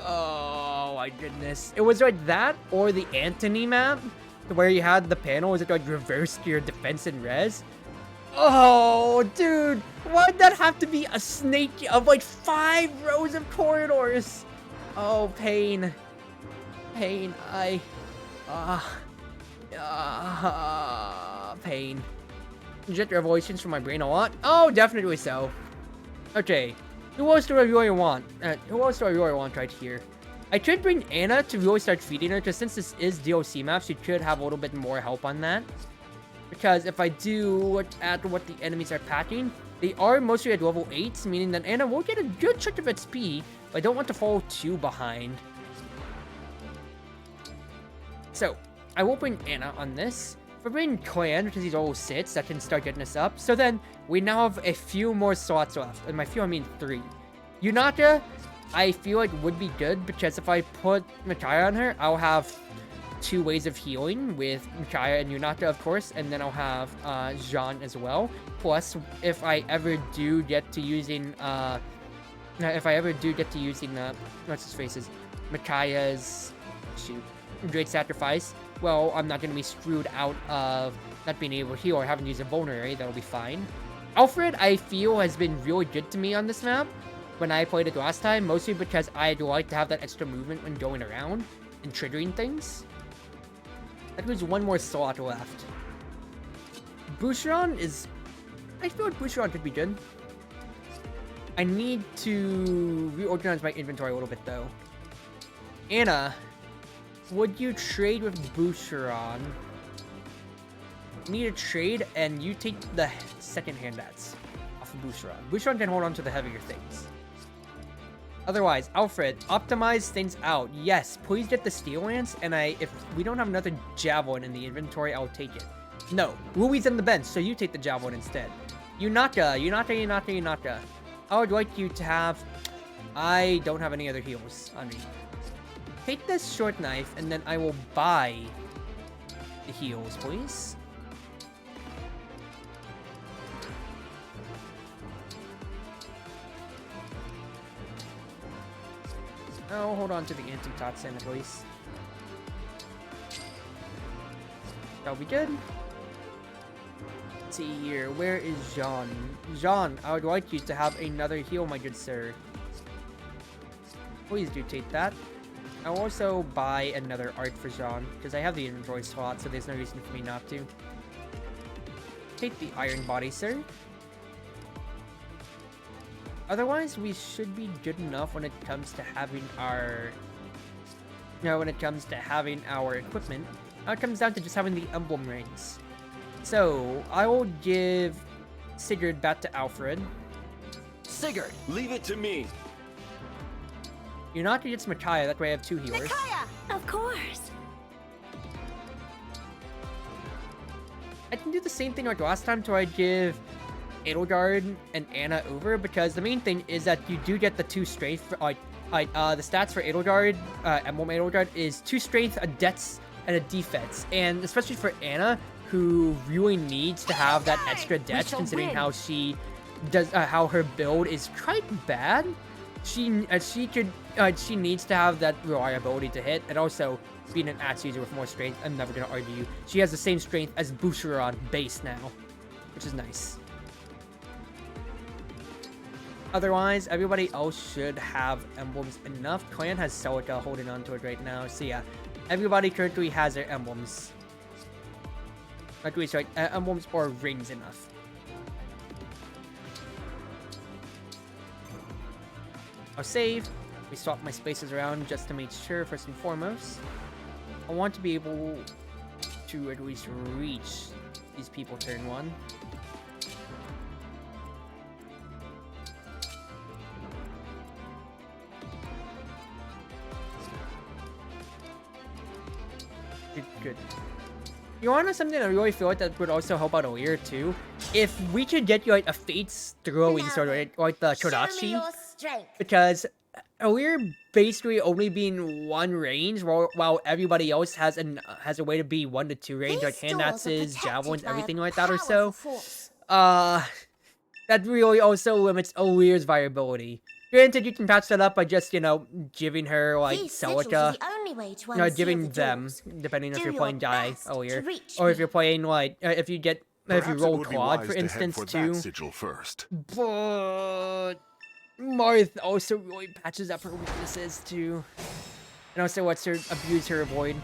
Oh my goodness. It was like that, or the Antony map, where you had the panel, is it like reversed your defense and res? Oh, dude, why'd that have to be a snake of like 5 rows of corridors? Oh, pain. Pain, pain. Jet revelations from my brain a lot? Oh, definitely so. Okay, who else do I really want? Right here? I could bring Anna to really start feeding her, because since this is DLC maps, you could have a little bit more help on that. Because if I do look at what the enemies are packing, they are mostly at level 8, meaning that Anna will get a good chunk of XP, but I don't want to fall too behind. So, I will bring Anna on this. For bringing Clan, because he's level 6, that can start getting us up. So then, we now have a few more slots left. And by few, I mean 3. Yunaka, I feel like would be good, because if I put Micaiah on her, I'll have 2 ways of healing with Micaiah and Yunaka, of course, and then I'll have Jean as well. Plus, if I ever do get to using, what's his faces, Micaiah's, Great Sacrifice, well, I'm not going to be screwed out of not being able to heal or having to use a vulnerary. That'll be fine. Alfred, I feel, has been really good to me on this map when I played it last time, mostly because I'd like to have that extra movement when going around and triggering things. That leaves 1 more slot left. Boucheron is... I feel like Boucheron could be good. I need to reorganize my inventory a little bit, though. Anna, would you trade with Boucheron? Need a trade, and you take the second handouts off of Boucheron. Boucheron can hold on to the heavier things. Otherwise, Alfred, optimize things out. Yes, please get the Steel Lance, and if we don't have another Javelin in the inventory, I'll take it. No, Louie's in the bench, so you take the Javelin instead. Yunaka. I would like you to have... I don't have any other heals on me. Take this short knife, and then I will buy the heals, please. Oh, hold on to the anti-toxin at least. That'll be good. Let's see here. Where is Jean? Jean, I would like you to have another heal, my good sir. Please do take that. I'll also buy another art for Jean, because I have the inventory slot, so there's no reason for me not to. Take the iron body, sir. Otherwise, we should be good enough when it comes to having our... equipment. Now it comes down to just having the emblem rings. So, I will give Sigurd back to Alfred. Sigurd, leave it to me. Yunaka gets Micaiah, that way I have 2 healers. Micaiah! Of course. I can do the same thing like last time, to I give Edelgard and Anna over, because the main thing is that you do get the 2 strength. The stats for Edelgard, Emblem Edelgard, is 2 strength, a dex, and a defense. And especially for Anna, who really needs to have that extra dex, considering how she does, how her build is quite bad. She needs to have that reliability to hit, and also being an axe user with more strength. I'm never gonna argue. She has the same strength as Boucheron base now, which is nice. Otherwise, everybody else should have emblems enough. Clan has Celica holding on to it right now, so yeah, everybody currently has their emblems. Sorry, emblems or rings enough. I'll save. We swap my spaces around just to make sure, first and foremost. I want to be able to at least reach these people turn 1. Good. You want to know something I really feel like that would also help out Olir too? If we could get you like a Fate's throwing sword, right? Like the Chodachi. Because Olir basically only being 1 range, while everybody else has a way to be 1 to 2 range, like hand axes, javelins, everything like that or so. That really also limits Olir's viability. Granted, you can patch that up by just, you know, giving her, like, Celica. Giving them, depending if you're playing Guy, Olir. Or if you're playing, like, if you roll Claude, for instance, too. But Marth also really patches up her weaknesses, too. And also lets her abuse her void.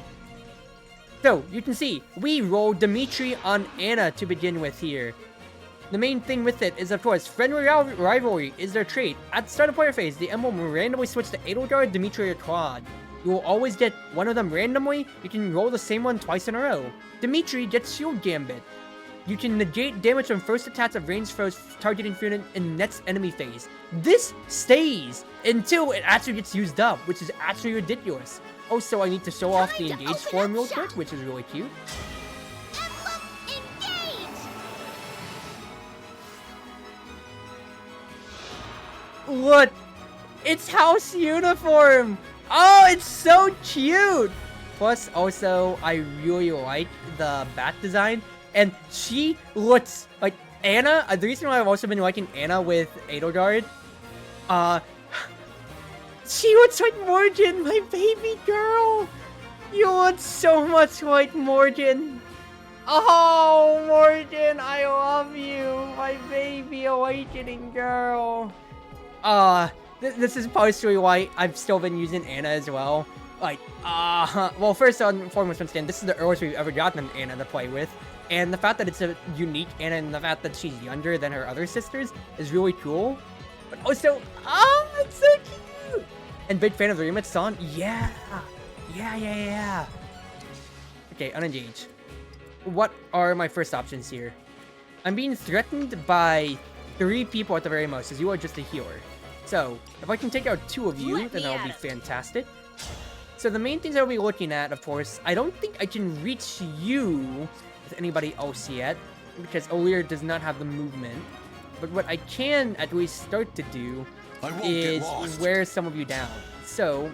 So, you can see, we rolled Dimitri on Anna to begin with here. The main thing with it is, of course, friendly rivalry is their trait. At the start of player phase, the emblem will randomly switch to Edelgard, Dimitri, or Claude. You will always get one of them randomly. You can roll the same one twice in a row. Dimitri gets Shield Gambit. You can negate damage from first attacks of ranged foes targeting Funin in next enemy phase. This stays until it actually gets used up, which is actually ridiculous. Also, I need to show off the engage form real quick, which is really cute. Look! It's house uniform! Oh, it's so cute! Plus, also, I really like the bat design. And she looks like Anna. The reason why I've also been liking Anna with Edelgard, she looks like Morgan, my baby girl. You look so much like Morgan. Oh, Morgan, I love you, my baby awakening girl. This is partially why I've still been using Anna as well. Like, well, first and foremost, this is the earliest we've ever gotten an Anna to play with. And the fact that it's a unique Anna and the fact that she's younger than her other sisters is really cool. But also, oh, it's so cute! And big fan of the remix song? Yeah! Yeah. Okay, unengage. What are my first options here? I'm being threatened by 3 people at the very most, as you are just a healer. So, if I can take out 2 of you, then that'll be fantastic. So the main things I'll be looking at, of course, I don't think I can reach you with anybody else yet, because Olir does not have the movement. But what I can at least start to do is wear some of you down. So,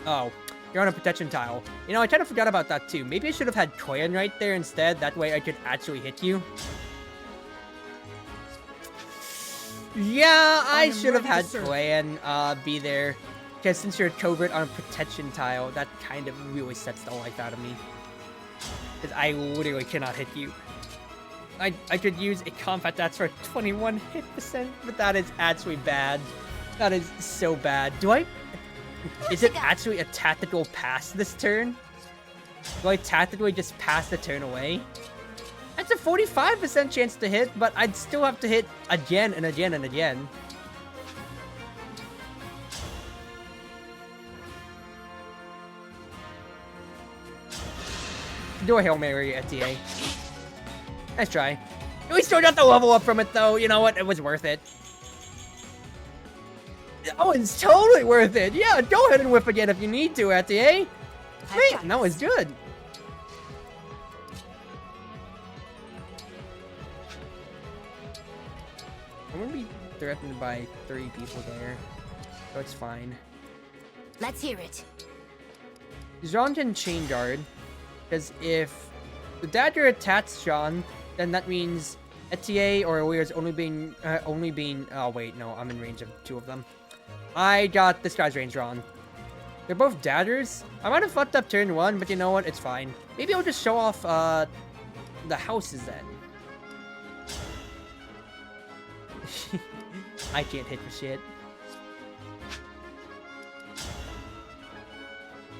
oh, you're on a protection tile. You know, I kind of forgot about that too. Maybe I should have had Clan right there instead. That way I could actually hit you. Yeah, I should have had Clan be there. Because since you're covert on a protection tile, that kind of really sets the life out of me. Because I literally cannot hit you. I could use a combat that's for 21 hit %, but that is actually bad. That is so bad. Is it actually a tactical pass this turn? Do I tactically just pass the turn away? That's a 45% chance to hit, but I'd still have to hit again and again and again. Do a Hail Mary at TA. Nice try. We still got the level up from it though. You know what? It was worth it. that one's totally worth it. Yeah, go ahead and whip again if you need to, Etier. Sweet, that was good. I'm gonna be threatened by 3 people there, so it's fine. Let's hear it. Jean can chain guard, because if the dagger attacks Jean, then that means Etier or Weir's only being, oh wait, no, I'm in range of 2 of them. I got this guy's range wrong. They're both daggers. I might have fucked up turn 1, but you know what, it's fine. Maybe I'll just show off, the houses then. I can't hit for shit.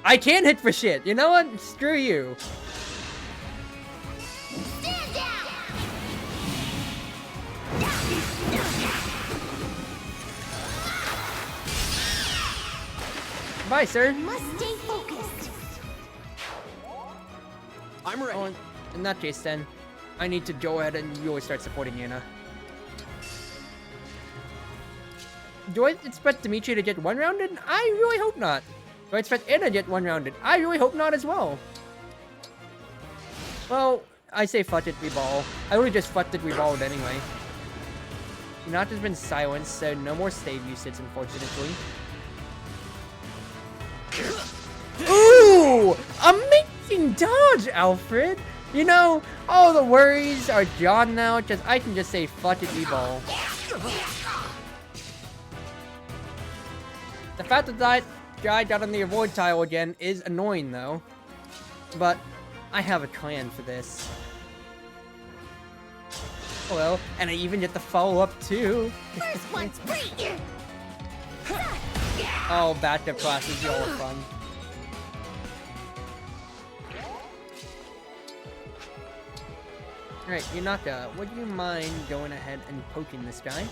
I can't hit for shit. You know what? Screw you. Stand down! Bye, sir. Must stay focused. I'm ready. Oh, in that case, then, I need to go ahead and really start supporting Yana. Do I expect Dimitri to get 1-rounded? I really hope not. Do I expect Anna to get 1-rounded? I really hope not as well. Well, I say fuck it, we ball. I would have just fucked it, we balled anyway. Not has been silenced, so no more stave usage, unfortunately. Ooh! Amazing dodge, Alfred! You know, all the worries are gone now, because I can just say fuck it, we ball. The fact that that guy got on the avoid tile again is annoying, though. But I have a plan for this. Oh, well, and I even get the follow-up, too. First one's free! Oh, backup classes, y'all are fun. Alright, Yunaka, would you mind going ahead and poking this guy?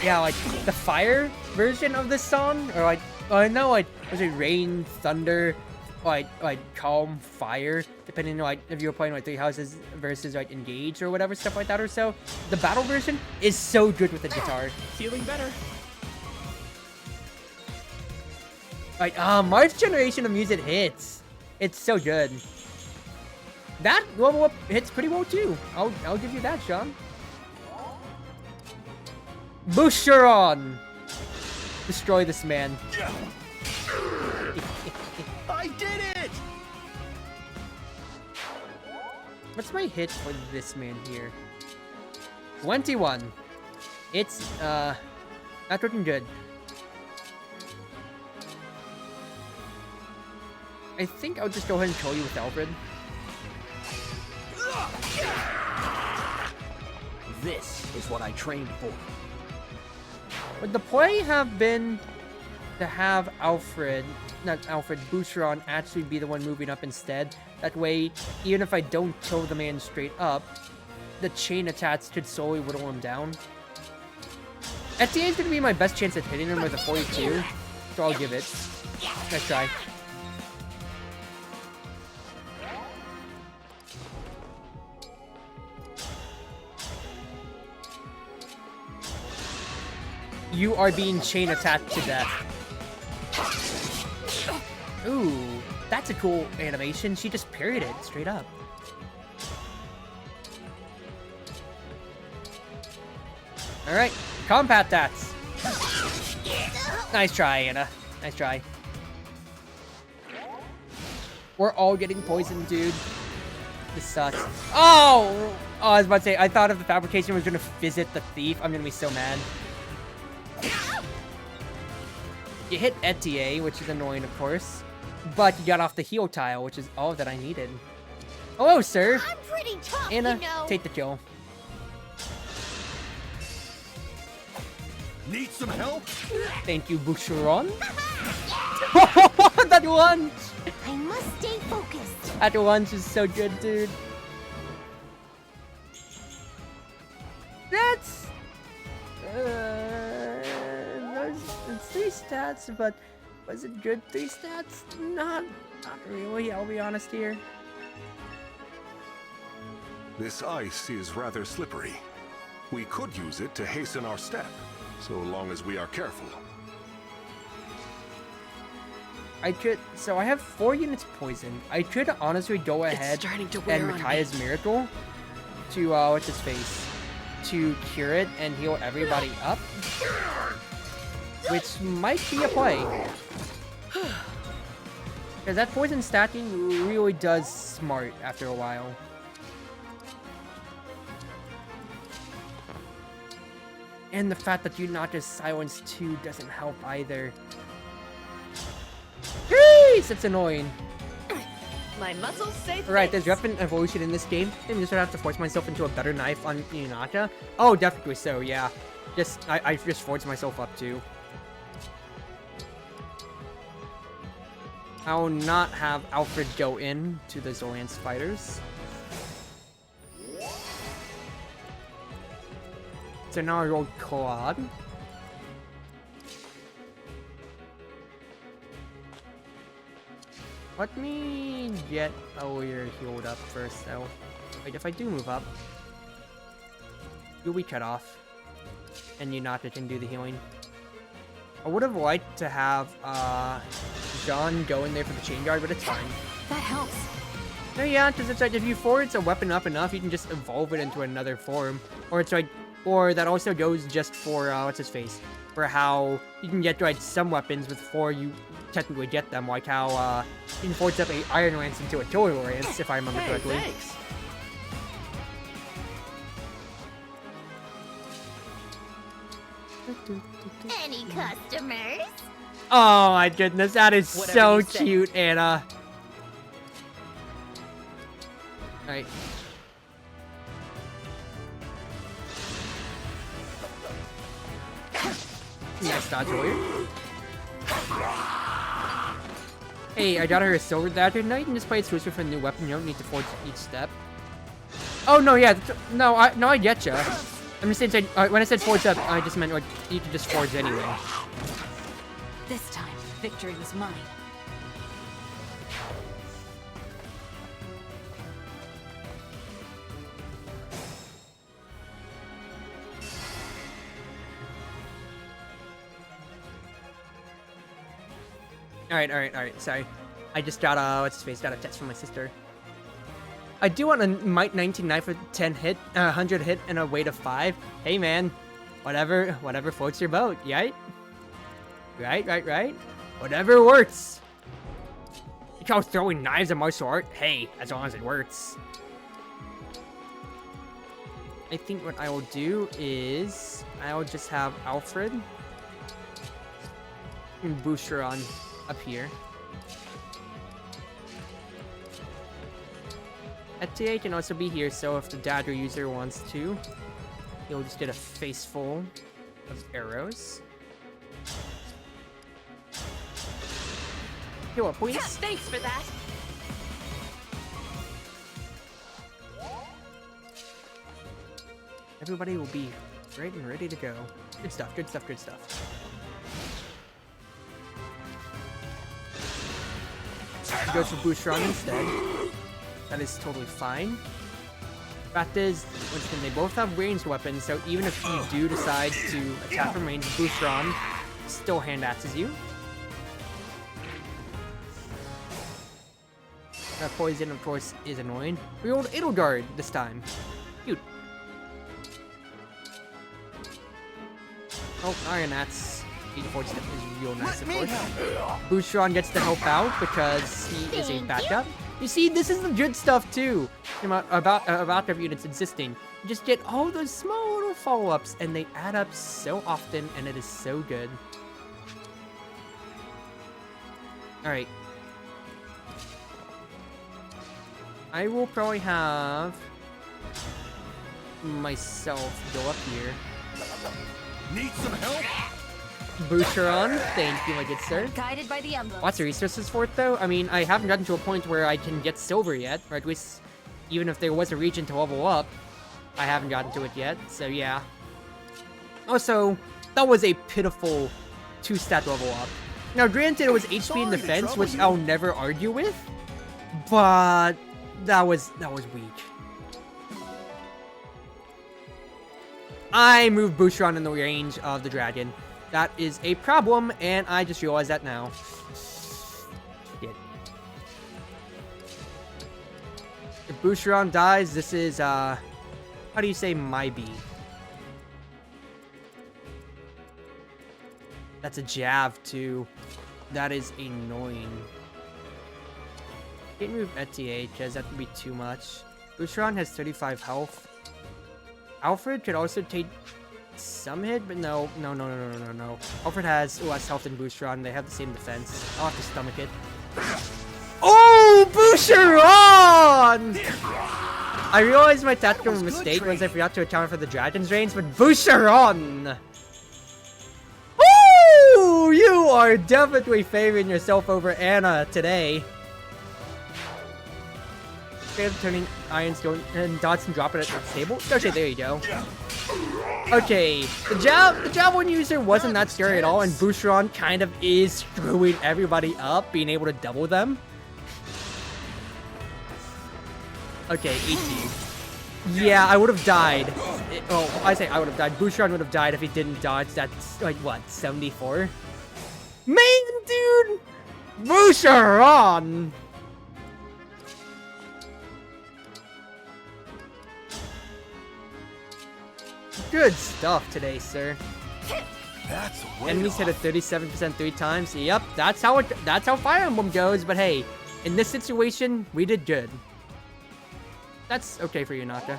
Yeah, like, the fire version of this song? Or like, I know, like, was it rain, thunder, like calm, fire? Depending on, like, if you were playing, like, 3 houses versus, like, engage or whatever, stuff like that or so. The battle version is so good with the guitar. Feeling better. Like, March generation of music hits. It's so good. That level up hits pretty well, too. I'll give you that, Sean. Boucheron! Destroy this man. I did it! What's my hit for this man here? 21. It's, not looking good. I think I'll just go ahead and kill you with Alfred. This is what I trained for. Would the play have been to have Boucheron actually be the one moving up instead? That way, even if I don't kill the man straight up, the chain attacks could slowly whittle him down. STA is going to be my best chance at hitting him with a 42, so I'll give it. Nice try. You are being chain attacked to death. Ooh, that's a cool animation. She just parried it straight up. Alright, combat tats. Nice try, Anna. Nice try. We're all getting poisoned, dude. This sucks. Oh! I was about to say, I thought if the fabrication was gonna visit the thief, I'm gonna be so mad. You hit Etier, which is annoying, of course. But you got off the heal tile, which is all that I needed. Hello, sir. I'm pretty tough, Anna, you know. take the kill. Need some help? Thank you, Boucheron. That lunge! I must stay focused. That lunge is so good, dude. That's... it's 3 stats, but was it good 3 stats? Not really, I'll be honest here. This ice is rather slippery. We could use it to hasten our step, so long as we are careful. So I have 4 units poisoned. I could honestly go ahead and Micaiah's Miracle to, what's his face? To cure it and heal everybody up. Which might be a play. Because that poison stacking really does smart after a while. And the fact that you not just silence 2 doesn't help either. Jeez, it's annoying. My muscles say Right, there's weapon evolution in this game. I'm just gonna have to force myself into a better knife on Yunaka. Oh, definitely so, yeah. I just forced myself up too. I will not have Alfred go in to the Zolance fighters. So now I rolled Claude. Let me get Olir healed up first, though. Wait, if I do move up, you'll be cut off, and Yunaka can do the healing. I would have liked to have John go in there for the chain guard, but it's fine. That helps. No, yeah, because it's like if you force a weapon up enough, you can just evolve it into another form, or it's like, or that also goes just for what's his face, for how you can get like some weapons before you technically get them, like how you can force up a Iron Lance into a Killer Lance, if I remember correctly. Thanks. Any customers? Oh my goodness, that is Whatever so you say. cute, Anna. Alright. Nice dodge warrior. Hey, I got her a silver dagger knight and just play exclusive for a new weapon. You don't need to forge each step. Oh no, yeah, no, I get ya. I'm just saying, when I said forge up, I just meant like you could just forge anyway. This time, victory was mine. Alright, sorry. I just got what's his face, got a text from my sister. I do want a Might 19 knife with 10 hit, 100 hit, and a weight of 5. Hey man, whatever floats your boat, right? Right? Whatever works. You call throwing knives a martial art? Hey, as long as it works. I think what I will do is, I'll just have Alfred and Booster on up here. Etienne can also be here, so if the dagger user wants to, he'll just get a face full of arrows. Heal up, please. Yeah, thanks for that. Everybody will be right and ready to go. Good stuff, good stuff, good stuff. He goes for Boucheron instead. That is totally fine. Fact is, once again, they both have ranged weapons, so even if you do decide to attack from range, Boucheron still hand axes you. That poison, of course, is annoying. We rolled Edelgard this time. Cute. Oh, Iron Axe. 84 step is real nice, of course. Boucheron gets to help out because he is a backup. You see, this is the good stuff too. About their units existing. You just get all those small little follow-ups, and they add up so often, and it is so good. All right. I will probably have myself go up here. Need some help? Boucheron, thank you, my good sir. Guided by the Emblem. Lots of resources for it, though. I mean, I haven't gotten to a point where I can get silver yet, or at least, even if there was a region to level up, I haven't gotten to it yet, so yeah. Also, that was a pitiful 2-stat level up. Now, granted, it was HP and defense, which I'll never argue with, but that was weak. I moved Boucheron in the range of the dragon. That is a problem, and I just realized that now. Shit. If Boucheron dies, this is, how do you say my B? That's a Jav, too. That is annoying. Can't move ETH, because that would be too much. Boucheron has 35 health. Alfred could also take some hit, but no. Alfred has less health than Boucheron. They have the same defense. I'll have to stomach it. Oh, Boucheron! I realized my tactical mistake was I forgot to account for the dragon's range, but Boucheron! Woo! You are definitely favoring yourself over Anna today. Turning Iron Stone and Dodson drop it at the table. Okay, there you go. Okay, the Javelin user wasn't that scary at all, and Boucheron kind of is screwing everybody up, being able to double them. Okay, 18. Yeah, I would have died. I say I would have died. Boucheron would have died if he didn't dodge. That's like, what, 74? Man, dude! Boucheron! Good stuff today, sir. That's Enemies hit a 37% 3 times. Yep, that's how Fire Emblem goes. But hey, in this situation, we did good. That's okay for you, Naka.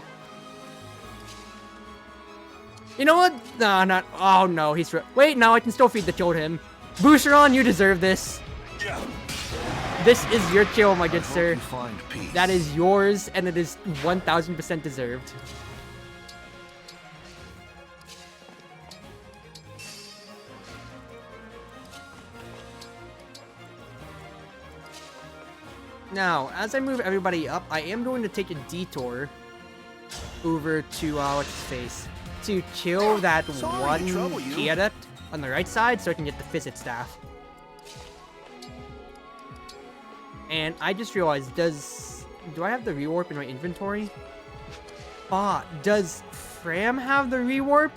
You know what? Nah, not. Oh no, he's. Wait, no, I can still feed the kill to him. Boucheron, you deserve this. This is your kill, my good sir. That is yours, and it is 1000% deserved. Now, as I move everybody up, I am going to take a detour over to, what's his face? To kill that one key adept on the right side so I can get the Physic Staff. And I just realized, do I have the rewarp in my inventory? Does Fram have the rewarp?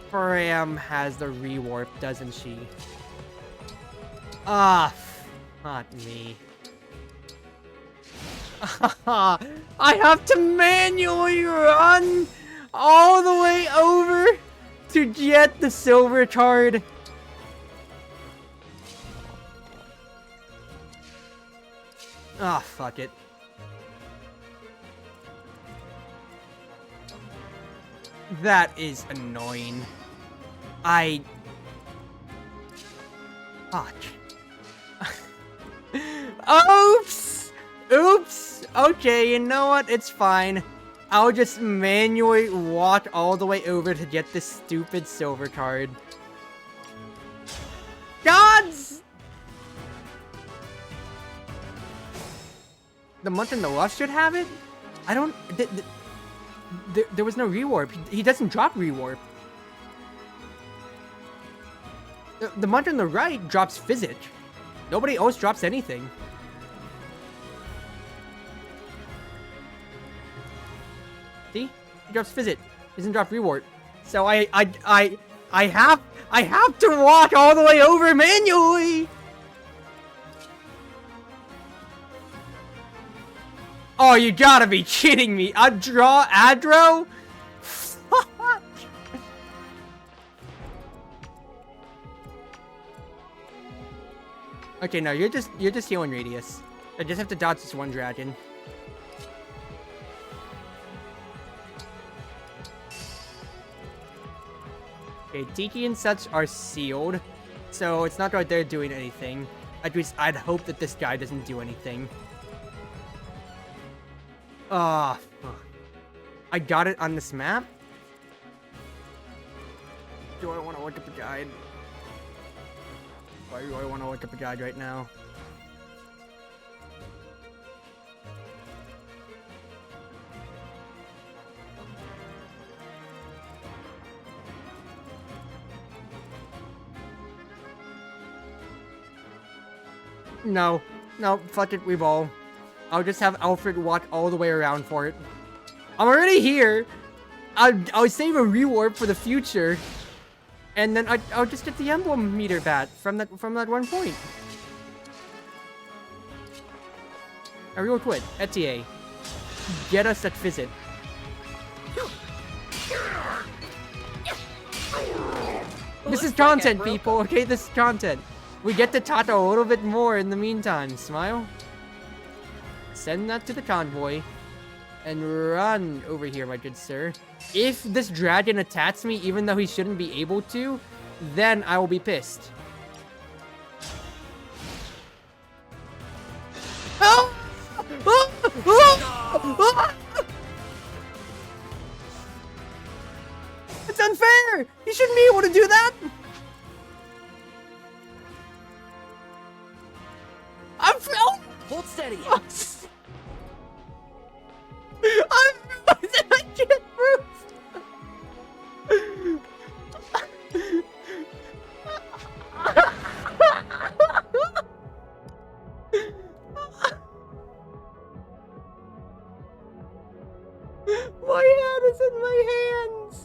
Fram has the rewarp, doesn't she? Not me. I have to manually run all the way over to get the silver card. Fuck it. That is annoying. Fuck. Oops! Okay, you know what? It's fine. I'll just manually walk all the way over to get this stupid silver card. Gods! The Month in the Left should have it? I don't... There was no rewarp. He doesn't drop rewarp. The Month on the right drops Physic. Nobody else drops anything. See? He drops Physic. Doesn't drop reward. So I have to walk all the way over manually. Oh, you gotta be kidding me. Adro? Fuck. Okay, no, you're just healing Radius. I just have to dodge this one dragon. Okay, Tiki and such are sealed, so it's not like they're doing anything. At least I'd hope that this guy doesn't do anything. I got it on this map? Do I want to look up the guide? Why do I want to look up a guide right now? No, fuck it, we ball. I'll just have Alfred walk all the way around for it. I'm already here. I'll save a rewarp for the future. And then I'll just get the emblem meter bat from that one point. Real quick, Etier, get us that visit. This is content, people, okay? This is content. We get to Tata a little bit more in the meantime. Smile. Send that to the convoy. And run over here, my good sir. If this dragon attacks me, even though he shouldn't be able to, then I will be pissed. Oh! It's unfair! You shouldn't be able to do that! I'm frozen! Hold steady! I'm frozen! I can't move! My hand is in my hands!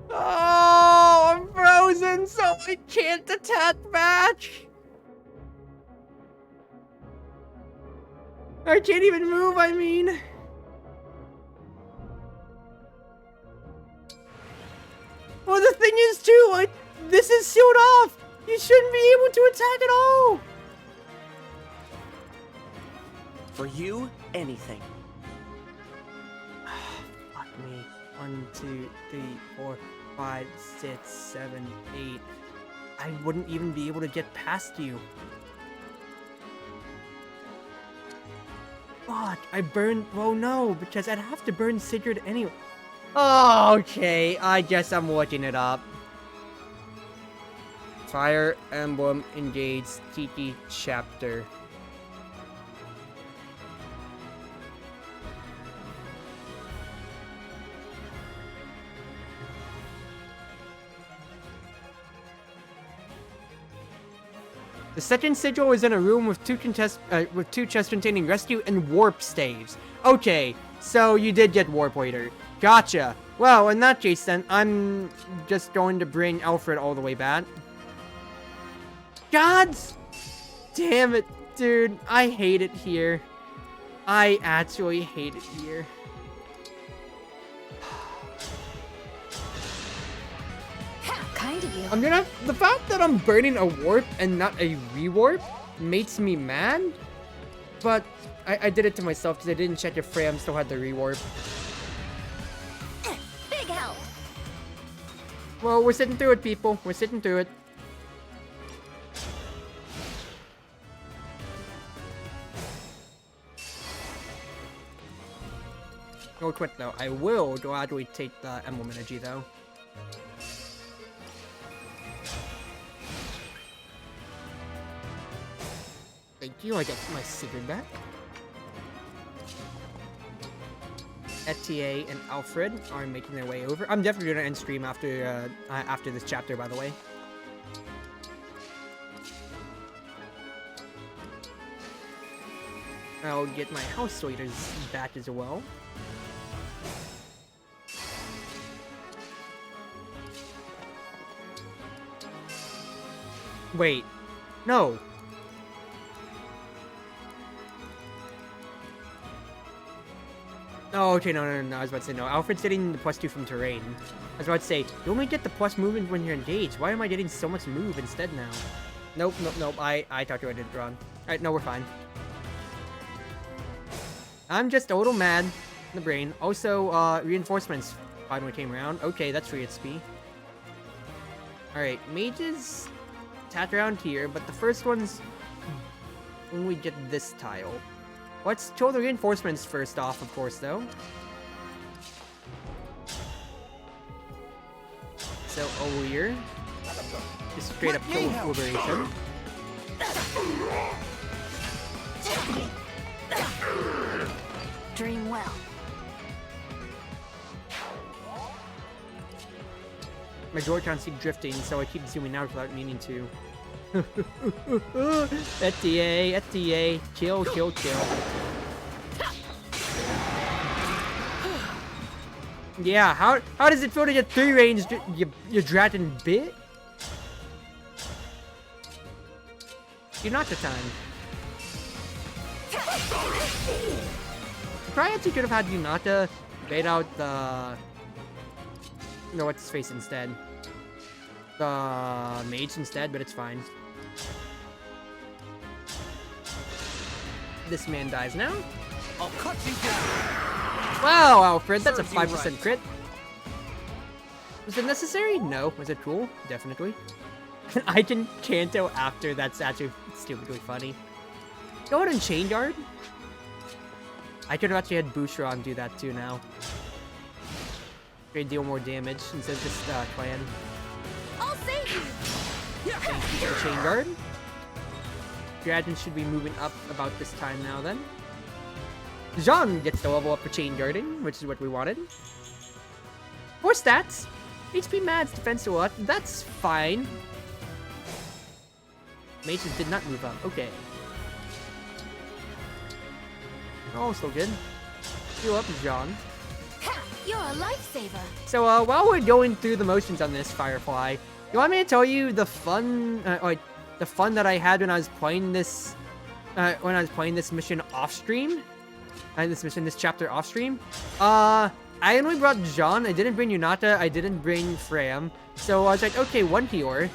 Oh, I'm frozen, so I can't attack back! I can't even move, I mean. Well, the thing is, too, this is sealed off! You shouldn't be able to attack at all! For you, anything. Fuck me. 1, 2, 3, 4, 5, 6, 7, 8. I wouldn't even be able to get past you. Fuck, I burned. Well, no, because I'd have to burn Sigurd anyway. Oh, okay. I guess I'm looking it up. Fire Emblem Engage Tiki Chapter. The second sigil is in a room with two chests containing rescue and warp staves. Okay, so you did get warp waiter. Gotcha. Well, in that case then, I'm just going to bring Alfred all the way back. Gods! Damn it, dude. I hate it here. I actually hate it here. Kind of you. The fact that I'm burning a warp and not a rewarp makes me mad. But I did it to myself because I didn't check if Freya still had the rewarp. Big help. Well, we're sitting through it, people. We're sitting through it. Real quick though, I will gladly take the emblem energy though. Thank you, I get my Sigurd back. Etier and Alfred are making their way over. I'm definitely gonna end stream after this chapter, by the way. I'll get my house leaders back as well. Wait, no. Oh, okay, no, I was about to say no. Alfred's getting the +2 from terrain. I was about to say, you only get the plus movement when you're engaged. Why am I getting so much move instead now? Nope. I thought I did it wrong. Alright, no, we're fine. I'm just a little mad in the brain. Also, reinforcements finally came around. Okay, that's free XP. Alright, mages attack around here, but the first one's when we get this tile. Let's kill the reinforcements first off, of course, though. So, O'Lear. Just straight up kill with Liberation. Dream well. My door can't keep drifting, so I keep zooming out without meaning to. FDA, FDA, chill, chill, chill. Yeah, how does it feel to get 3 ranged, you Dragon bit? You're not the time. Probably actually could have had Yunata bait out the... No, what's his face instead? The mage instead, but it's fine. This man dies now. I'll cut you down. Wow, Alfred, that's a Serves you 5% right. crit. Was it necessary? No. Was it cool? Definitely. I can Kanto after. That's actually stupidly funny. Go ahead and Chain Guard. I could have actually had Boucheron do that too now. Deal more damage instead of just clan. I'll save you! Thank you for Chain Guard. Dragon should be moving up about this time now then. Jean gets to level up for Chain Guarding, which is what we wanted. 4 stats. HP Mads defense a lot. That's fine. Mages did not move up. Okay. Oh, still good. Heal up, Jean. You're a lifesaver. So, while we're going through the motions on this Firefly, you want me to tell you the fun, the fun that I had when I was playing this, mission off stream? This chapter off stream? I only brought Jean. I didn't bring Yunata. I didn't bring Fram. So I was like, okay, 1 healer.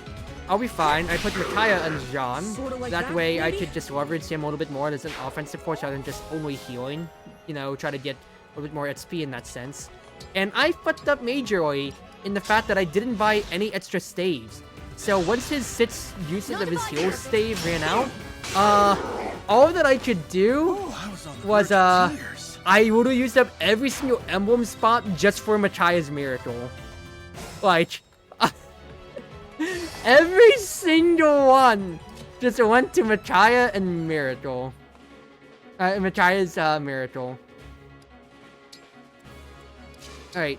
I'll be fine. I put Micaiah and Jean. Sorta like that that, way I maybe? could just leverage him a little bit more as an offensive force rather than just only healing. You know, try to get a little bit more XP in that sense. And I fucked up majorly in the fact that I didn't buy any extra staves. So once his 6 uses of his heal stave ran out, all that I could do was, I would have used up every single emblem spot just for Machia's Miracle. Like, every single one just went to Machia and Miracle. Machia's Miracle. Alright.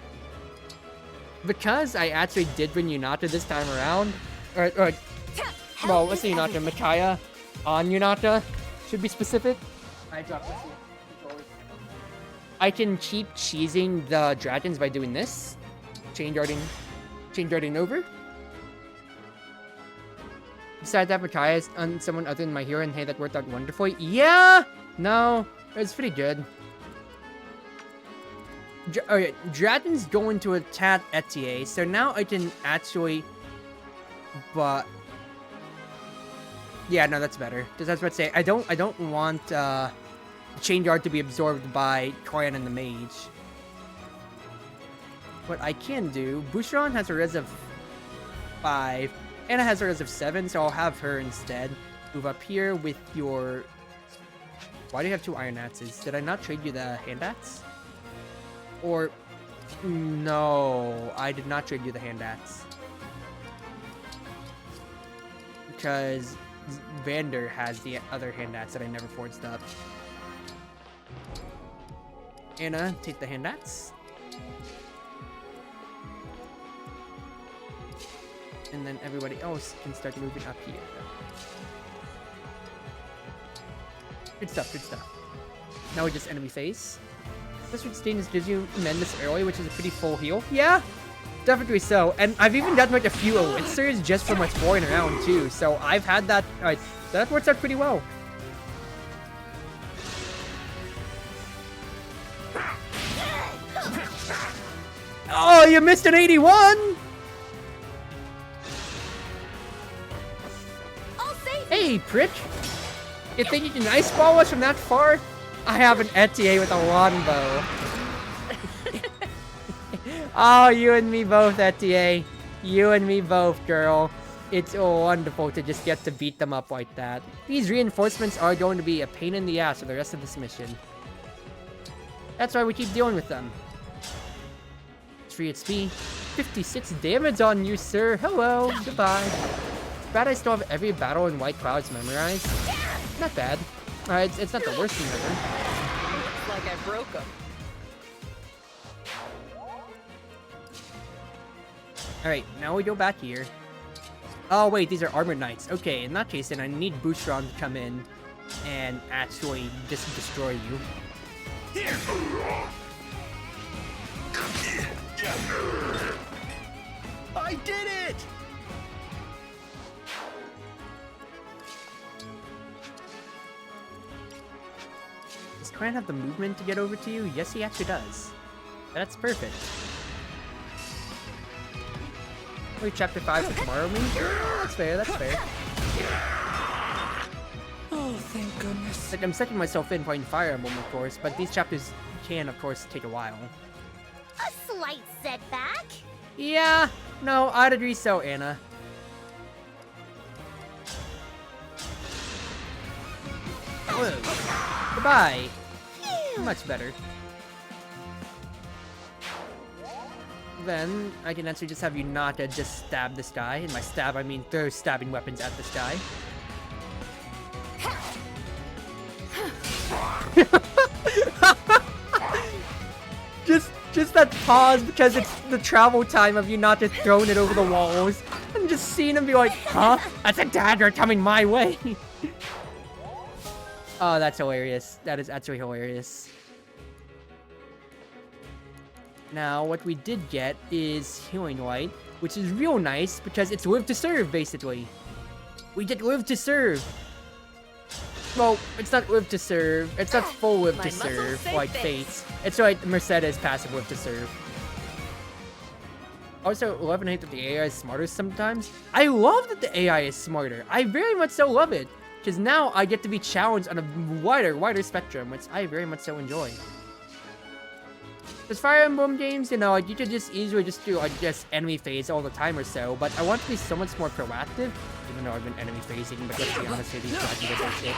Because I actually did bring Yunata this time around, well, let's say Yunata, Machia on Yunata, should be specific. I dropped this controllers. I can keep cheesing the dragons by doing this. Chain guarding over. Besides that, Machia is on someone other than my hero, and hey, that worked out wonderfully. Yeah! No, it's pretty good. Okay, Dragon's going to attack Etier, so now I can actually... But... Yeah, no, that's better. Because I was about to say, I don't want, Chain Guard to be absorbed by Koyan and the Mage. What I can do, Boucheron has a res of 5, Anna has a res of 7, so I'll have her instead move up here with your... Why do you have 2 Iron Axes? Did I not trade you the Hand Axe? Or... No, I did not trade you the Hand Axe. Because Vander has the other Hand Axe that I never forged up. Anna, take the Hand Axe. And then everybody else can start moving up here. Good stuff, good stuff. Now we just enemy phase. This Stainless gives you men this early, which is a pretty full heal. Yeah, definitely so. And I've even gotten like a few elixirs just from exploring around too. So I've had that. That works out pretty well. Oh, you missed an 81! Hey, prick! You think you can ice ball us from that far? I have an Etier with a longbow. Oh, you and me both, Etier. You and me both, girl. It's wonderful to just get to beat them up like that. These reinforcements are going to be a pain in the ass for the rest of this mission. That's why we keep dealing with them. 3 XP. 56 damage on you, sir. Hello. Goodbye. Bad I still have every battle in White Clouds memorized. Not bad. It's not the worst thing ever. Looks like I broke him. Alright, now we go back here. Oh wait, these are armored knights. Okay, in that case, then I need Boucheron to come in and actually just destroy you. Here. I did it! Does Cran have the movement to get over to you? Yes, he actually does. That's perfect. Wait, chapter 5 for tomorrow, maybe? That's fair, that's fair. Oh, thank goodness. Like, I'm setting myself in playing Fire Emblem, of course, but these chapters can, of course, take a while. A slight setback. Yeah, no, I'd agree so, Anna. Whoa. Goodbye. Much better. Then, I can actually just have Yunaka just stab this guy. And by stab, I mean throw stabbing weapons at this guy. Just that pause because it's the travel time of Yunaka throwing it over the walls. And just seeing him be like, huh? That's a dagger coming my way. Oh, that's hilarious. That is actually hilarious. Now, what we did get is Healing Light, which is real nice because it's Live to Serve, basically. We get Live to Serve. Well, it's not Live to Serve. It's not full Live to Serve, like Fates. It's like Mercedes passive Live to Serve. Also, 11 hate that the AI is smarter sometimes. I love that the AI is smarter. I very much so love it. Because now I get to be challenged on a wider spectrum, which I very much so enjoy. Because Fire Emblem games, you know, like, you could just easily just do, like, just enemy phase all the time or so, but I want to be so much more proactive, even though I've been enemy phasing, but let's be honest here, these guys get their shit.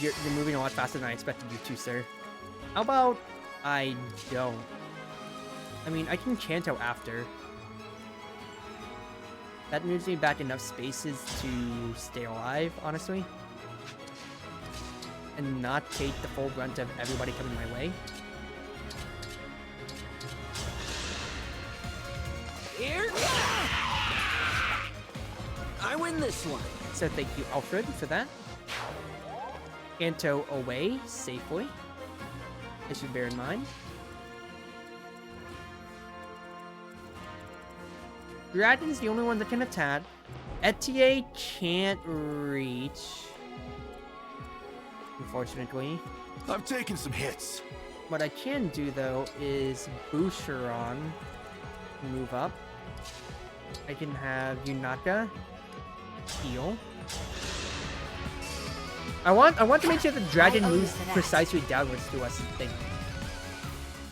You're moving a lot faster than I expected you to, sir. How about I don't? I mean, I can Chanto after. That moves me back enough spaces to stay alive, honestly. And not take the full brunt of everybody coming my way. Here? I win this one. So thank you, Alfred, for that. Kanto away safely. I should bear in mind. Dragon's the only one that can attack. Etier can't reach. Unfortunately. I've taken some hits. What I can do, though, is Boucheron move up. I can have Yunaka heal. I want to make sure the dragon moves precisely downwards to us, I think.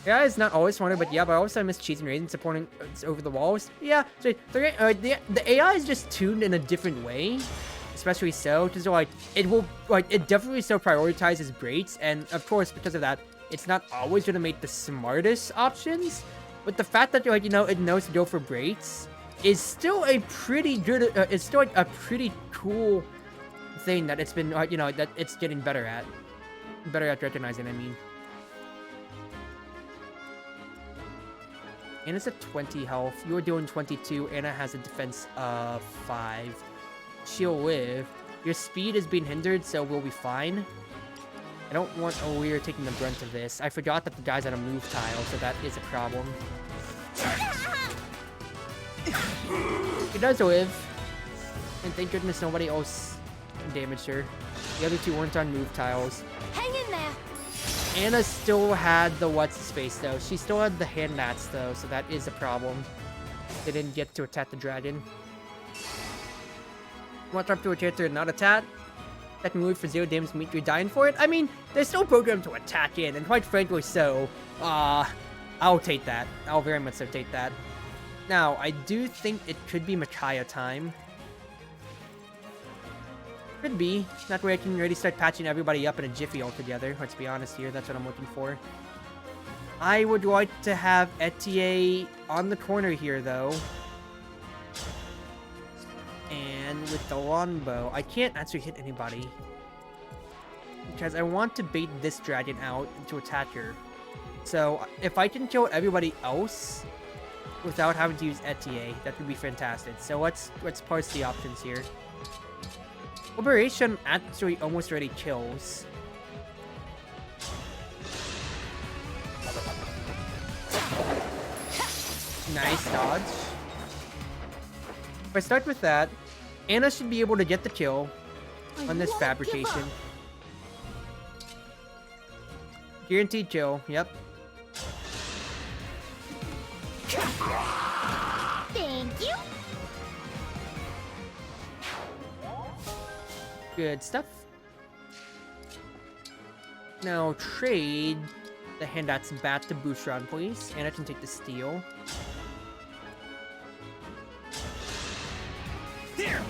Yeah, it's not always smarter, but yeah, but I also miss Cheese and Raisin supporting over the walls. Yeah, so the AI is just tuned in a different way, especially so, because like it definitely so prioritizes Braits, and of course because of that, it's not always gonna make the smartest options. But the fact that like it knows to go for Braits is still a pretty good, it's still like a pretty cool thing that it's been that it's getting better at recognizing. I mean. Anna's at 20 health. You're doing 22. Anna has a defense of 5. She'll live. Your speed is being hindered, so we'll be fine. I don't want Olir taking the brunt of this. I forgot that the guy's on a move tile, so that is a problem. He does live. And thank goodness nobody else damaged her. The other two weren't on move tiles. Hang in there. Anna still had the what's space though. She still had the hand mats though, so that is a problem. They didn't get to attack the dragon. Want up to a character and not attack? That can move for 0 damage to meet you dying for it? I mean, they're still programmed to attack in, and quite frankly so. I'll take that. I'll very much so take that. Now, I do think it could be Micaiah time. Could be. That way I can already start patching everybody up in a jiffy altogether. Let's be honest here, that's what I'm looking for. I would like to have Etier on the corner here, though. And with the longbow, I can't actually hit anybody. Because I want to bait this dragon out to attack her. So if I can kill everybody else without having to use Etier, that would be fantastic. So let's parse the options here. Operation actually almost already kills. Nice dodge. If I start with that, Anna should be able to get the kill on this fabrication. Guaranteed kill, yep. Thank you. Good stuff. Now trade the handouts back to Boucheron, please. And I can take the steel. Here.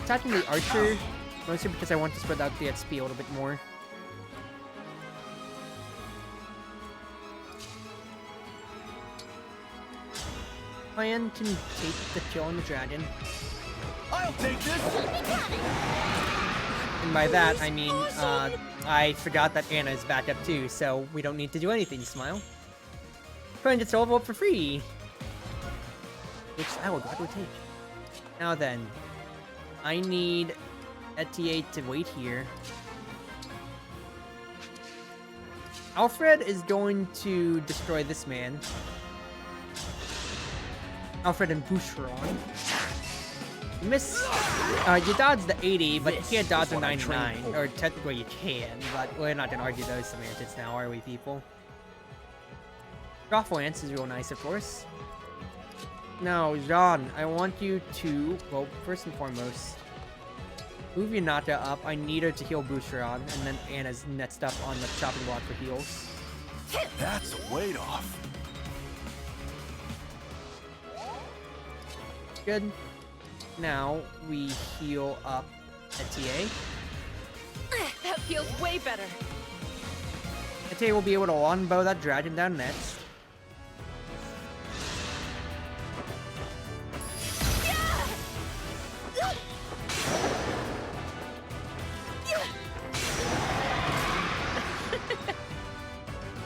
Attacking the archer, mostly because I want to spread out the XP a little bit more. Plan can take the kill on the dragon. I'll take this. And by that, I mean, I forgot that Anna is back up too, so we don't need to do anything, Smile. Plan gets to level up for free. Which I will gladly take. Now then, I need Etier to wait here. Alfred is going to destroy this man. Alfred and Boucheron. You dodge the 80, but you can't dodge the 99. Or technically you can, but we're not gonna argue those semantics now, are we, people? Drop Lance is real nice, of course. Now, Jean, I want you to, well, first and foremost, move Yunata up. I need her to heal Boucheron, and then Anna's next up on the chopping block for heals. That's weight off. Good. Now, we heal up Etier. That feels way better. Etier will be able to longbow that dragon down next.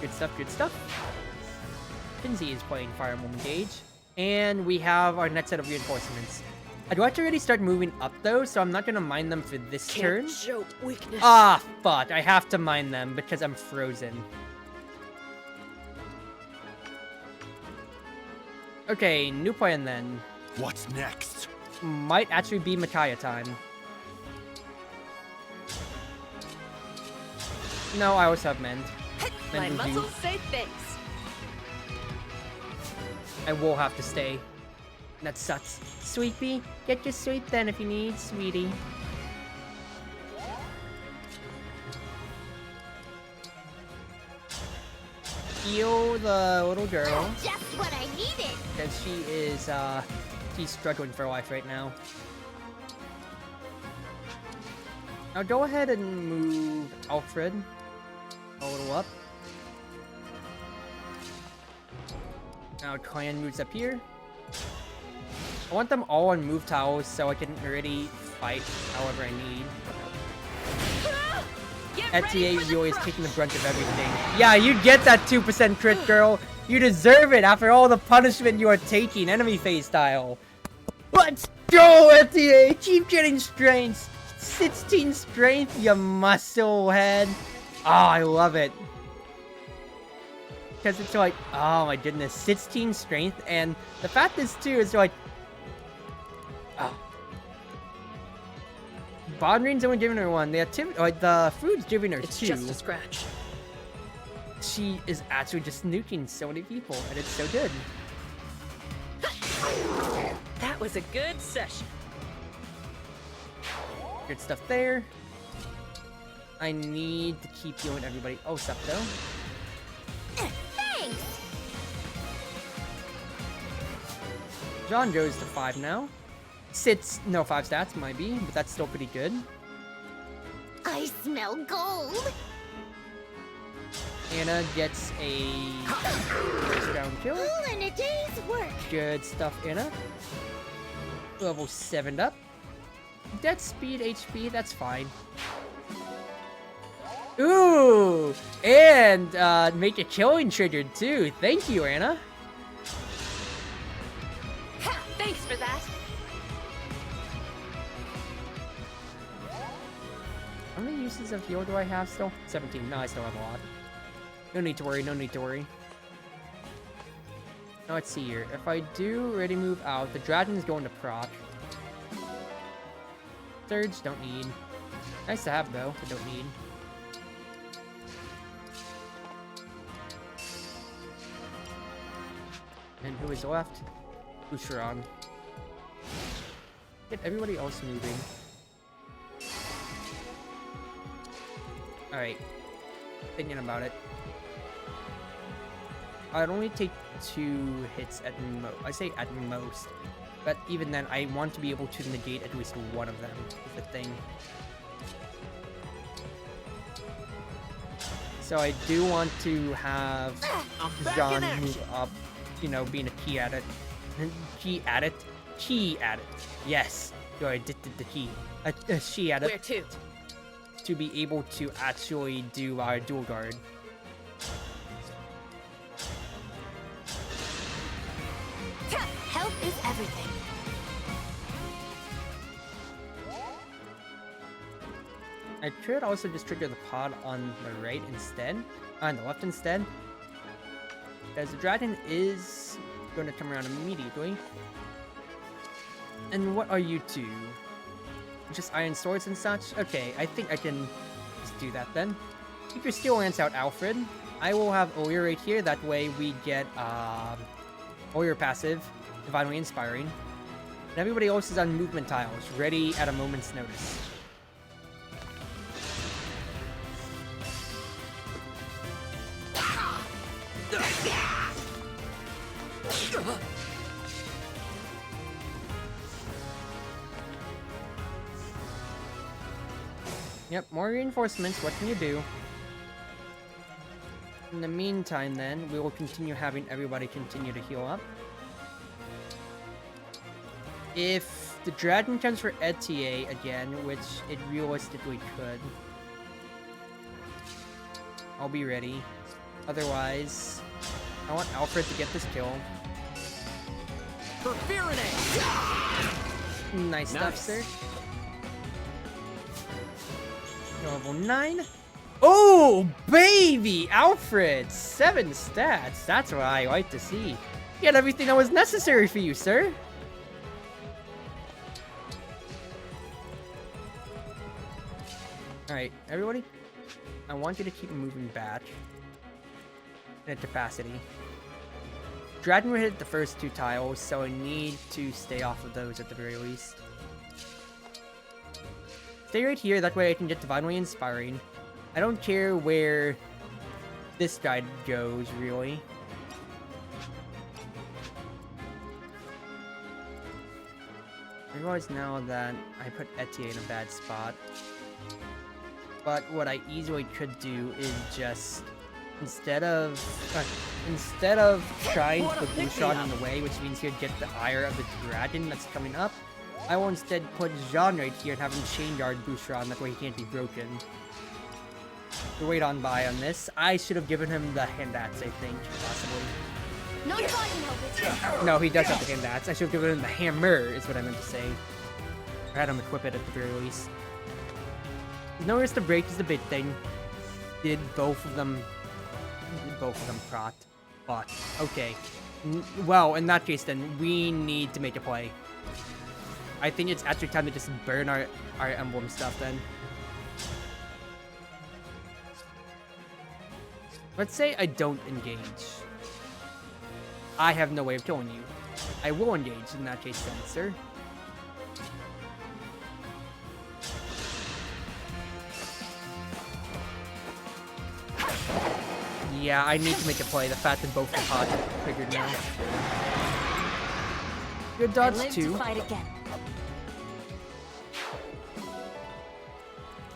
Good stuff, good stuff. Kinsey is playing Fire Emblem Engage. And we have our next set of reinforcements. I'd like to already start moving up though, so I'm not gonna mine them for this turn. Show weakness. Ah, fuck. I have to mine them because I'm frozen. Okay, new plan then. What's next? Might actually be Micaiah time. No, I also have Mend. My Mend muscles say thanks. I will have to stay. That sucks. Sweetie, get your sweet then if you need, sweetie. Heal the little girl. Just what I needed. Because she is, she's struggling for life right now. Now go ahead and move Alfred a little up. Now Clan moves up here. I want them all on move tiles so I can already fight however I need. Etier really is taking the brunt of everything. Yeah, you get that 2% crit, girl. You deserve it after all the punishment you are taking, enemy phase style. Let's go, Etier! Keep getting strength. 16 strength, you muscle head. Oh, I love it. Because it's like, oh my goodness, 16 strength, and the fact is too, is like, oh. Bondring's only giving her one. The activity, like the food's giving her It's two. just a scratch. She is actually just nuking so many people, and it's so good. That was a good session. Good stuff there. I need to keep healing everybody. Oh, Septo. Thanks. John goes to 5 now. Sits, no 5 stats, might be, but that's still pretty good. I smell gold. Anna gets a first round kill. All in a day's work. Good stuff, Anna. Level 7'd up. Death speed, HP, that's fine. Ooh! And make a killing triggered too. Thank you, Anna. Thanks for that. How many uses of heal do I have still? 17. No, I still have a lot. No need to worry, no need to worry. Now let's see here. If I do ready move out, the dragon is going to proc. Surge, don't need. Nice to have though, but don't need. And who is left? Usharon. Get everybody else moving. Alright. Thinking about it. I'd only take 2 hits at most. I say at most. But even then, I want to be able to negate at least one of them, is the thing. So I do want to have John move up, you know, being a key at it. Key at it? Key at it. Yes. So I did the key. She at it. Where to? To be able to actually do our dual guard. Health is everything. I could also just trigger the pod on the right instead, on the left instead, as the dragon is going to come around immediately. And what are you two? Just iron swords and such? Okay, I think I can just do that then. Keep your steel lance out, Alfred. I will have Oyer right here, that way we get Oyer passive, Divinely Inspiring. And everybody else is on movement tiles, ready at a moment's notice. Yep, more reinforcements, what can you do? In the meantime then, we will continue having everybody continue to heal up. If the dragon comes for ETA again, which it realistically could, I'll be ready. Otherwise, I want Alfred to get this kill. Nice stuff, sir. Level 9. Oh, baby! Alfred! 7 stats. That's what I like to see. You had everything that was necessary for you, sir. Alright, everybody. I want you to keep moving back. At capacity. Dragon will hit the first 2 tiles, so I need to stay off of those at the very least. Stay right here, that way I can get Divinely Inspiring. I don't care where this guy goes, really. I realize now that I put Etienne in a bad spot. But what I easily could do is just, instead of trying to put Bouchon in the way, which means he'd get the ire of the dragon that's coming up, I will instead put Jean right here and have him chain guard Bouchon, that way he can't be broken. To wait on by on this. I should have given him the hand axe, I think, possibly. No talking, No, he does have the hand axe. I should have given him the hammer, is what I meant to say. Or had him equip it at the very least. No risk to break is the big thing. Did both of them prot? But, okay. Well, in that case then, we need to make a play. I think it's actually time to just burn our emblem stuff then. Let's say I don't engage. I have no way of killing you. I will engage in that case then, sir. Yeah, I need to make a play. The fact that both the pods are triggered now. Good dodge too.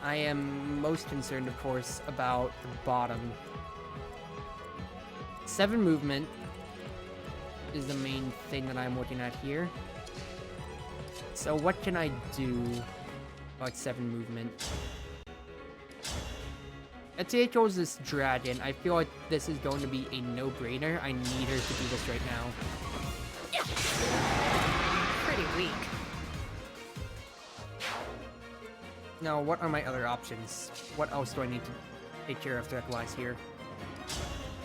I am most concerned, of course, about the bottom. 7 movement is the main thing that I'm looking at here. So what can I do about 7 movement? Etie kills this dragon. I feel like this is going to be a no-brainer. I need her to do this right now. Pretty weak. Now, what are my other options? What else do I need to take care of threat-wise here?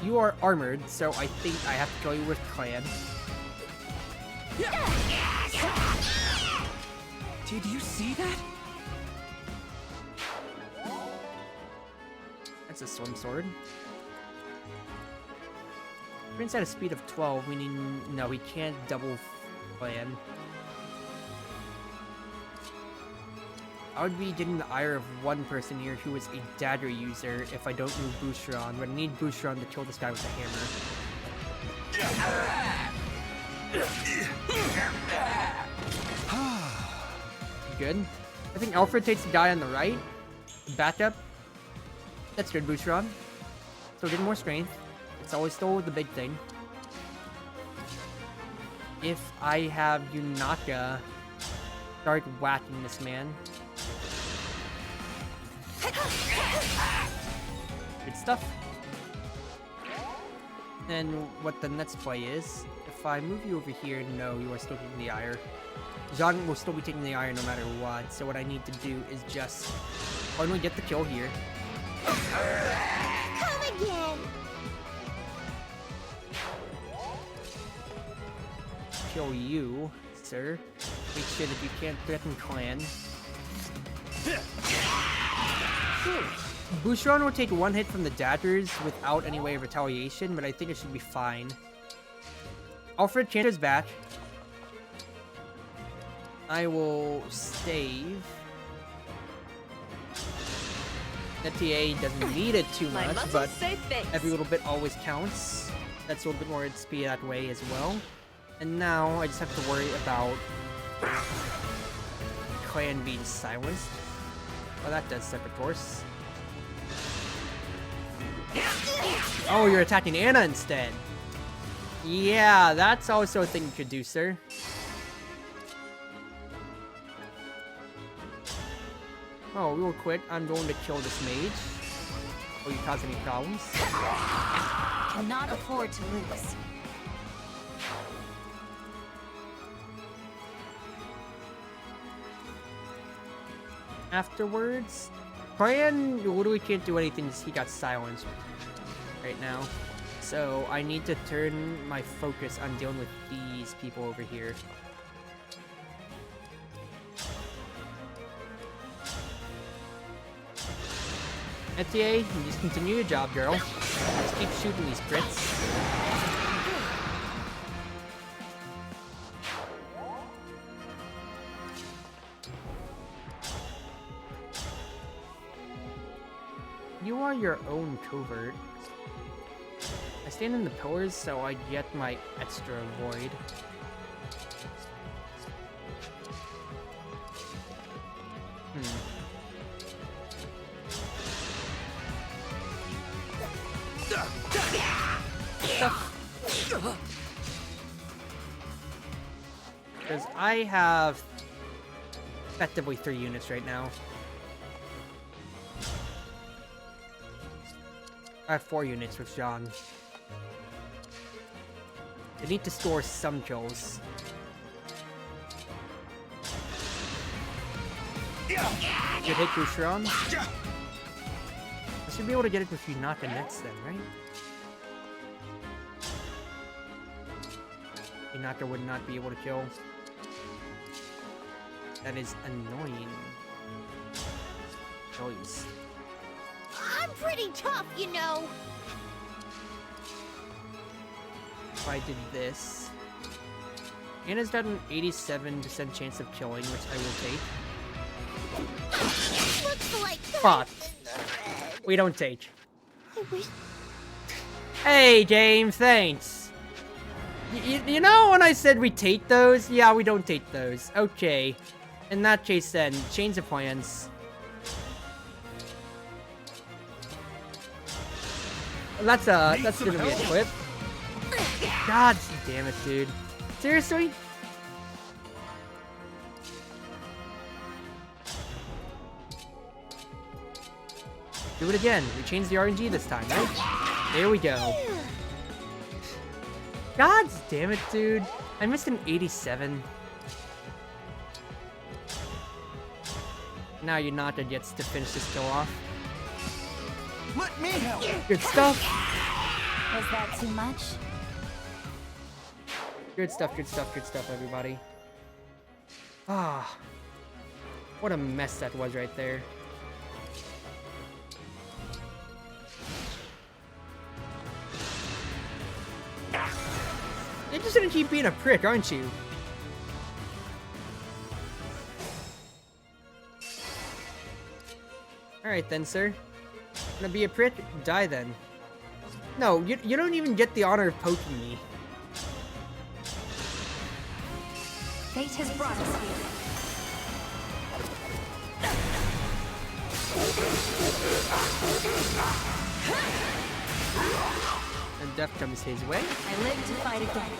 You are armored, so I think I have to kill you with Clan. Did you see that? That's a swim sword. Prince at a speed of 12, meaning no, he can't double Clan. I would be getting the ire of one person here who is a dagger user if I don't move Boucheron, but I need Boucheron to kill this guy with a hammer. Good. I think Alfred takes the guy on the right. Backup. That's good, Boucheron. So get more strength. It's always still the big thing. If I have Yunaka start whacking this man. Good stuff. And what the next play is, if I move you over here, no, you are still taking the ire. Zhang will still be taking the ire no matter what, so what I need to do is just finally get the kill here. Come again! Kill you, sir. Make sure that you can't threaten Clan. Boucheron will take one hit from the daggers without any way of retaliation, but I think it should be fine. Alfred changes back. I will save. Netier doesn't need it too much, but every little bit always counts. That's a little bit more XP that way as well. And now I just have to worry about Clan being silenced. Well, that does separate course. Oh, you're attacking Anna instead. Yeah, that's also a thing you could do, sir. Oh, real quick, I'm going to kill this mage. Will you cause any problems? Cannot afford to lose. Afterwards, Clan literally can't do anything because he got silenced right now. So I need to turn my focus on dealing with these people over here. Etier, you just continue your job, girl. Just keep shooting these crits. You are your own covert. I stand in the pillars so I get my extra void. Because I have effectively 3 units right now. I have 4 units with John. I need to score some kills. Good hit, Boucheron. I should be able to get it with Yunaka next then, right? Yunaka would not be able to kill. That is annoying. Please. I'm pretty tough, you know. If I did this, Anna's got an 87% chance of killing, which I will take. Looks like Fuck. We don't take. I wish. Hey, James, thanks. You know when I said we take those? Yeah, we don't take those. Okay. In that case, then, change the plans. That's gonna be a clip. God damn it, dude. Seriously? Do it again. We changed the RNG this time, right? There we go. God damn it, dude. I missed an 87. Now Yunata gets to finish this kill off. Let me help. Good stuff. Was that too much? Good stuff, good stuff, good stuff, everybody. Ah. What a mess that was right there. You're just gonna keep being a prick, aren't you? Alright then, sir. Gonna be a prick? Die then. No, you don't even get the honor of poking me. Fate has brought us here. And death comes his way. I live to fight again.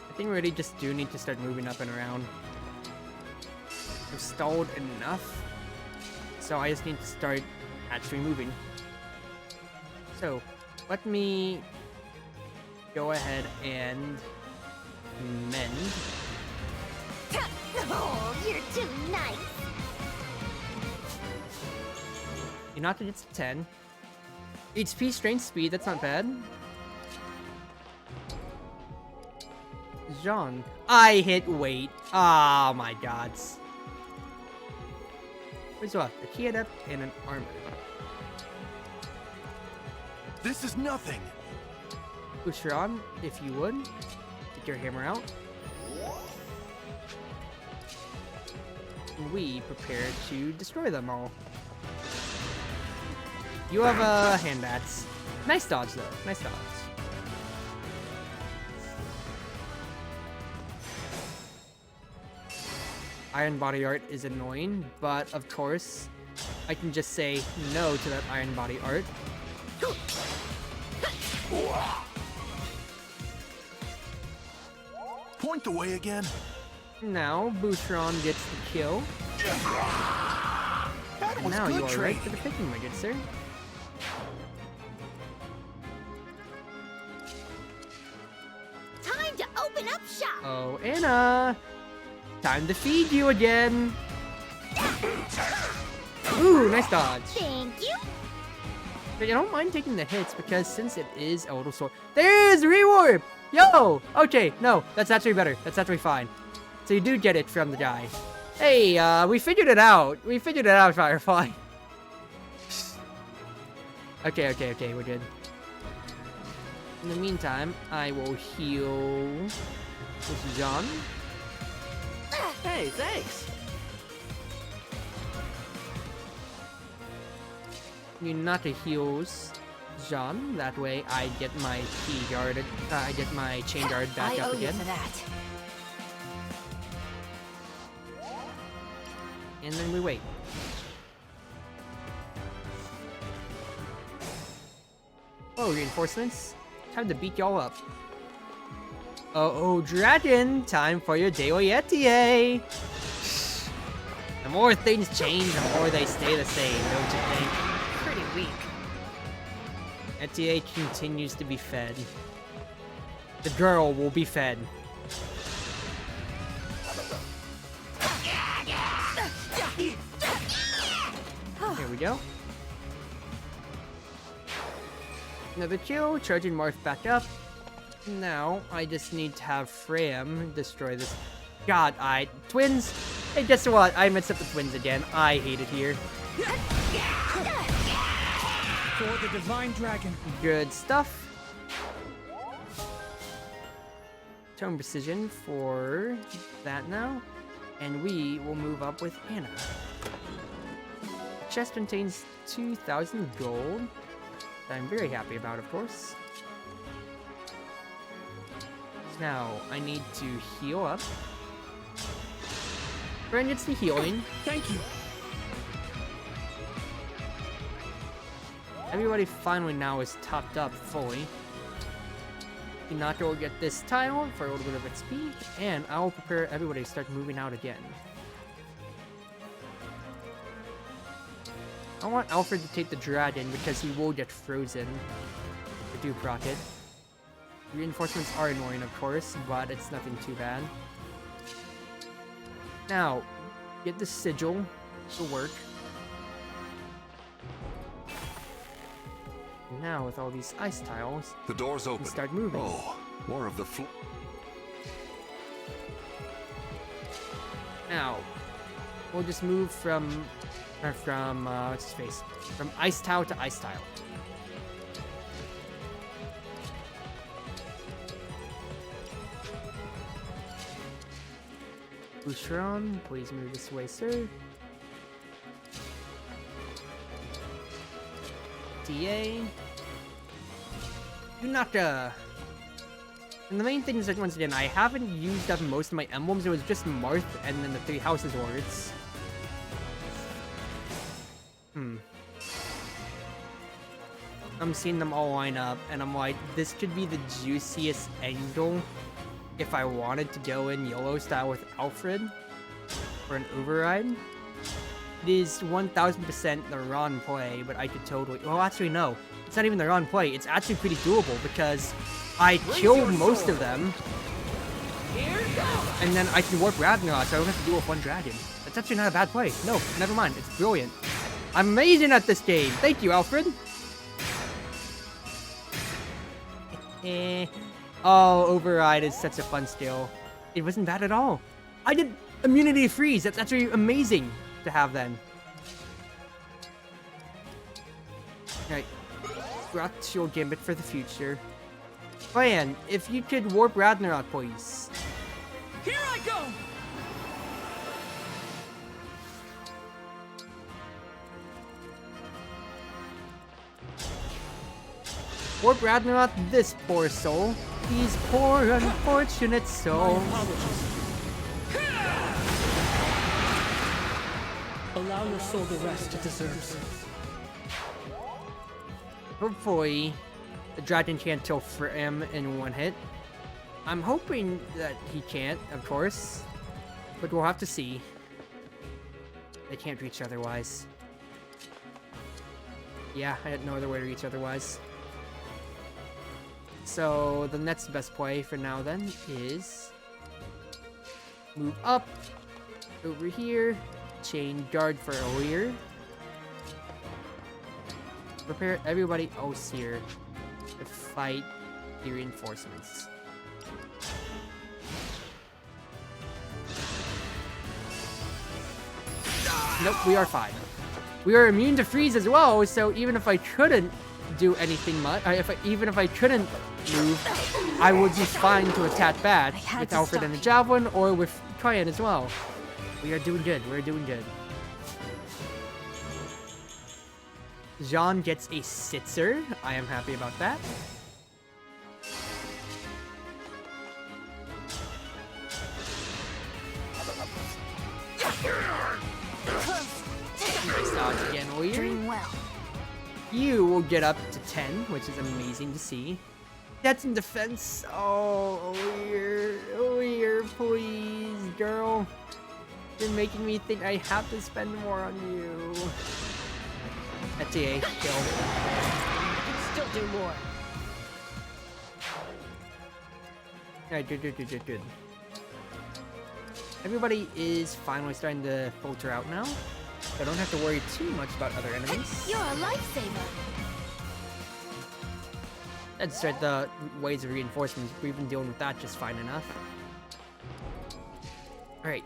I think we really just do need to start moving up and around. We've stalled enough, so I just need to start actually moving. So, let me go ahead and mend. Oh, you're too nice. Yunata gets 10. HP, strength, speed, that's not bad. Jean. I hit weight. Oh my gods. What's left? A key adept and an armor. This is nothing. Ushiran, if you would, get your hammer out. And we prepare to destroy them all. You have hand bats. Nice dodge though. Nice dodge. Iron body art is annoying, but of course, I can just say no to that iron body art. Point the way again. Now, Boucheron gets the kill. And now you are right for the picking, my good sir. Time to open up shop. Oh, Anna! Time to feed you again! Ooh, nice dodge. Thank you. But I don't mind taking the hits because since it is a little sword. There's rewarp! Yo! Okay, no, that's actually better. That's actually fine. So you do get it from the guy. Hey, we figured it out. We figured it out, Firefly. Okay, we're good. In the meantime, I will heal with John. Hey, thanks. Yunata heals Jean. That way, I get my key guarded. I get my chain guard back up again. For that. And then we wait. Oh, reinforcements! Time to beat y'all up. Oh, dragon! Time for your Deoyetier! The more things change, the more they stay the same, don't you think? Pretty weak. Etier continues to be fed. The girl will be fed. Here we go. Another kill, charging Marth back up. Now, I just need to have Fram destroy this. God, twins! Hey, guess what? I messed up the twins again. I hate it here. For the Divine Dragon. Good stuff. Tone precision for that now. And we will move up with Anna. Chest contains 2,000 gold. That I'm very happy about, of course. Now, I need to heal up. Bran gets the healing. Thank you. Everybody finally now is topped up fully. Hinata will get this tile for a little bit of XP, and I will prepare everybody to start moving out again. I want Alfred to take the dragon because he will get frozen. For Duke Rocket. Reinforcements are annoying, of course, but it's nothing too bad. Now, get the sigil to work. Now, with all these ice tiles, the door's open. Start moving. Oh, more of the Now, we'll just move from what's his face? From ice tile to ice tile. Boucheron, please move this way, sir. TA. Yunaka. And the main thing is that, once again, I haven't used up most of my emblems. It was just Marth and then the 3 houses words. I'm seeing them all line up, and I'm like, this could be the juiciest angle if I wanted to go in YOLO style with Alfred for an override. It is 1000% the wrong play, but I could totally... Well, actually, no. It's not even the wrong play. It's actually pretty doable because I killed most of them. And then I can warp Ragnarok, so I don't have to deal with one dragon. That's actually not a bad play. No, never mind. It's brilliant. I'm amazing at this game. Thank you, Alfred. Oh, override is such a fun skill. It wasn't bad at all. I did immunity freeze. That's actually amazing to have then. Alright. Brought your gambit for the future. Plan, if you could warp Ragnarok, please. Here I go! Warp Ragnarok, this poor soul. These poor unfortunate souls. Allow your soul the rest it deserves. Hopefully, the dragon can't kill him in one hit. I'm hoping that he can't, of course. But we'll have to see. They can't reach otherwise. Yeah, I had no other way to reach otherwise. So, the next best play for now then is... move up, over here, chain guard for earlier. Prepare everybody else here to fight the reinforcements. Nope, we are fine. We are immune to freeze as well, so even if I couldn't do anything much, even if I couldn't move, I would be fine to attack back with Alfred and the Javelin, or with Tryon as well. We are doing good, we're doing good. Jean gets a Sitzer. I am happy about that. Nice dodge again, Oyer. Doing well. You will get up to 10, which is amazing to see. That's in defense. Oh, Oyer, please, girl. You're making me think I have to spend more on you. That's a kill. I can still do more. Alright, good. Everybody is finally starting to filter out now. So I don't have to worry too much about other enemies. You're a lifesaver. That's right, the ways of reinforcements. We've been dealing with that just fine enough. Alright.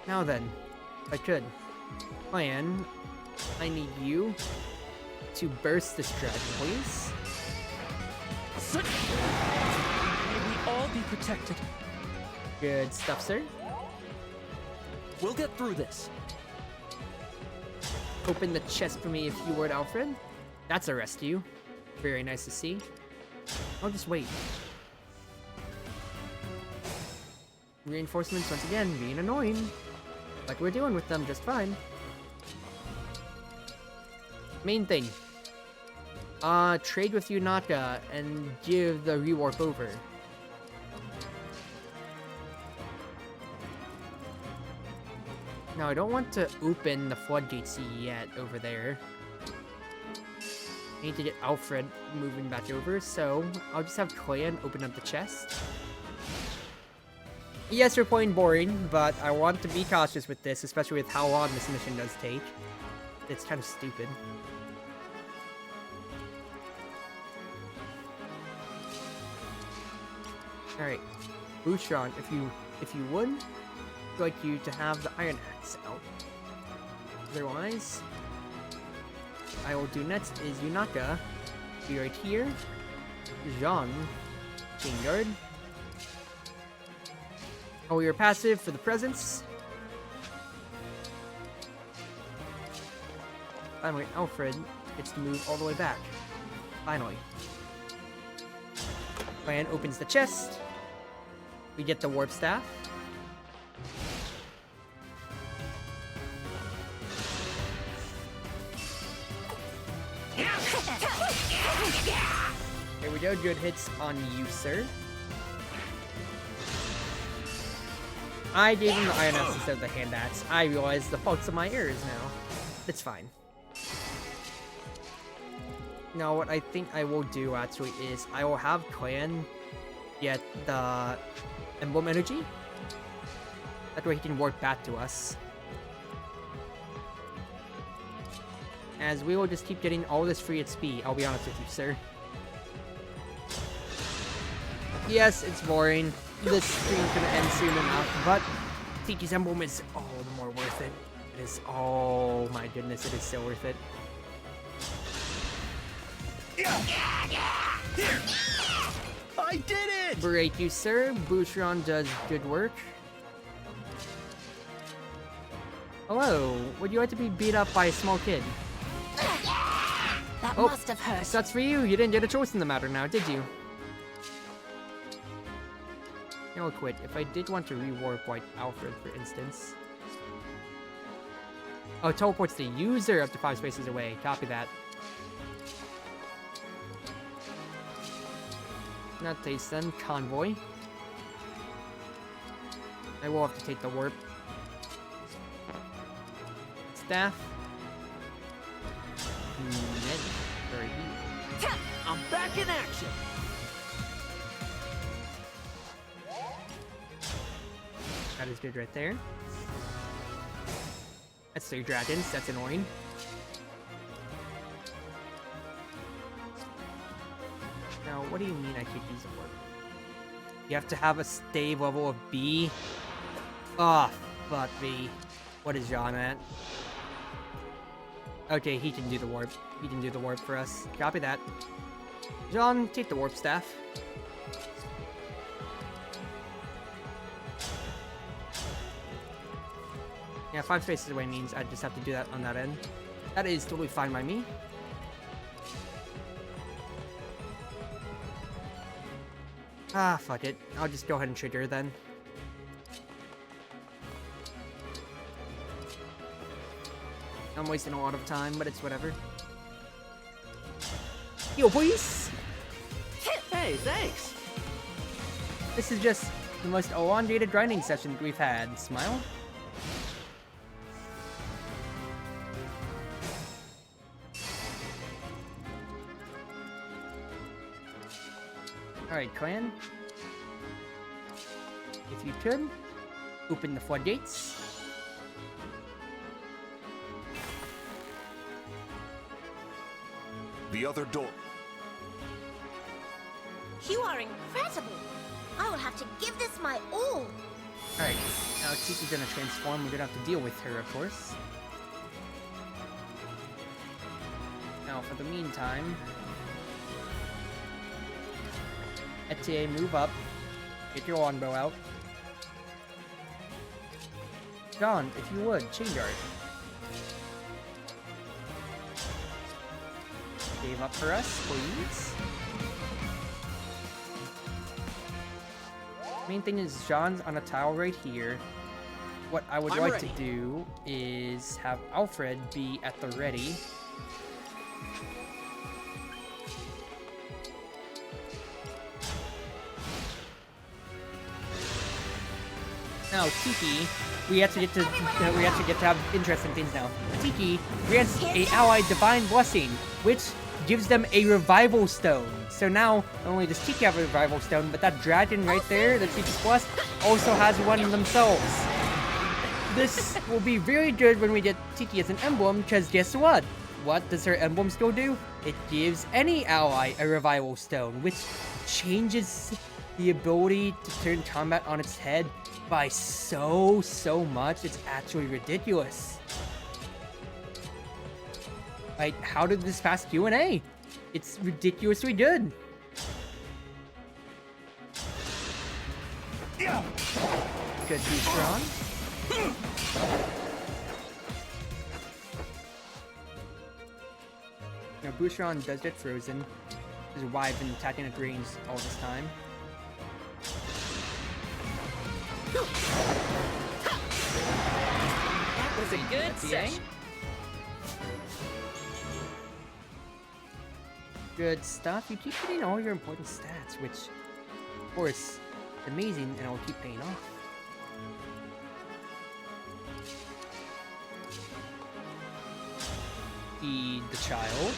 Now then, if I could. Plan, I need you to burst this dragon, please. May we all be protected. Good stuff, sir. We'll get through this. Open the chest for me if you would, Alfred. That's a rescue. Very nice to see. I'll just wait. Reinforcements, once again, being annoying. Like we're dealing with them just fine. Main thing, Trade with Yunaka and give the rewarp over. No, I don't want to open the floodgates yet over there. I need to get Alfred moving back over, so I'll just have Clan open up the chest. Yes, we're playing boring, but I want to be cautious with this, especially with how long this mission does take. It's kind of stupid. Alright, Bouchon, if you would, I'd like you to have the Iron Axe out. Otherwise, I will do next is Yunaka, be right here, Jean, Chain Guard. Oh, your passive for the presence. Finally, Alfred gets to move all the way back. Finally. Clan opens the chest. We get the warp staff. Here we go, good hits on you, sir. I gave him the Iron Axe instead of the Hand Axe. I realize the faults of my errors now. It's fine. Now, what I think I will do, actually, is I will have Clan get the Emblem energy. That way he can warp back to us. As we will just keep getting all this free XP, I'll be honest with you, sir. Yes, it's boring. This stream's gonna end soon enough, but Tiki's Emblem is all the more worth it. It is, oh my goodness, it is so worth it. I did it! Break you, sir. Bouchon does good work. Hello, would you like to be beat up by a small kid? That must have hurt. Sucks for you. You didn't get a choice in the matter now, did you? Now I'll quit. If I did want to rewarp White Alfred, for instance. Oh, it teleports the user up to 5 spaces away. Copy that. Not taste then. Convoy. I will have to take the warp. Staff. I'm back in action. That is good right there. That's 3 dragons. That's annoying. Now, what do you mean I can't use the warp? You have to have a stave level of B? Oh, fuck me. What is John at? Okay, he can do the warp. He can do the warp for us. Copy that. John, take the warp staff. Yeah, 5 spaces away means I just have to do that on that end. That is totally fine by me. Ah, fuck it. I'll just go ahead and trigger then. I'm wasting a lot of time, but it's whatever. Yo, please! Hey, thanks! This is just the most elongated grinding session we've had. Smile? Alright, clan. If you could, open the floodgates. The other door. You are incredible. I will have to give this my all. Alright, now Tiki's gonna transform. We're gonna have to deal with her, of course. Now, for the meantime, Etienne, move up. Get your longbow out. John, if you would, chain guard. Save up for us, please. Main thing is John's on a tile right here. What I would like to do is have Alfred be at the ready. Now, Tiki, we actually get to have interesting things now. Tiki grants a ally Divine Blessing, which gives them a Revival Stone. So now, not only does Tiki have a Revival Stone, but that dragon right there that she just blessed also has one themselves. This will be very good when we get Tiki as an emblem, because guess what? What does her emblem skill do? It gives any ally a Revival Stone, which changes the ability to turn combat on its head by so much. It's actually ridiculous. Like, how did this pass Q&A? It's ridiculously good. Good strong. Now, Boucheron does get frozen. This is why I've been attacking at range all this time. That was a good session. Good stuff. You keep getting all your important stats, which, of course, is amazing, and it'll keep paying off. Feed the child.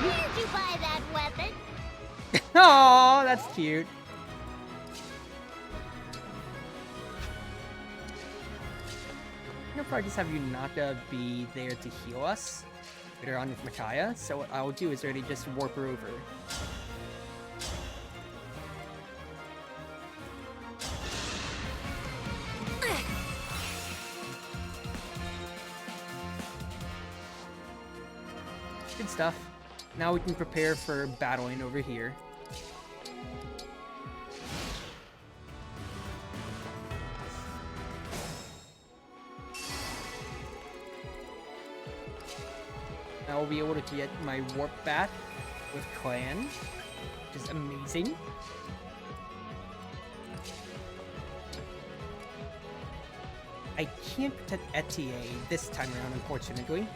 Where'd you buy that weapon? Oh, that's cute. I'll probably just have Yunaka be there to heal us later on with Micaiah, so what I'll do is already just warp her over. Good stuff. Now we can prepare for battling over here. I will be able to get my warp back with Clan, which is amazing. I can't protect Etier this time around, unfortunately.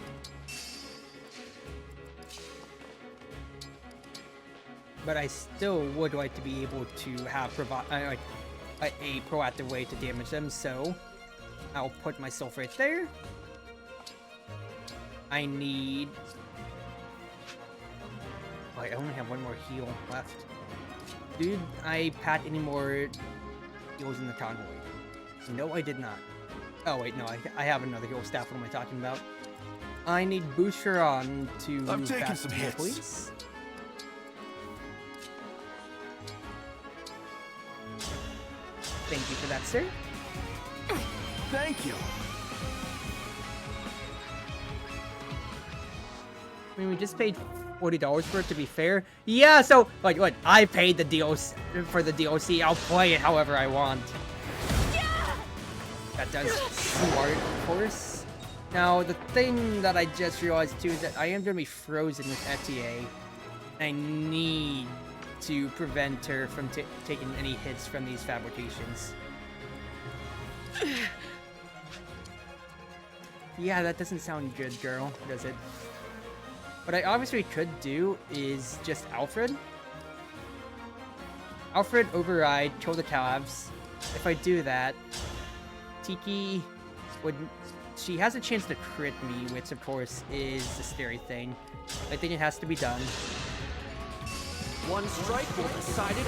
But I still would like to be able to have a proactive way to damage them, so I'll put myself right there. I need... Oh, I only have one more heal left. Did I pat any more heals in the convoy? No, I did not. Oh, wait, no, I have another heal staff. What am I talking about? I need Boucheron to I'm move taking back some here, hits. please. Thank you for that, sir. Thank you. I mean, we just paid $40 for it, to be fair. Yeah, so, like, what? I paid the DLC for the DLC. I'll play it however I want. That does smart, of course. Now, the thing that I just realized, too, is that I am going to be frozen with Etier. I need to prevent her from taking any hits from these fabrications. Yeah, that doesn't sound good, girl, does it? What I obviously could do is just Alfred. Alfred override, kill the calves. If I do that, Tiki would... She has a chance to crit me, which of course is the scary thing. I think it has to be done. One strike will decide it.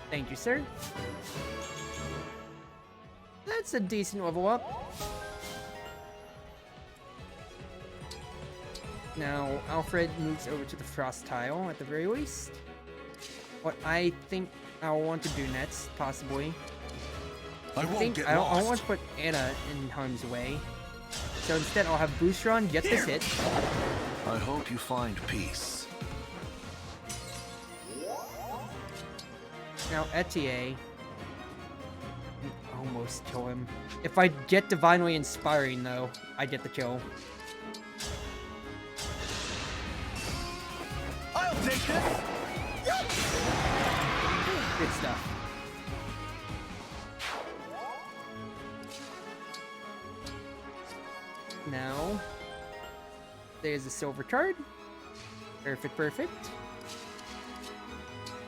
Thank you, sir. That's a decent level up. Now, Alfred moves over to the frost tile at the very least. What I think I'll want to do next, possibly. I don't want to put Anna in harm's way. So instead, I'll have Boucheron get this hit. I hope you find peace. Now, Etier. Almost kill him. If I get Divinely Inspiring, though, I get the kill. I'll take this. Good stuff. Now, there's a silver card. Perfect, perfect.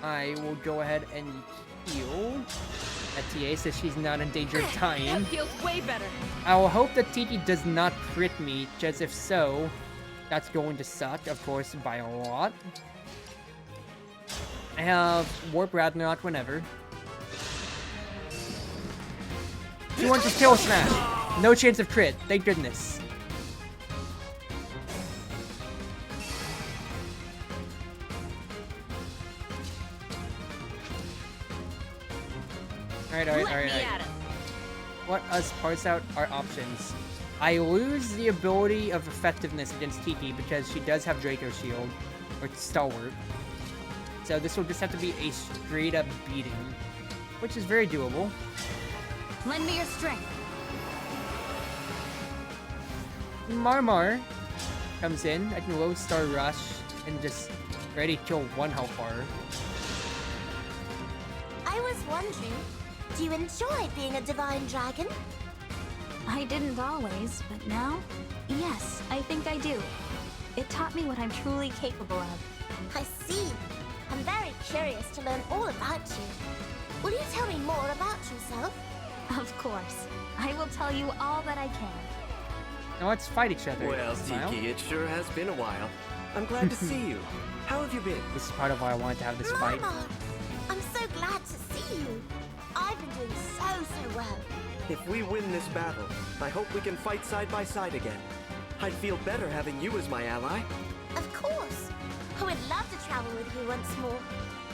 I will go ahead and heal. TA says she's not in danger of dying. That feels way better. I will hope that Tiki does not crit me, because if so, that's going to suck, of course, by a lot. I have Warp Ragnarok whenever. 200 kill smash. No chance of crit, thank goodness. Alright. Let us parse out our options. I lose the ability of effectiveness against Tiki because she does have Draco Shield, or Stalwart. So this will just have to be a straight up beating, which is very doable. Lend me your strength. Marmar comes in. I can low star rush and just ready to kill one health bar. I was wondering, do you enjoy being a divine dragon? I didn't always, but now, yes, I think I do. It taught me what I'm truly capable of. I see. I'm very curious to learn all about you. Will you tell me more about yourself? Of course. I will tell you all that I can. Now let's fight each other. Well, Tiki, it sure has been a while. I'm glad to see you. How have you been? This is part of why I wanted to have this fight. Mama, I'm so glad to see you. I've been doing so well. If we win this battle, I hope we can fight side by side again. I'd feel better having you as my ally. Of course. I would love to travel with you once more.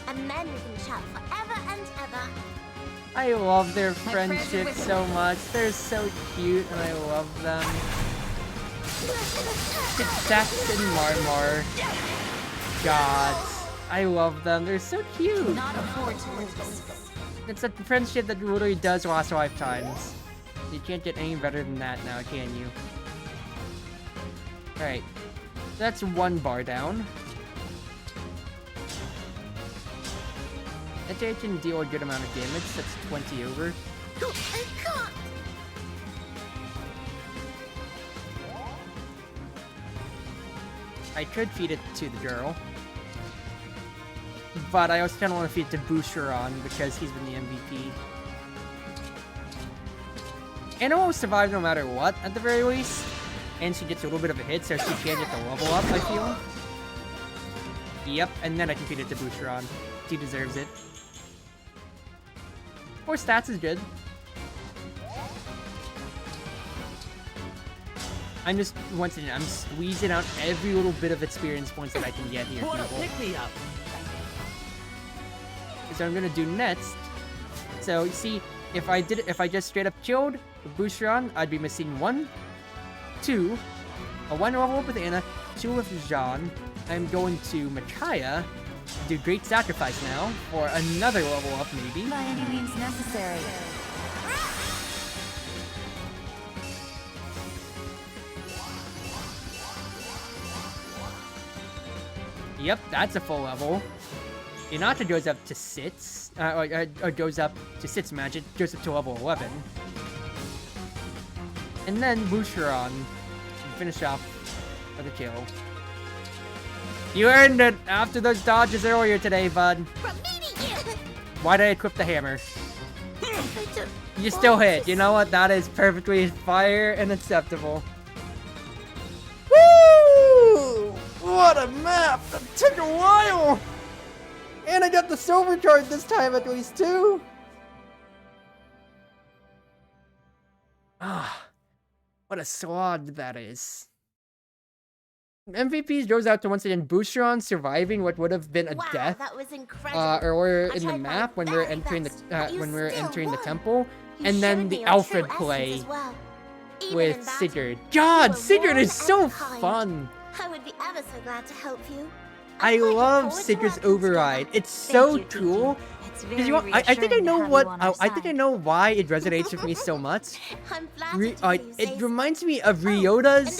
And then we can chat forever and ever. I love their friendship so much. They're so cute and I love them. It's Jax and Marmar. God, I love them. They're so cute. Not afford to lose. It's a friendship that literally does last lifetimes. You can't get any better than that now, can you? Alright. That's one bar down. That J can deal a good amount of damage. That's 20 over. I could feed it to the girl. But I also kind of want to feed it to Boucheron because he's been the MVP. Anna will survive no matter what, at the very least. And she gets a little bit of a hit, so she can get the level up, I feel. Yep, and then I can feed it to Boucheron. She deserves it. 4 stats is good. I'm just, once again, I'm squeezing out every little bit of experience points that I can get here, What a people. pick-me-up! So I'm gonna do next. So you see, if I just straight up killed Boucheron, I'd be missing 1, 2, a 1 level up with Anna, 2 with Jean. I'm going to Micaiah, do Great Sacrifice now for another level up maybe. By any means necessary. Yep, that's a full level. Hinata goes up to 6, or goes up to 6 magic, goes up to level 11. And then Boucheron can finish off with a kill. You earned it after those dodges earlier today, bud. Why did I equip the hammer? You still hit. You know what? That is perfectly fire and acceptable. Woo! What a map! That took a while! And I got the silver card this time at least, too! Ah, what a slog that is. MVP goes out to once again Boucheron surviving what would have been a death that was incredible. earlier in the map when we were entering the temple, and then the Alfred play with Sigurd. God, Sigurd is so fun. I would be ever so glad to help you. I love Sigurd's override. It's so cool. I think I know what I think I know why it resonates with me so much. It reminds me of Ryota's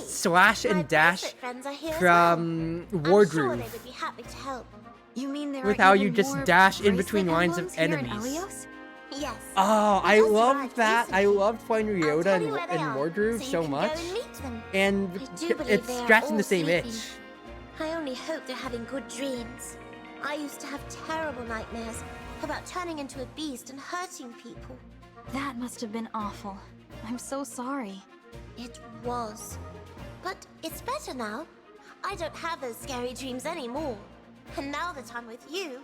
slash and dash from Wargroove. You mean there with are how you even just more dash in bracelet between lines of emblems here in enemies. Elios? Yes. Oh, I love that. I love playing Ryota and Wargroove so much. And it's scratching the same itch. I only hope they're having good dreams. I used to have terrible nightmares about turning into a beast and hurting people. That must have been awful. I'm so sorry. It was. But it's better now. I don't have those scary dreams anymore. And now that I'm with you,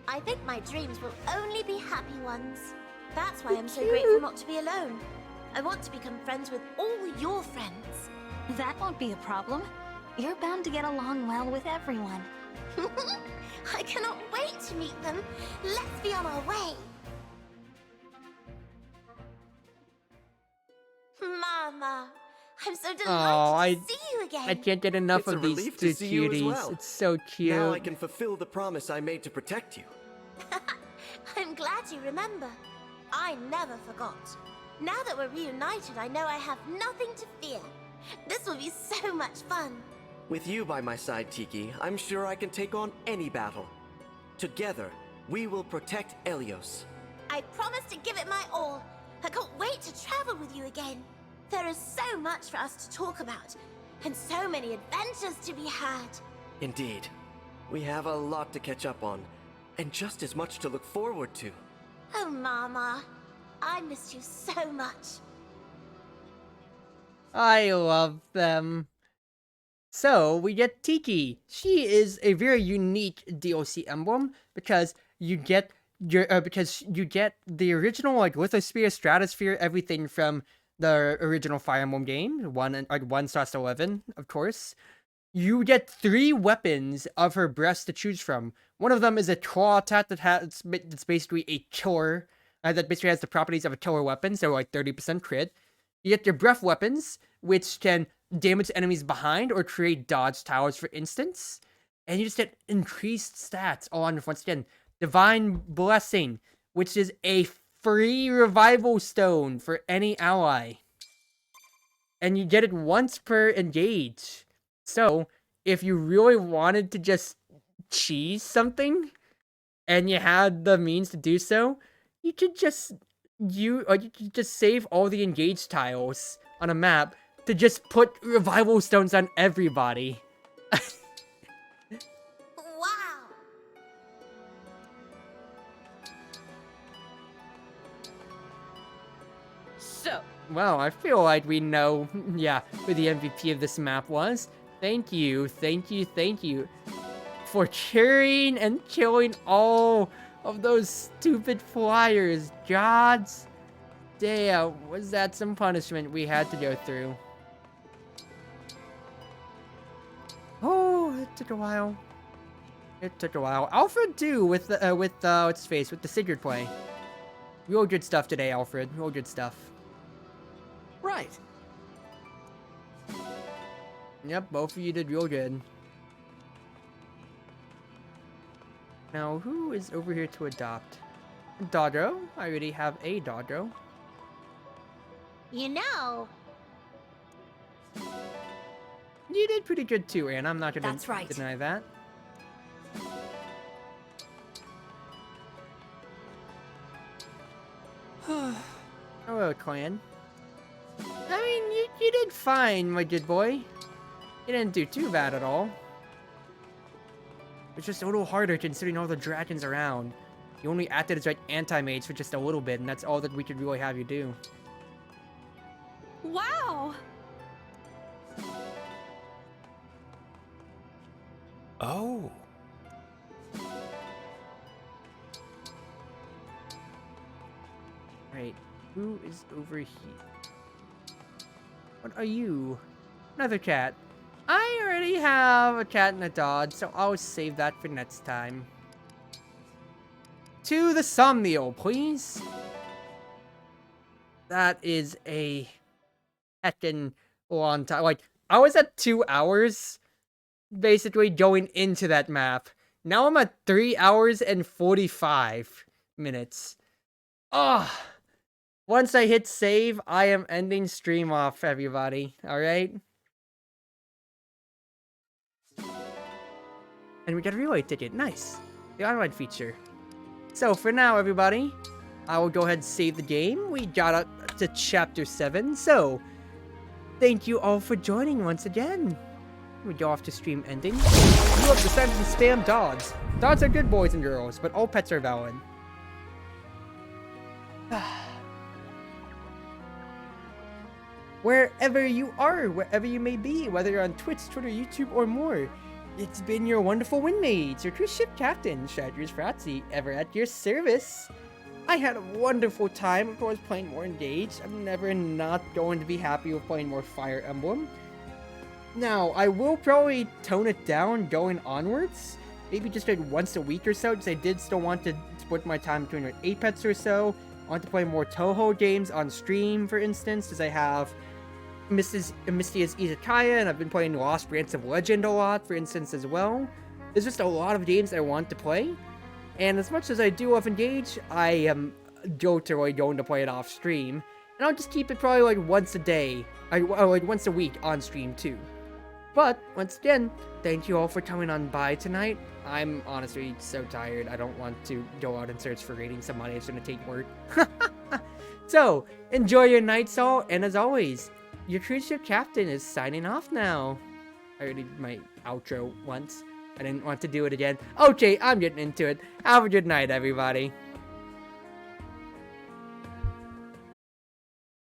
I think my dreams will only be happy ones. That's why I'm so grateful not to be alone. I want to become friends with all your friends. That won't be a problem. You're bound to get along well with everyone. I cannot wait to meet them. Let's be on our way. Mama, I'm so delighted to see you again. I can't get enough It's of a these relief two to see you as cuties. well. It's so cute. Now I can fulfill the promise I made to protect you. I'm glad you remember. I never forgot. Now that we're reunited, I know I have nothing to fear. This will be so much fun. With you by my side, Tiki, I'm sure I can take on any battle. Together, we will protect Helios. I promise to give it my all. I can't wait to travel with you again. There is so much for us to talk about, and so many adventures to be had. Indeed. We have a lot to catch up on, and just as much to look forward to. Oh, Mama. I missed you so much. I love them. So, we get Tiki. She is a very unique DLC emblem because you get the original like lithosphere, stratosphere, everything from the original Fire Emblem game, 1/11, of course. You get 3 weapons of her breast to choose from. One of them is a claw attack that's basically a killer, that basically has the properties of a killer weapon, so like 30% crit. You get your breath weapons, which can damage enemies behind or create dodge towers, for instance. And you just get increased stats on, once again, Divine Blessing, which is a free revival stone for any ally. And you get it once per engage. So, if you really wanted to just cheese something, and you had the means to do so, you could just save all the engaged tiles on a map to just put revival stones on everybody. Wow. So, Well, I feel like we know, yeah, who the MVP of this map was. Thank you for carrying and killing all of those stupid flyers. Gods damn, was that some punishment we had to go through? Oh, it took a while. Alfred too, with what's his face, with the Sigurd play. Real good stuff today, Alfred. Real good stuff. Right. Yep, both of you did real good. Now, who is over here to adopt? Dodro. I already have a Dodro. You know, You did pretty good too, Anne. I'm not gonna That's right. deny that. Hello, clan. I mean, you did fine, my good boy. You didn't do too bad at all. It's just a little harder considering all the dragons around. You only acted as like anti-mage for just a little bit, and that's all that we could really have you do. wow! Oh. Right, who is over here? What are you? Another cat. I already have a cat and a dog, so I'll save that for next time. To the Somnial, please. That is a heckin' long time. Like, I was at 2 hours, basically, going into that map. Now I'm at 3 hours and 45 minutes. Ugh. Once I hit save, I am ending stream off, everybody. Alright? And we got a relay ticket. Nice. The online feature. So, for now, everybody, I will go ahead and save the game. We got up to Chapter 7. So, thank you all for joining once again. We go off to stream ending. You have decided to spam dogs. Dogs are good boys and girls, but all pets are valid. Wherever you are, wherever you may be, whether you're on Twitch, Twitter, YouTube, or more, it's been your wonderful windmates, your cruise ship captain, Shadrius Fratzy, ever at your service. I had a wonderful time, of course, playing more Engage. I'm never not going to be happy with playing more Fire Emblem. Now, I will probably tone it down going onwards. Maybe just like once a week or so, because I did still want to split my time between like 8 pets or so. I want to play more Toho games on stream, for instance, as I have Misty as Izakaya, and I've been playing Lost Branch of Legend a lot, for instance, as well. There's just a lot of games I want to play. And as much as I do love Engage, I am totally going to play it off stream. And I'll just keep it probably like once a day, like once a week on stream too. But, once again, thank you all for coming on by tonight. I'm honestly so tired. I don't want to go out and search for rating somebody. It's going to take work. So, enjoy your nights all, and as always, your cruise ship captain is signing off now. I already did my outro once. I didn't want to do it again. Okay, I'm getting into it. Have a good night, everybody.